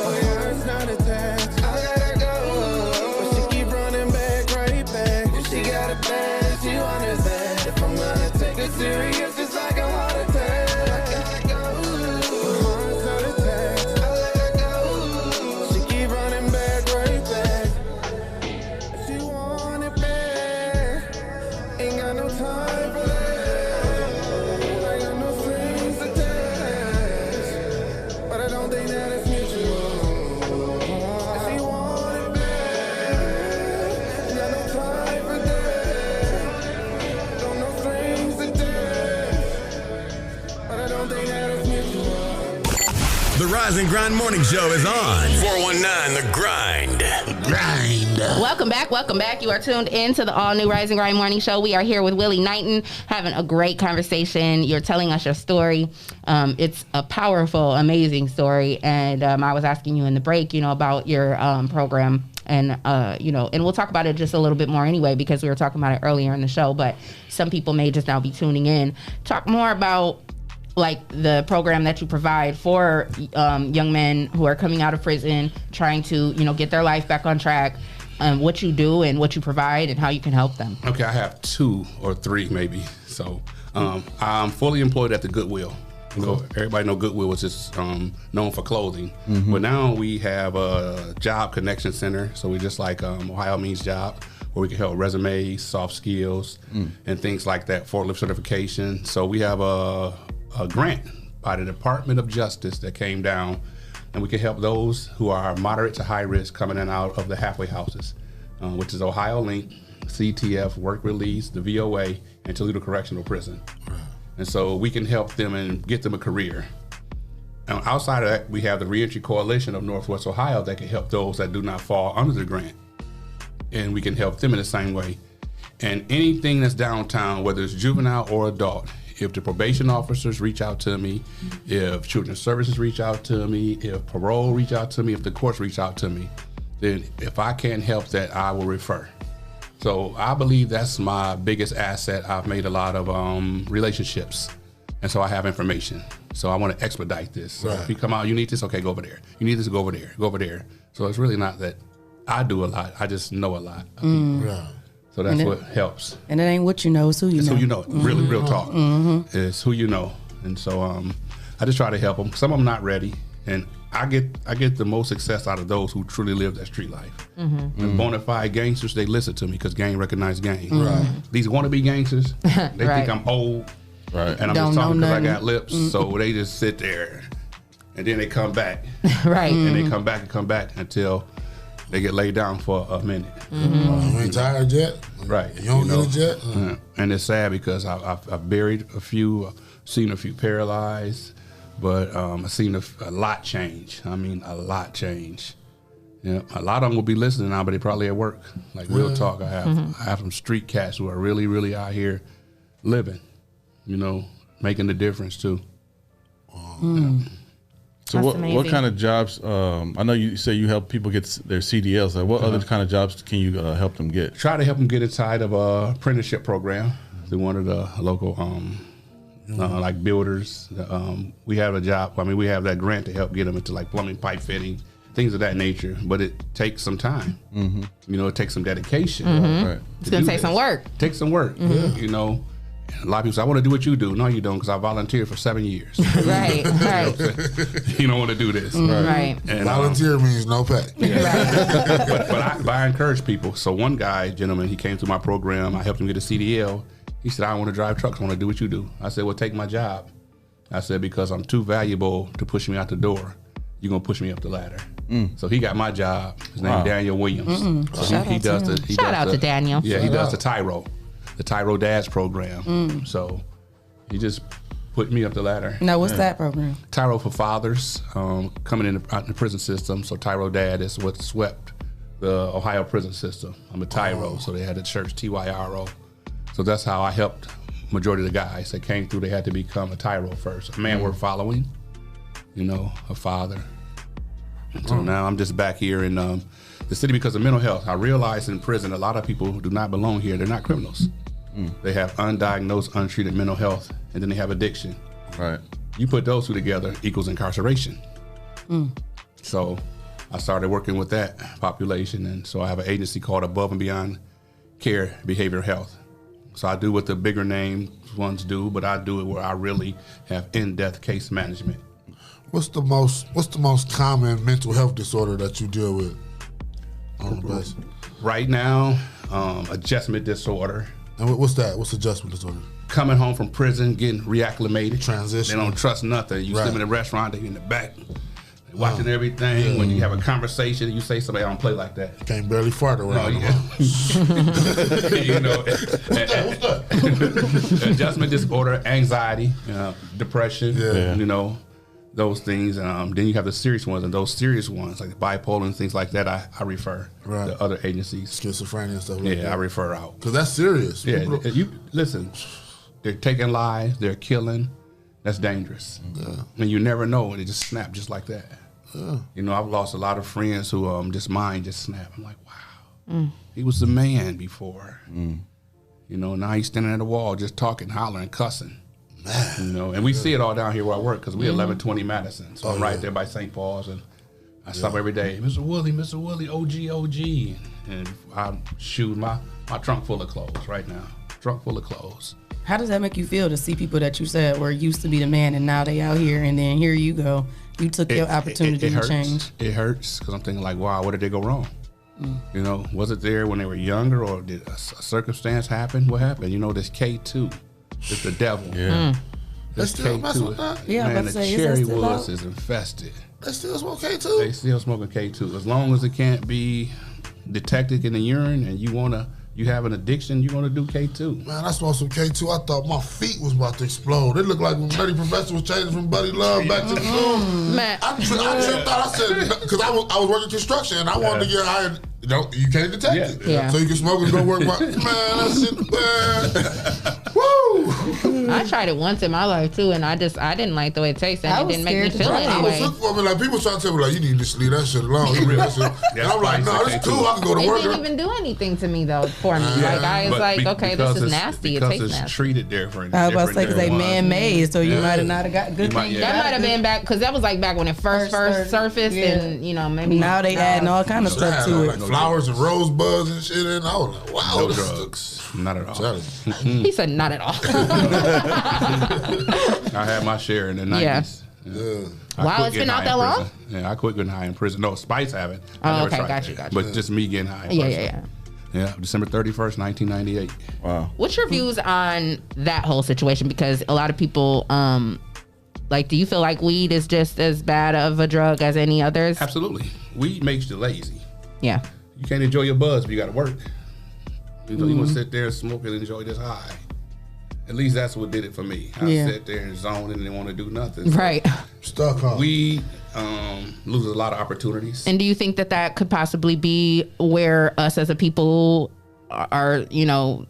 my heart's not attached. I gotta go, but she keep running back, right back. She got it bad and she wonders that if I'm gonna take it serious, it's like a heart attack. The Rise and Grind Morning Show is on. 419 The Grind. The Grind. Welcome back. You are tuned in to the all-new Rise and Grind Morning Show. We are here with Wllie Knighten, having a great conversation. You're telling us your story. It's a powerful, amazing story. And I was asking you in the break, about your program. And, and we'll talk about it just a little bit more anyway, because we were talking about it earlier in the show. But some people may just now be tuning in. Talk more about like the program that you provide for young men who are coming out of prison, trying to, get their life back on track, what you do and what you provide and how you can help them. Okay, I have 2 or 3 maybe. So I'm fully employed at the Goodwill. Everybody know Goodwill was just known for clothing. Mm-hmm. But now we have a job connection center. So we just like Ohio Means Job, where we can help resumes, soft skills, and things like that, forklift certification. So we have a grant by the Department of Justice that came down, and we can help those who are moderate to high risk coming in and out of the halfway houses, which is Ohio Link, CTF, Work Release, the VOA, and Toledo Correctional Prison. Right. And so we can help them and get them a career. And outside of that, we have the Reentry Coalition of Northwest Ohio that can help those that do not fall under the grant. And we can help them in the same way. And anything that's downtown, whether it's juvenile or adult, if the probation officers reach out to me, if children's services reach out to me, if parole reach out to me, if the courts reach out to me, then if I can't help that, I will refer. So I believe that's my biggest asset. I've made a lot of relationships, and so I have information. So I want to expedite this. So if you come out, you need this, okay, go over there. You need this, go over there, go over there. So it's really not that I do a lot. I just know a lot of people. Right. So that's what helps. And it ain't what you know, it's who you know. It's who you know. Really, real talk. It's who you know. And so I just try to help them. Some of them not ready. And I get the most success out of those who truly live that street life. And bona fide gangsters, they listen to me because gang recognize gang. Right. These wannabe gangsters, they think I'm old. Right. And I'm just talking because I got lips. So they just sit there. And then they come back. Right. And they come back until they get laid down for a minute. You ain't tired yet? Right. You don't get it yet? And it's sad because I've buried a few, seen a few paralyzed, but I've seen a lot change. I mean, a lot change. Yeah, a lot of them will be listening now, but they probably at work. Like real talk, I have some street cats who are really, really out here living, making the difference too. So what kind of jobs, I know you say you help people get their CDLs. Like what other kind of jobs can you help them get? Try to help them get inside of a apprenticeship program through one of the local like builders. We have a job, we have that grant to help get them into like plumbing, pipe fitting, things of that nature. But it takes some time. It takes some dedication. Right. It's going to take some work. Take some work, A lot of people say, I want to do what you do. No, you don't, because I volunteered for 7 years. Right. You don't want to do this. Right. And, volunteer means no pay. Yeah. but I encourage people. So one gentleman, he came through my program. I helped him get a CDL. He said, I want to drive trucks. I want to do what you do. I said, well, take my job. I said, because I'm too valuable to push me out the door. You're going to push me up the ladder. So he got my job. His name is Daniel Williams. So he does the Shout out to Daniel. Yeah, he does the Tyro Dads program. So he just put me up the ladder. Now, what's that program? Tyro for fathers coming in the prison system. So Tyro Dad is what swept the Ohio prison system. I'm a Tyro, so they had the church TYRO. So that's how I helped majority of the guys that came through. They had to become a Tyro first, a man worth following, a father. So now I'm just back here in the city because of mental health. I realized in prison a lot of people do not belong here. They're not criminals. They have undiagnosed, untreated mental health, and then they have addiction. Right. You put those two together equals incarceration. So I started working with that population, and so I have an agency called Above and Beyond Care Behavioral Health. So I do what the bigger name ones do, but I do it where I really have in-depth case management. What's the most common mental health disorder that you deal with on the bus? Right now, adjustment disorder. And what's that? What's adjustment disorder? Coming home from prison, getting reacclimated. Transition. They don't trust nothing. You sit in a restaurant, they in the back, watching everything. When you have a conversation, you say something, I don't play like that. Can't barely fart around. Adjustment disorder, anxiety, depression, those things. Then you have the serious ones, and those serious ones, like bipolar and things like that, I refer to other agencies. Schizophrenia and stuff like that. I refer out. Because that's serious. Yeah, People- you listen, they're taking lives, they're killing. That's dangerous. And you never know when it just snap just like that. You know, I've lost a lot of friends who just mind just snap. I'm like, wow, he was the man before. You know, now he's standing at the wall just talking, hollering, cussing. You know, and we see it all down here where I work because we 1120 Madison. So I'm right there by St. Paul's, and I stop every day. Mr. Willie, OG. And I shoot my trunk full of clothes right now. Trunk full of clothes. How does that make you feel to see people that you said were used to be the man and now they out here, and then here you go. You took your opportunity to change. It hurts because I'm thinking like, wow, what did they go wrong? You know, was it there when they were younger, or did a circumstance happen? What happened? You know, this K2, it's the devil. This K2, man, the cherry woods is infested. They still smoke K2? They still smoking K2. As long as it can't be detected in the urine and you have an addiction, you want to do K2. Man, I smoked some K2. I thought my feet was about to explode. It looked like when Nutty Professor was changing from Buddy Love back to the Zoom. Man, I tripped out. I said, because I was working construction and I wanted to get high. You can't detect it. Yeah. So you can smoke and go work. Man, that shit, man. Woo! I tried it once in my life too, and I didn't like the way it tasted. And it didn't make me feel I was anyway. looking for me, like people trying to tell me like, you need to just leave that shit alone. You that shit. And I'm like, no, this is cool. I can go to It work. didn't even do anything to me though for me. Like I was like, okay, this is nasty. It tastes Because it's nasty. treated different. I was about to say because they man-made, so you might have not have got good things. That might have been back because that was like back when it first surfaced, and you know maybe now they adding all kind of stuff to it, like flowers and rosebuds and shit. And I was like, wow, no drugs, not at all. He said not at all. I had my share in the 90s. Yeah. Wow, it's been out that long? Yeah, I quit getting high in prison. No, Spice haven't. Oh, okay, got you. But just me getting high. Yeah, December 31st, 1998. Wow. What's your views on that whole situation? Because a lot of people, like, do you feel like weed is just as bad of a drug as any others? Absolutely. Weed makes you lazy. Yeah. You can't enjoy your buzz, but you got to work. You know, you want to sit there and smoke and enjoy this high. At least that's what did it for me. I sat there and zoned and didn't want to do nothing. So right. Stuck on. We loses a lot of opportunities. And do you think that could possibly be where us as a people are, you know,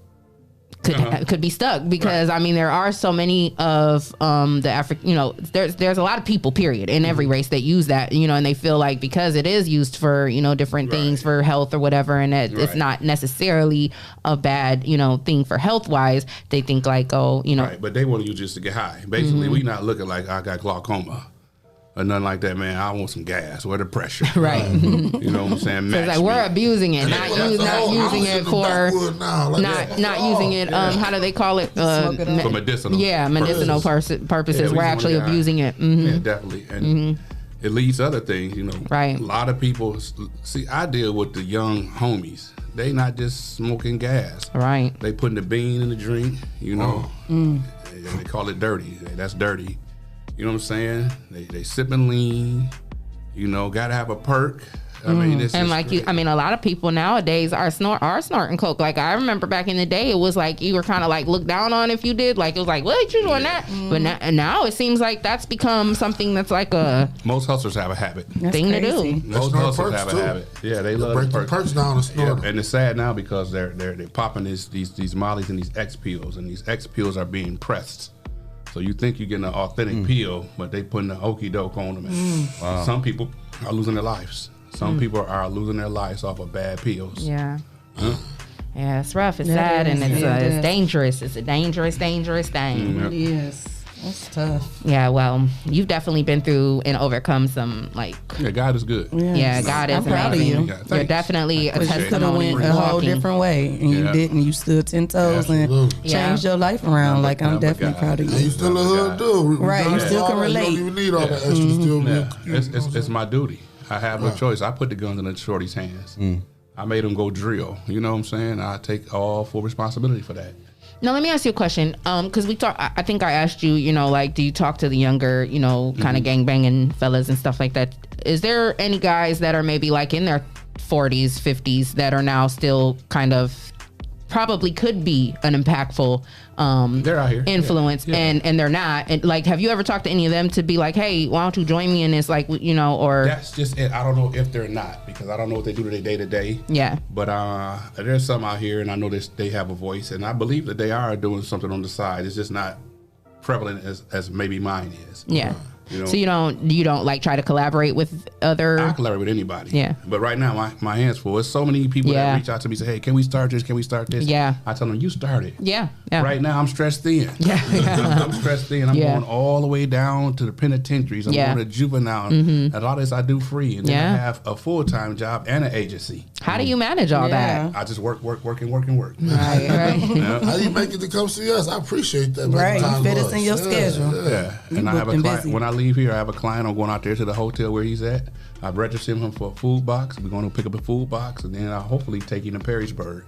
could be stuck? Because I mean, there are so many of the African, you know, there's a lot of people, period, in every race that use that, you know, and they feel like because it is used for, you know, different things for health or whatever, and it's not necessarily a bad, you know, thing for health wise. They think like, oh, you know, but they want to use this to get high. Basically, we not looking like I got glaucoma or nothing like that, man. I want some gas. Where the pressure? Right. You know what I'm saying? So it's like we're abusing it, not using it for not using it. How do they call it? For medicinal. Yeah, medicinal purposes. We're actually abusing it. Yeah, definitely. And it leads to other things, you know. Right. A lot of people see. I deal with the young homies. They not just smoking gas. Right. They putting the bean in the drink. You know. They call it dirty. That's dirty. You know what I'm saying? They sipping lean. You know, gotta have a perk. I mean, this and is like great. a lot of people nowadays are snorting coke. Like I remember back in the day, it was like you were kind of like looked down on if you did. Like it was like, what, you doing that? But now it seems like that's become something that's like a most hustlers have a habit thing to do. Most hustlers have a habit. Yeah, they love break the perks down and snort. Yeah, and it's sad now because they're popping these mollies and these X pills, and these X pills are being pressed. So you think you're getting an authentic pill, but they putting the okey doke on them. And some people are losing their lives. Some people are losing their lives off of bad pills. Yeah. Yeah, it's rough. It's sad, and it's dangerous. It's a dangerous thing. It is. That's tough. Yeah, well, you've definitely been through and overcome some, like... Yeah, God is good. Yeah, God is I'm proud amazing. of you. You're definitely a Because you could have testimony. went a whole different way, and you didn't. You stood 10 toes and changed your life around. Like, I'm definitely proud of you. And you still a hood dude. Right, you still can relate. You don't even need all that extra. Still It's my duty. I have no choice. I put the guns in the shorty's hands. I made him go drill. You know what I'm saying? I take all full responsibility for that. Now, let me ask you a question. Because I think I asked you, you know, like, do you talk to the younger, you know, kind of gangbanging fellas and stuff like that? Is there any guys that are maybe like in their 40s, 50s that are now still kind of probably could be an impactful they're out here. influence, and they're not. And like, have you ever talked to any of them to be like, hey, why don't you join me in this? Like, you know, or that's just it. I don't know if they're not, because I don't know what they do to their day to day. Yeah. But there's some out here, and I know they have a voice, and I believe that they are doing something on the side. It's just not prevalent as maybe mine is. Yeah. You know? So you don't like try to collaborate with other. I collaborate with anybody. Yeah. But right now my hands full. There's so many people that reach out to me and say, hey, can we start this? Can we start this? Yeah. I tell them, you start it. Yeah. Right now I'm stressed thin. Yeah. I'm stressed thin. I'm going all the way down to the penitentiaries. I'm going to juvenile. And a lot of this I do free. And then I have a full-time job and an agency. How do you manage all that? I just work. Right. How do you make it to come see us? I appreciate that. Right. You fit us in your schedule. Yeah. And I have a client. When I leave here, I have a client. I'm going out there to the hotel where he's at. I've registered him for a food box. We're going to pick up a food box, and then I'll hopefully take him to Perrysburg.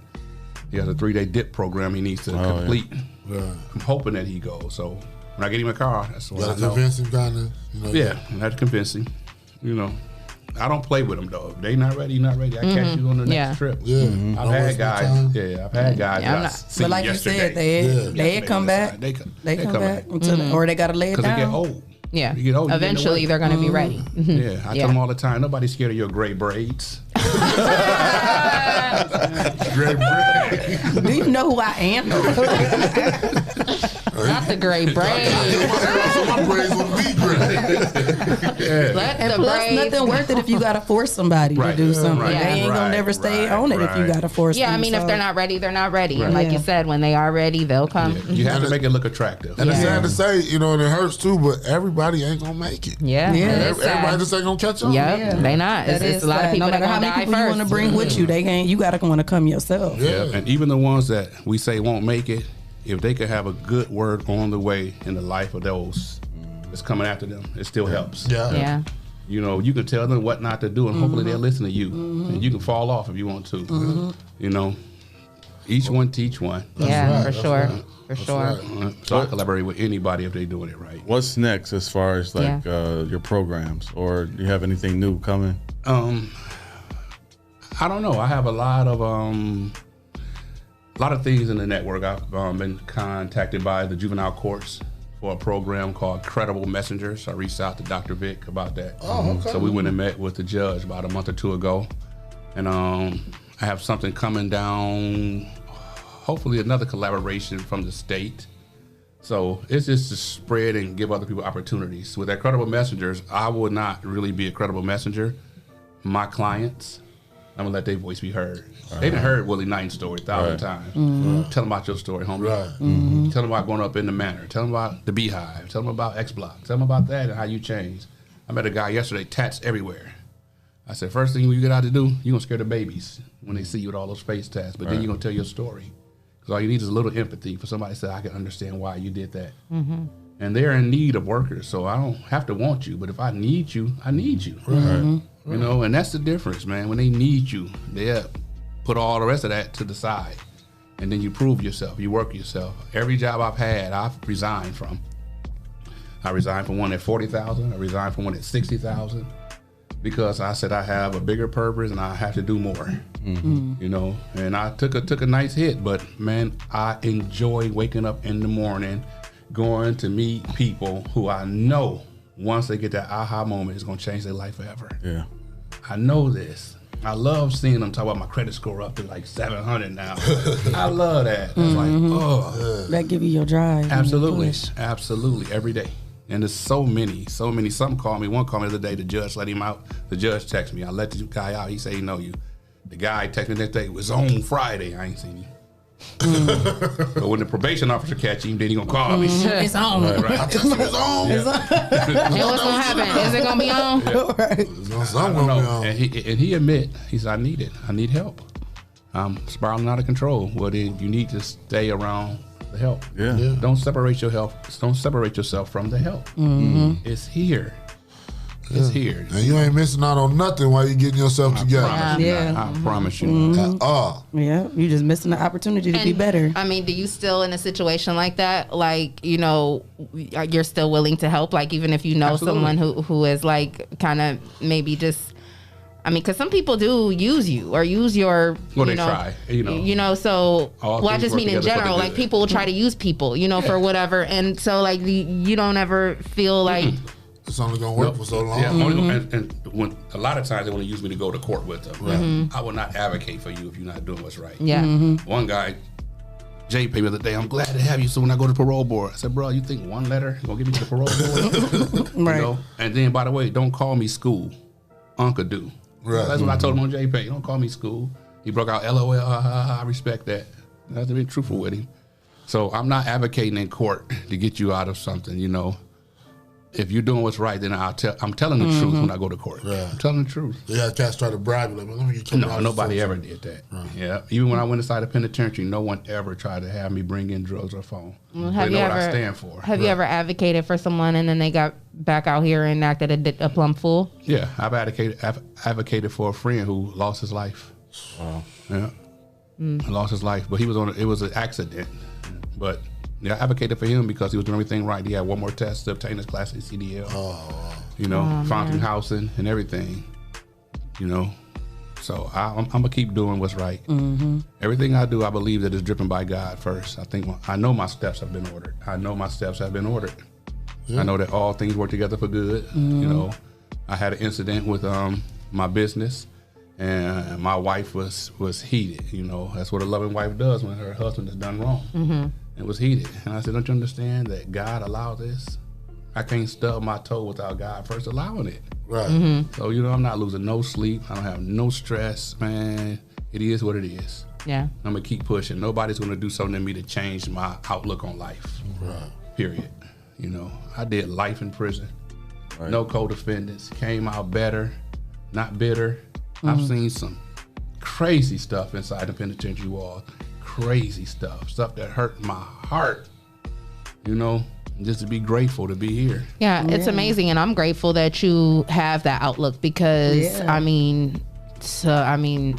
He has a 3-day dip program he needs to complete. Yeah. I'm hoping that he goes. So when I get him a car, that's what I know. Convince him, kind of. You know, yeah, I have to convince him. You know, I don't play with them though. If they not ready, not ready. I catch you on the next trip. Yeah, I've had guys. Yeah, I've had guys. But like yesterday. you said, they come back. They come back until or they got to lay it down. Because they get old. Yeah. You get old, eventually they're going to be ready. Yeah, I tell them all the time, nobody's scared of your gray braids. Gray braids. Do you know who I am? Not the gray braids. My braids will be gray. And plus, nothing worth it if you got to force somebody to do something. They ain't going to never stay on it if you got to force them. Yeah, I mean, if they're not ready, they're not ready. And like you said, when they are ready, they'll come. You have to make it look attractive. And it's sad to say, you know, and it hurts too, but everybody ain't going to make it. Yeah. Everybody just ain't going to catch on. Yeah, they not. It's a lot of people no matter that how many die people first. you want to bring with you, you got to want to come yourself. Yeah, and even the ones that we say won't make it, if they could have a good word on the way in the life of those that's coming after them, it still helps. Yeah. You know, you can tell them what not to do, and hopefully they'll listen to you. And you can fall off if you want to. You know, each one teach one. For sure. For sure. So I collaborate with anybody if they're doing it right. What's next as far as like your programs, or do you have anything new coming? I don't know. I have a lot of things in the network. I've been contacted by the juvenile courts for a program called Credible Messengers. I reached out to Dr. Vic about that. So we went and met with the judge about a month or two ago. And I have something coming down, hopefully another collaboration from the state. So it's just to spread and give other people opportunities. With that Credible Messengers, I would not really be a credible messenger. My clients, I'm gonna let their voice be heard. They done heard Wllie Knighten's story 1,000 times. Tell them about your story, homie. Tell them about going up in the manor. Tell them about the Beehive. Tell them about X Block. Tell them about that and how you changed. I met a guy yesterday, tats everywhere. I said, first thing you get out to do, you're gonna scare the babies when they see you with all those face tats, but then you're gonna tell your story. Because all you need is a little empathy for somebody to say, I can understand why you did that. And they're in need of workers, so I don't have to want you, but if I need you, I need you. You know, and that's the difference, man. When they need you, they'll put all the rest of that to the side. And then you prove yourself, you work yourself. Every job I've had, I've resigned from. I resigned from one at 40,000, I resigned from one at 60,000, because I said I have a bigger purpose and I have to do more. You know, and I took a nice hit, but man, I enjoy waking up in the morning, going to meet people who I know once they get that aha moment, it's gonna change their life forever. Yeah. I know this. I love seeing them talk about my credit score up to like 700 now. I love that. It's like, that give you your drive. Absolutely. Absolutely. Every day. And there's so many. Some call me. One called me the other day. The judge let him out. The judge texted me. I let the guy out. He said he know you. The guy texted me the next day. It was on Friday. I ain't seen you. But when the probation officer catch him, then he gonna call me. It's on. Right. I just it's on. Hey, what's gonna happen? Is it gonna be on? I don't know. And he admit, he said, I need it. I need help. I'm spiraling out of control. Well, then you need to stay around the help. Yeah. Don't separate your help. Don't separate yourself from the help. It's here. It's here. And you ain't missing out on nothing while you getting yourself together. I promise you. Yeah, you just missing the opportunity to be better. I mean, do you still in a situation like that? Like, you know, you're still willing to help? Like, even if you know someone who is like kind of maybe just, I mean, because some people do use you or use your, Well, they try, so, All I just things mean work in together for the general, like good. people will try to use people, for whatever. And so like you don't ever feel like it's only going to work for so long. Yeah, and when a lot of times they want to use me to go to court with them. I will not advocate for you if you're not doing what's right. Yeah. One guy, Jay, paid me the other day. I'm glad to have you. So when I go to parole board, I said, bro, you think one letter is gonna get me to the parole board? Right. And then, by the way, don't call me school. Uncle do. Right. That's what I told him on JPay. Don't call me school. He broke out LOL. I respect that. I have to be truthful with him. So I'm not advocating in court to get you out of something. If you're doing what's right, then I'm telling the truth when I go to court. Yeah. I'm telling the truth. Yeah, cats try to bribe you. Like, let me get you No, nobody ever did that. Right. Yeah, even when I went inside the penitentiary, no one ever tried to have me bring in drugs or phone. Well, They know what I stand for. Have you ever advocated for someone and then they got back out here and acted a plumb fool? Yeah, I've advocated for a friend who lost his life. Wow. Yeah, lost his life, but it was an accident. But I advocated for him because he was doing everything right. He had one more test to obtain his Class A CDL. Fountain housing and everything. So I'm gonna keep doing what's right. Everything I do, I believe that is driven by God first. I know my steps have been ordered. I know that all things work together for good. I had an incident with my business, and my wife was heated. That's what a loving wife does when her husband has done wrong. It was heated, and I said, "Don't you understand that God allowed this? I can't stub my toe without God first allowing it." Right. So I'm not losing no sleep. I don't have no stress, man. It is what it is. Yeah. I'm gonna keep pushing. Nobody's gonna do something to me to change my outlook on life. Right. Period. I did life in prison. Right. No co-defendants. Came out better, not bitter. I've seen some crazy stuff inside the penitentiary walls. Crazy stuff that hurt my heart. Just to be grateful to be here. Yeah, it's amazing, and I'm grateful that you have that outlook because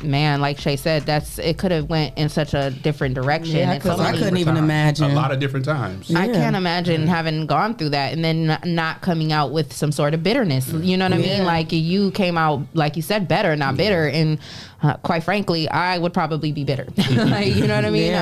man, like Shae said, it could have went in such a different direction. Yeah, because I couldn't even imagine. A lot of different times. I can't imagine having gone through that and then not coming out with some sort of bitterness. You know what I mean? Like you came out, like you said, better, not bitter. And quite frankly, I would probably be bitter. Like, you know what I mean?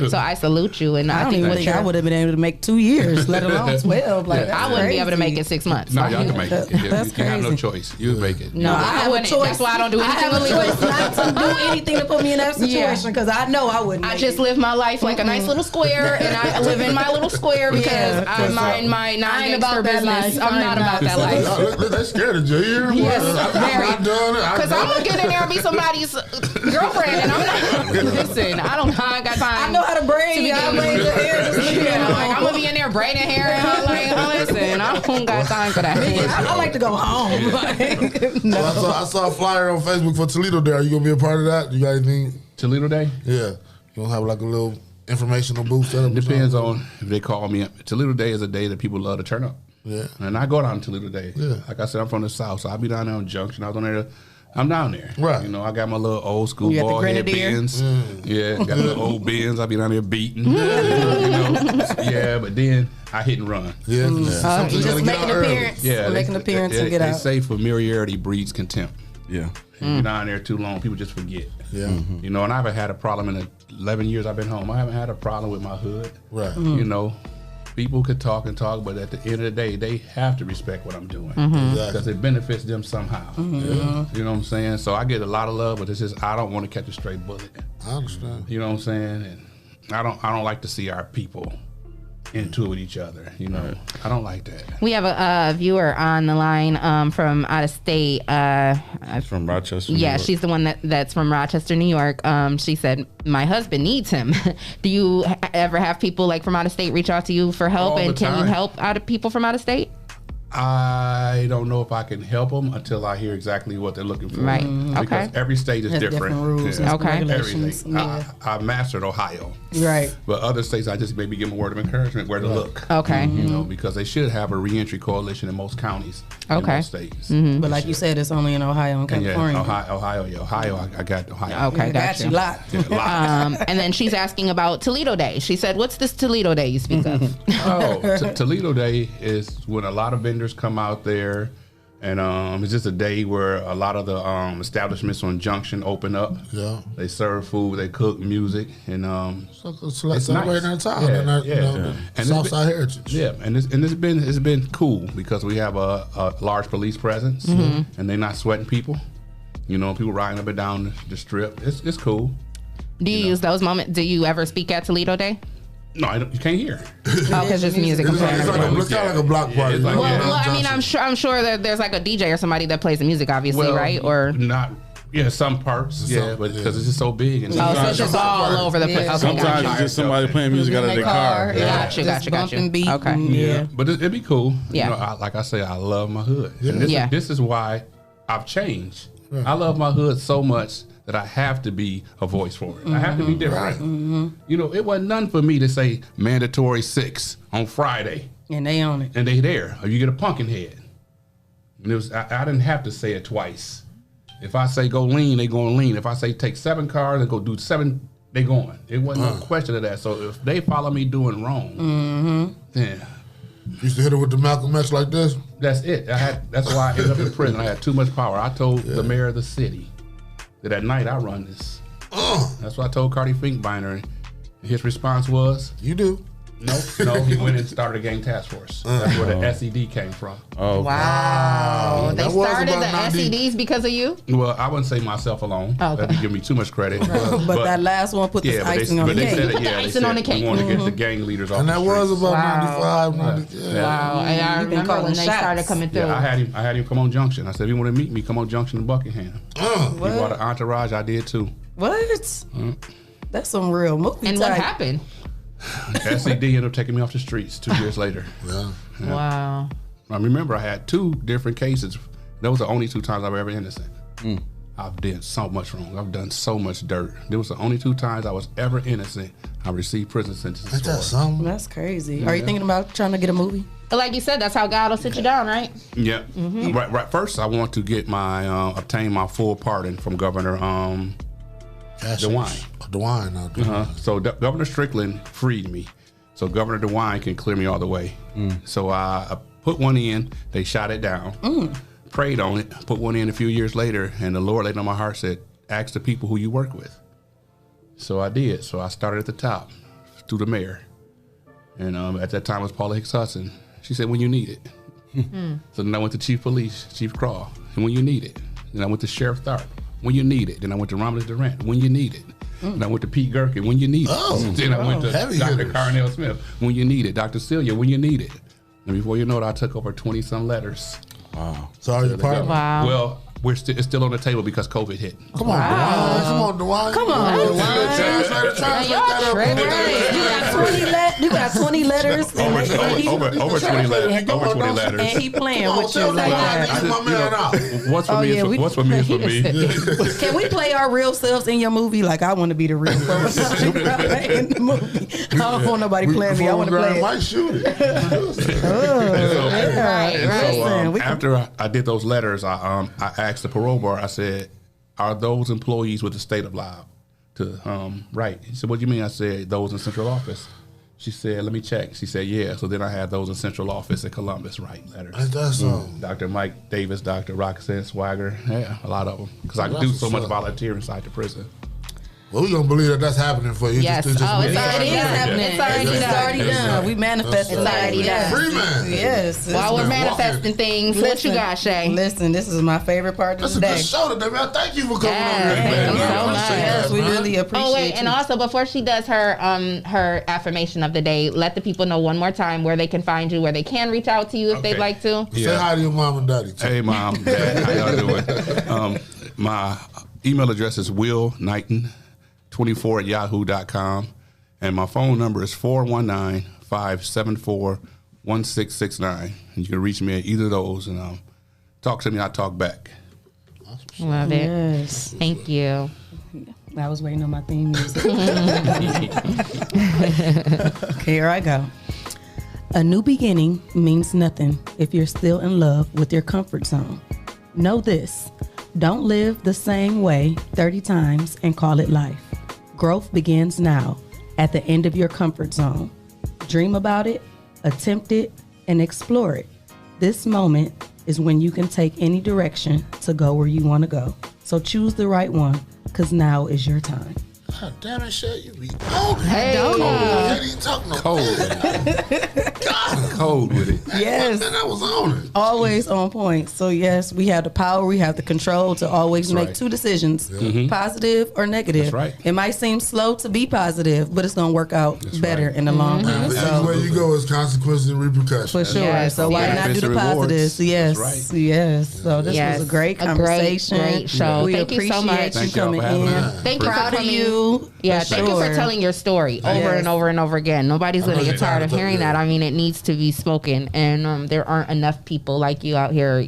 So I salute you. And I don't even think I would have been able to make 2 years, let alone 12. Like I wouldn't be able to make it 6 months. No, y'all can make it. That's you have no choice. You make it. No, I wouldn't. That's why I don't do anything. I have a choice not to do anything to put me in that situation because I know I wouldn't. I just live my life like a nice little square, and I live in my little square because I mind my non-gangster business. I'm not about that life. They're scared of you. Yes, very. Because I'm gonna get in there and be somebody's girlfriend, and I'm not. Listen, I ain't got time. I know how to braid. I braid your hair. Like I'm gonna be in there braiding hair, and I'm like, listen, I don't got time for that. I like to go home. I saw a flyer on Facebook for Toledo Day. Are you gonna be a part of that? You got anything? Toledo Day? Yeah. You gonna have like a little informational booth set up? Depends on if they call me up. Toledo Day is a day that people love to turn up. Yeah. And I go down to Toledo Day. Yeah. Like I said, I'm from the South, so I'll be down there on Junction. I'm down there. Right. I got my little old school You got the ball head Grenadier? Benz. Yeah, got the old Benz. I'll be down there beating. Yeah, but then I hit and run. Yeah. Just make an appearance. Yeah, make an appearance and get They out. say familiarity breeds contempt. Yeah. If you're down there too long, people just forget. Yeah. And I haven't had a problem in the 11 years I've been home. I haven't had a problem with my hood. Right. People could talk and talk, but at the end of the day, they have to respect what I'm doing because it benefits them somehow. Yeah. You know what I'm saying? So I get a lot of love, but it's just I don't want to catch a straight bullet. I understand. You know what I'm saying? And I don't like to see our people into it with each other. I don't like that. We have a viewer on the line from out of state. From Rochester, New yeah, York. she's the one that's from Rochester, New York. She said, my husband needs him. Do you ever have people like from out of state reach out to you for help? All And the can you time. help people from out of state? I don't know if I can help them until I hear exactly what they're looking for. Right. Because Okay. every state is Has different. different rules and Okay. regulations. Everything. I mastered Ohio. Right. But other states, I just maybe give them a word of encouragement where to look. Okay. Because they should have a reentry coalition in most counties. Okay. In most states. But like you said, it's only in Ohio and And California. Ohio, I got Ohio. Okay, got you. Lot. Yeah, a lot. And then she's asking about Toledo Day. She said, what's this Toledo Day you speak of? Toledo Day is when a lot of vendors come out there And it's just a day where a lot of the establishments on Junction open up. Yeah. They serve food, they cook music, and it's celebrating our time and our and Southside heritage. Yeah, and it's been cool because we have a large police presence, and they're not sweating people. You know, people riding up and down the strip. It's cool. Do you use those moments? Do you ever speak at Toledo Day? No, you can't hear. Oh, because just music. It's kind of like a block party. Well, I mean, I'm sure that there's like a DJ or somebody that plays the music, obviously, right? Or not. Yeah, some parts. Yeah, but because it's just so big. And so it's just all over the place. Okay, sometimes it's just somebody playing music out of their car. Got you. Okay. Yeah, but it'd be cool. Yeah. You know, like I say, I love my hood. And this is why I've changed. I love my hood so much that I have to be a voice for it. I have to be different. You know, it wasn't none for me to say mandatory 6 on Friday. And they own it. And they there. Or you get a pumpkin head. And it was I didn't have to say it twice. If I say go lean, they going lean. If I say take 7 cars and go do 7, they going. It wasn't no question of that. So if they follow me doing wrong, then used to hit her with the Malcolm X like this. That's it. That's why I ended up in prison. I had too much power. I told the mayor of the city that at night I run this. That's what I told Cardi Finkbeiner. His response was, "You do." No, he went and started a gang task force. That's where the SED came from. Oh, wow. They started the SEDs because of you? Well, I wouldn't say myself alone. That'd be giving me too much credit. But that last one put the icing on the cake. Icing on the cake. We want to get the gang leaders off and the that streets. was about 95, 90. Wow. And I remember when they started coming through. Yeah, I had him come on Junction. I said, if you want to meet me, come on Junction in Buckingham. He brought an entourage. I did too. What? That's some real movie And type. what happened? SED ended up taking me off the streets 2 years later. Wow. I remember I had 2 different cases. Those are the only 2 times I was ever innocent. I've done so much wrong. I've done so much dirt. There was the only 2 times I was ever innocent. I received prison sentences. Ain't that something? That's crazy. Are you thinking about trying to get a movie? Like you said, that's how God will sit you down, right? Yeah. Right. First, I want to get obtain my full pardon from Governor DeWine. DeWine. So Governor Strickland freed me. So Governor DeWine can clear me all the way. So I put one in. They shot it down. Prayed on it. Put one in a few years later, and the Lord laid on my heart, said, ask the people who you work with. So I did. So I started at the top through the mayor. And at that time it was Paula Hicks Hudson. She said, when you need it. So then I went to Chief Police, Chief Crawl, and when you need it. Then I went to Sheriff Tharp, when you need it. Then I went to Romulus Durant, when you need it. Then I went to Pete Gerken, when you need it. Then I went to Dr. Carnell Smith, when you need it. Dr. Celia, when you need it. And before you know it, I took over 20-some letters. Wow. Sorry, your partner. Wow. Well, it's still on the table because COVID hit. Come on, DeWine. Come on, DeWine. Come on, You got 20 letters. Over 20 letters. Over 20 letters. And he playing with you like that. What's for me is for me. Can we play our real selves in your movie? Like, I want to be the real person in the movie. I don't want nobody playing me. I want to play it. Might shoot it. After I did those letters, I asked the parole board, I said, are those employees with the state allowed to write? He said, what do you mean? I said, those in central office. She said, let me check. She said, yeah. So then I had those in central office in Columbus write letters. That's so. Dr. Mike Davis, Dr. Roxanne Swagger. Yeah, a lot of them. Because I do so much volunteer inside the prison. Well, we're going to believe that that's happening for you. Yes. It's already happening. It's already done. We manifested. It's already done. Free man. Yes. While we're manifesting things, what you got, Shae? Listen, this is my favorite part of the day. That's a good show today, man. Thank you for coming on here. Yes, we really appreciate it. Oh, wait, and also, before she does her her affirmation of the day, let the people know one more time where they can find you, where they can reach out to you if they'd like to. Yeah. Say hi to your mom and daddy, too. Hey, Mom, Dad, how y'all doing? My email address is Wllie Knighten 24@yahoo.com, and my phone number is 419-574-1669. And you can reach me at either of those, and talk to me. I talk back. Love it. Yes. Thank you. I was waiting on my theme music. Okay, here I go. A new beginning means nothing if you're still in love with your comfort zone. Know this: don't live the same way 30 times and call it life. Growth begins now, at the end of your comfort zone. Dream about it, attempt it, and explore it. This moment is when you can take any direction to go where you want to go. So choose the right one, because now is your time. God damn it, Shae, you be on it. Hey. Can't even talk no Cold with it. Yes. Man, I was on it. Always on point. So yes, we have the power, we have the control to always That's make right. two decisions, Mhm. positive or negative. That's right. It might seem slow to be positive, but it's going to work out better in the long run. The So, way you go is consequences and repercussions. for sure. So why not do the positives? Yes. Yes. So this was a great conversation. Great show. We Thank you so appreciate much. you coming in. Thank you for Proud of coming. you. Yeah, For thank you for sure. telling your story over Yes. and over and over again. Nobody's going to get tired of hearing yeah. that. I mean, it needs to be spoken, and there aren't enough people like you out here,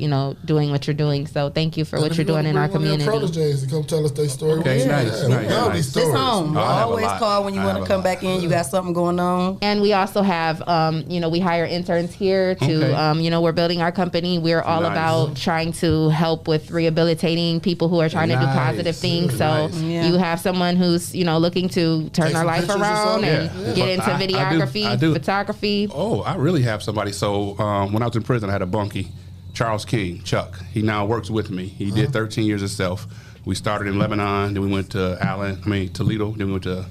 doing what you're doing. So thank you for what you're doing in our community. Proteges to come tell us their story. Okay, Yeah, nice, we nice, love nice. these stories. It's home. Oh, I have a Always lot. call when you I want have to a come back in. You got something going on. And we also have, we hire interns here to, Okay. we're building our company. We're all Nice. about trying to help with rehabilitating people who are trying to do Nice. positive things. So Nice. Yeah. you have someone who's, looking to turn Take their some life pictures or around something? and Yeah. get But into I do- videography, I do. photography. Oh, I really have somebody. So when I was in prison, I had a bunkie, Charles King, Chuck. He now works with me. He did 13 years himself. We started in Lebanon, then we went to Toledo, then we went to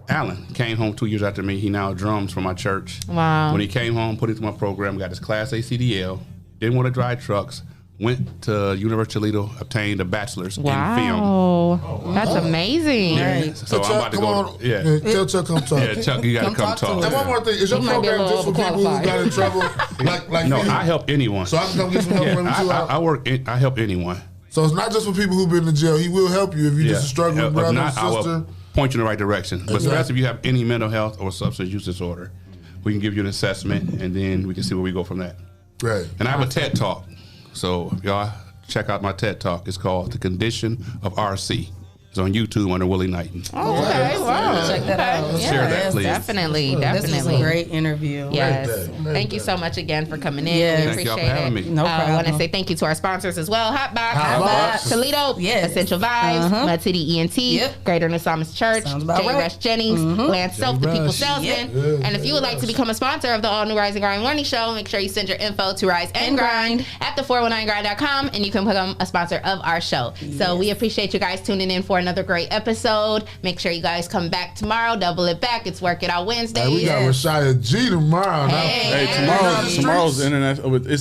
Allen. Came home 2 years after me. He now drums for my church. Wow. When he came home, put into my program, got his Class A CDL, didn't want to drive trucks, went to University of Toledo, obtained a bachelor's in film. Wow. That's amazing. Yeah. So I'm about to go. Yeah. Tell Chuck come talk. Yeah, Chuck, you got to come talk. And one more thing, is your He might be a program little just for people who overqualified. got in trouble? like No, me? I help anyone. So I can come get some help Yeah, from him too? I help anyone. So it's not just for people who've been to jail. He will help you if you're just a struggling If brother not, I sister. will point you in the right direction. But Exactly. especially if you have any mental health or substance use disorder, we can give you an assessment, and then we can see where we go from that. Right. And I have a TED Talk. So if y'all check out my TED Talk. It's called The Condition of RC. It's on YouTube under Wllie Knighten. Oh, okay. Wow. Check that out. Share that, please. Definitely. This was a great interview. Yes. Thank you so much again for coming in. Yes. We Thank y'all appreciate for having it. me. No I want to problem. say thank you to our sponsors as well. Hotbox, Hotbox. Toledo, Yes. Essential Vibes, Uh-huh. Mud City ENT, Yep. Greater Nasamas Church, Sounds about J. right. Rush Jennings, Lance Self, the People Rush. Salesman. Yep. And if you would like to become a sponsor of the All New Rise and Grind Morning Show, make sure you send your info to Rise and Grind at the419grind.com and you can become a sponsor of our show. So we appreciate you guys tuning in for another great episode. Make sure you guys come back tomorrow. Double it back. It's Work It Out Wednesdays. Hey, we got Rashaya G tomorrow. Hey, Tomorrow's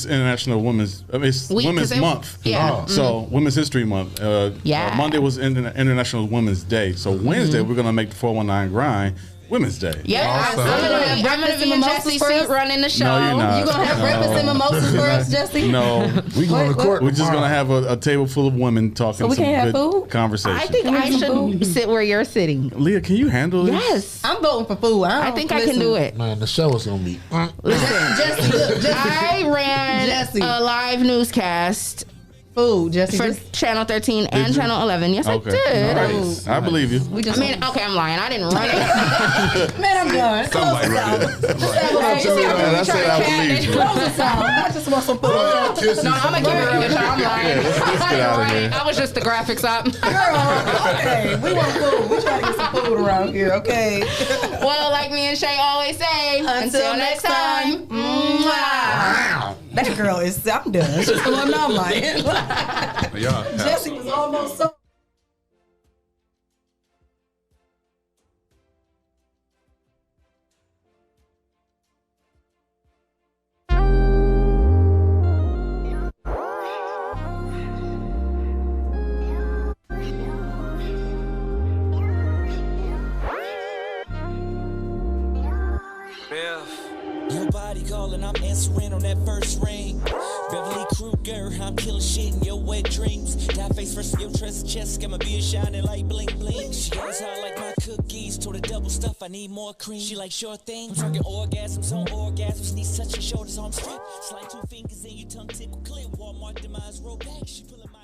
International Women's. It's Week, Women's 'cause it- Month. yeah. So Women's History Month. Yeah. Monday was International Women's Day. So Wednesday we're gonna make the 419 grind Women's Day. Yeah, Awesome. I'm gonna be in Jesse's suit running the show. No, you're not. You gonna have breakfast and mimosas for us, Jesse? No, We going to court. we're just tomorrow. gonna have a table full of women talking So we some can't have good food? conversation. I think I should sit where you're sitting. Leah, can you handle this? Yes. I'm voting for food. I think I can do it. Man, the show is gonna be. Listen, Jesse, look, Jesse. I ran Jesse. a live newscast Food, Jesse. for Just, Channel 13 and you? Channel 11. Yes, Okay. I did. Nice. I believe you. we I just mean, okay, I'm lying. I didn't run it. man, I'm done. Close Somebody this right out. there. Hey, you see how I we said trying I to believe catch you. it? Close this out. I just want some food. No, I'm gonna keep it real. Y'all. I'm lying. Yeah, let's I get didn't out of run here. it. I was just the graphics up. Girl, okay. We want food. We trying to get some food around here, okay? Well, like me and Shae always say, until next time. Mwah. That girl is, I'm done. She's the one I'm like. Y'all have- Jesse was almost so. Your body calling, I'm answering on that first ring. Beverly Kruger, I'm killing shit in your wet dreams. Die face first in your trust chest, got my beard shining like bling bling. She goes how I like my cookies, told her double stuff, I need more cream. She like short things, I'm talking orgasms on orgasms, knees touching shoulders, arms strapped. Slide 2 fingers in your tongue, tickle clear. Walmart demise, roll back. She pulling my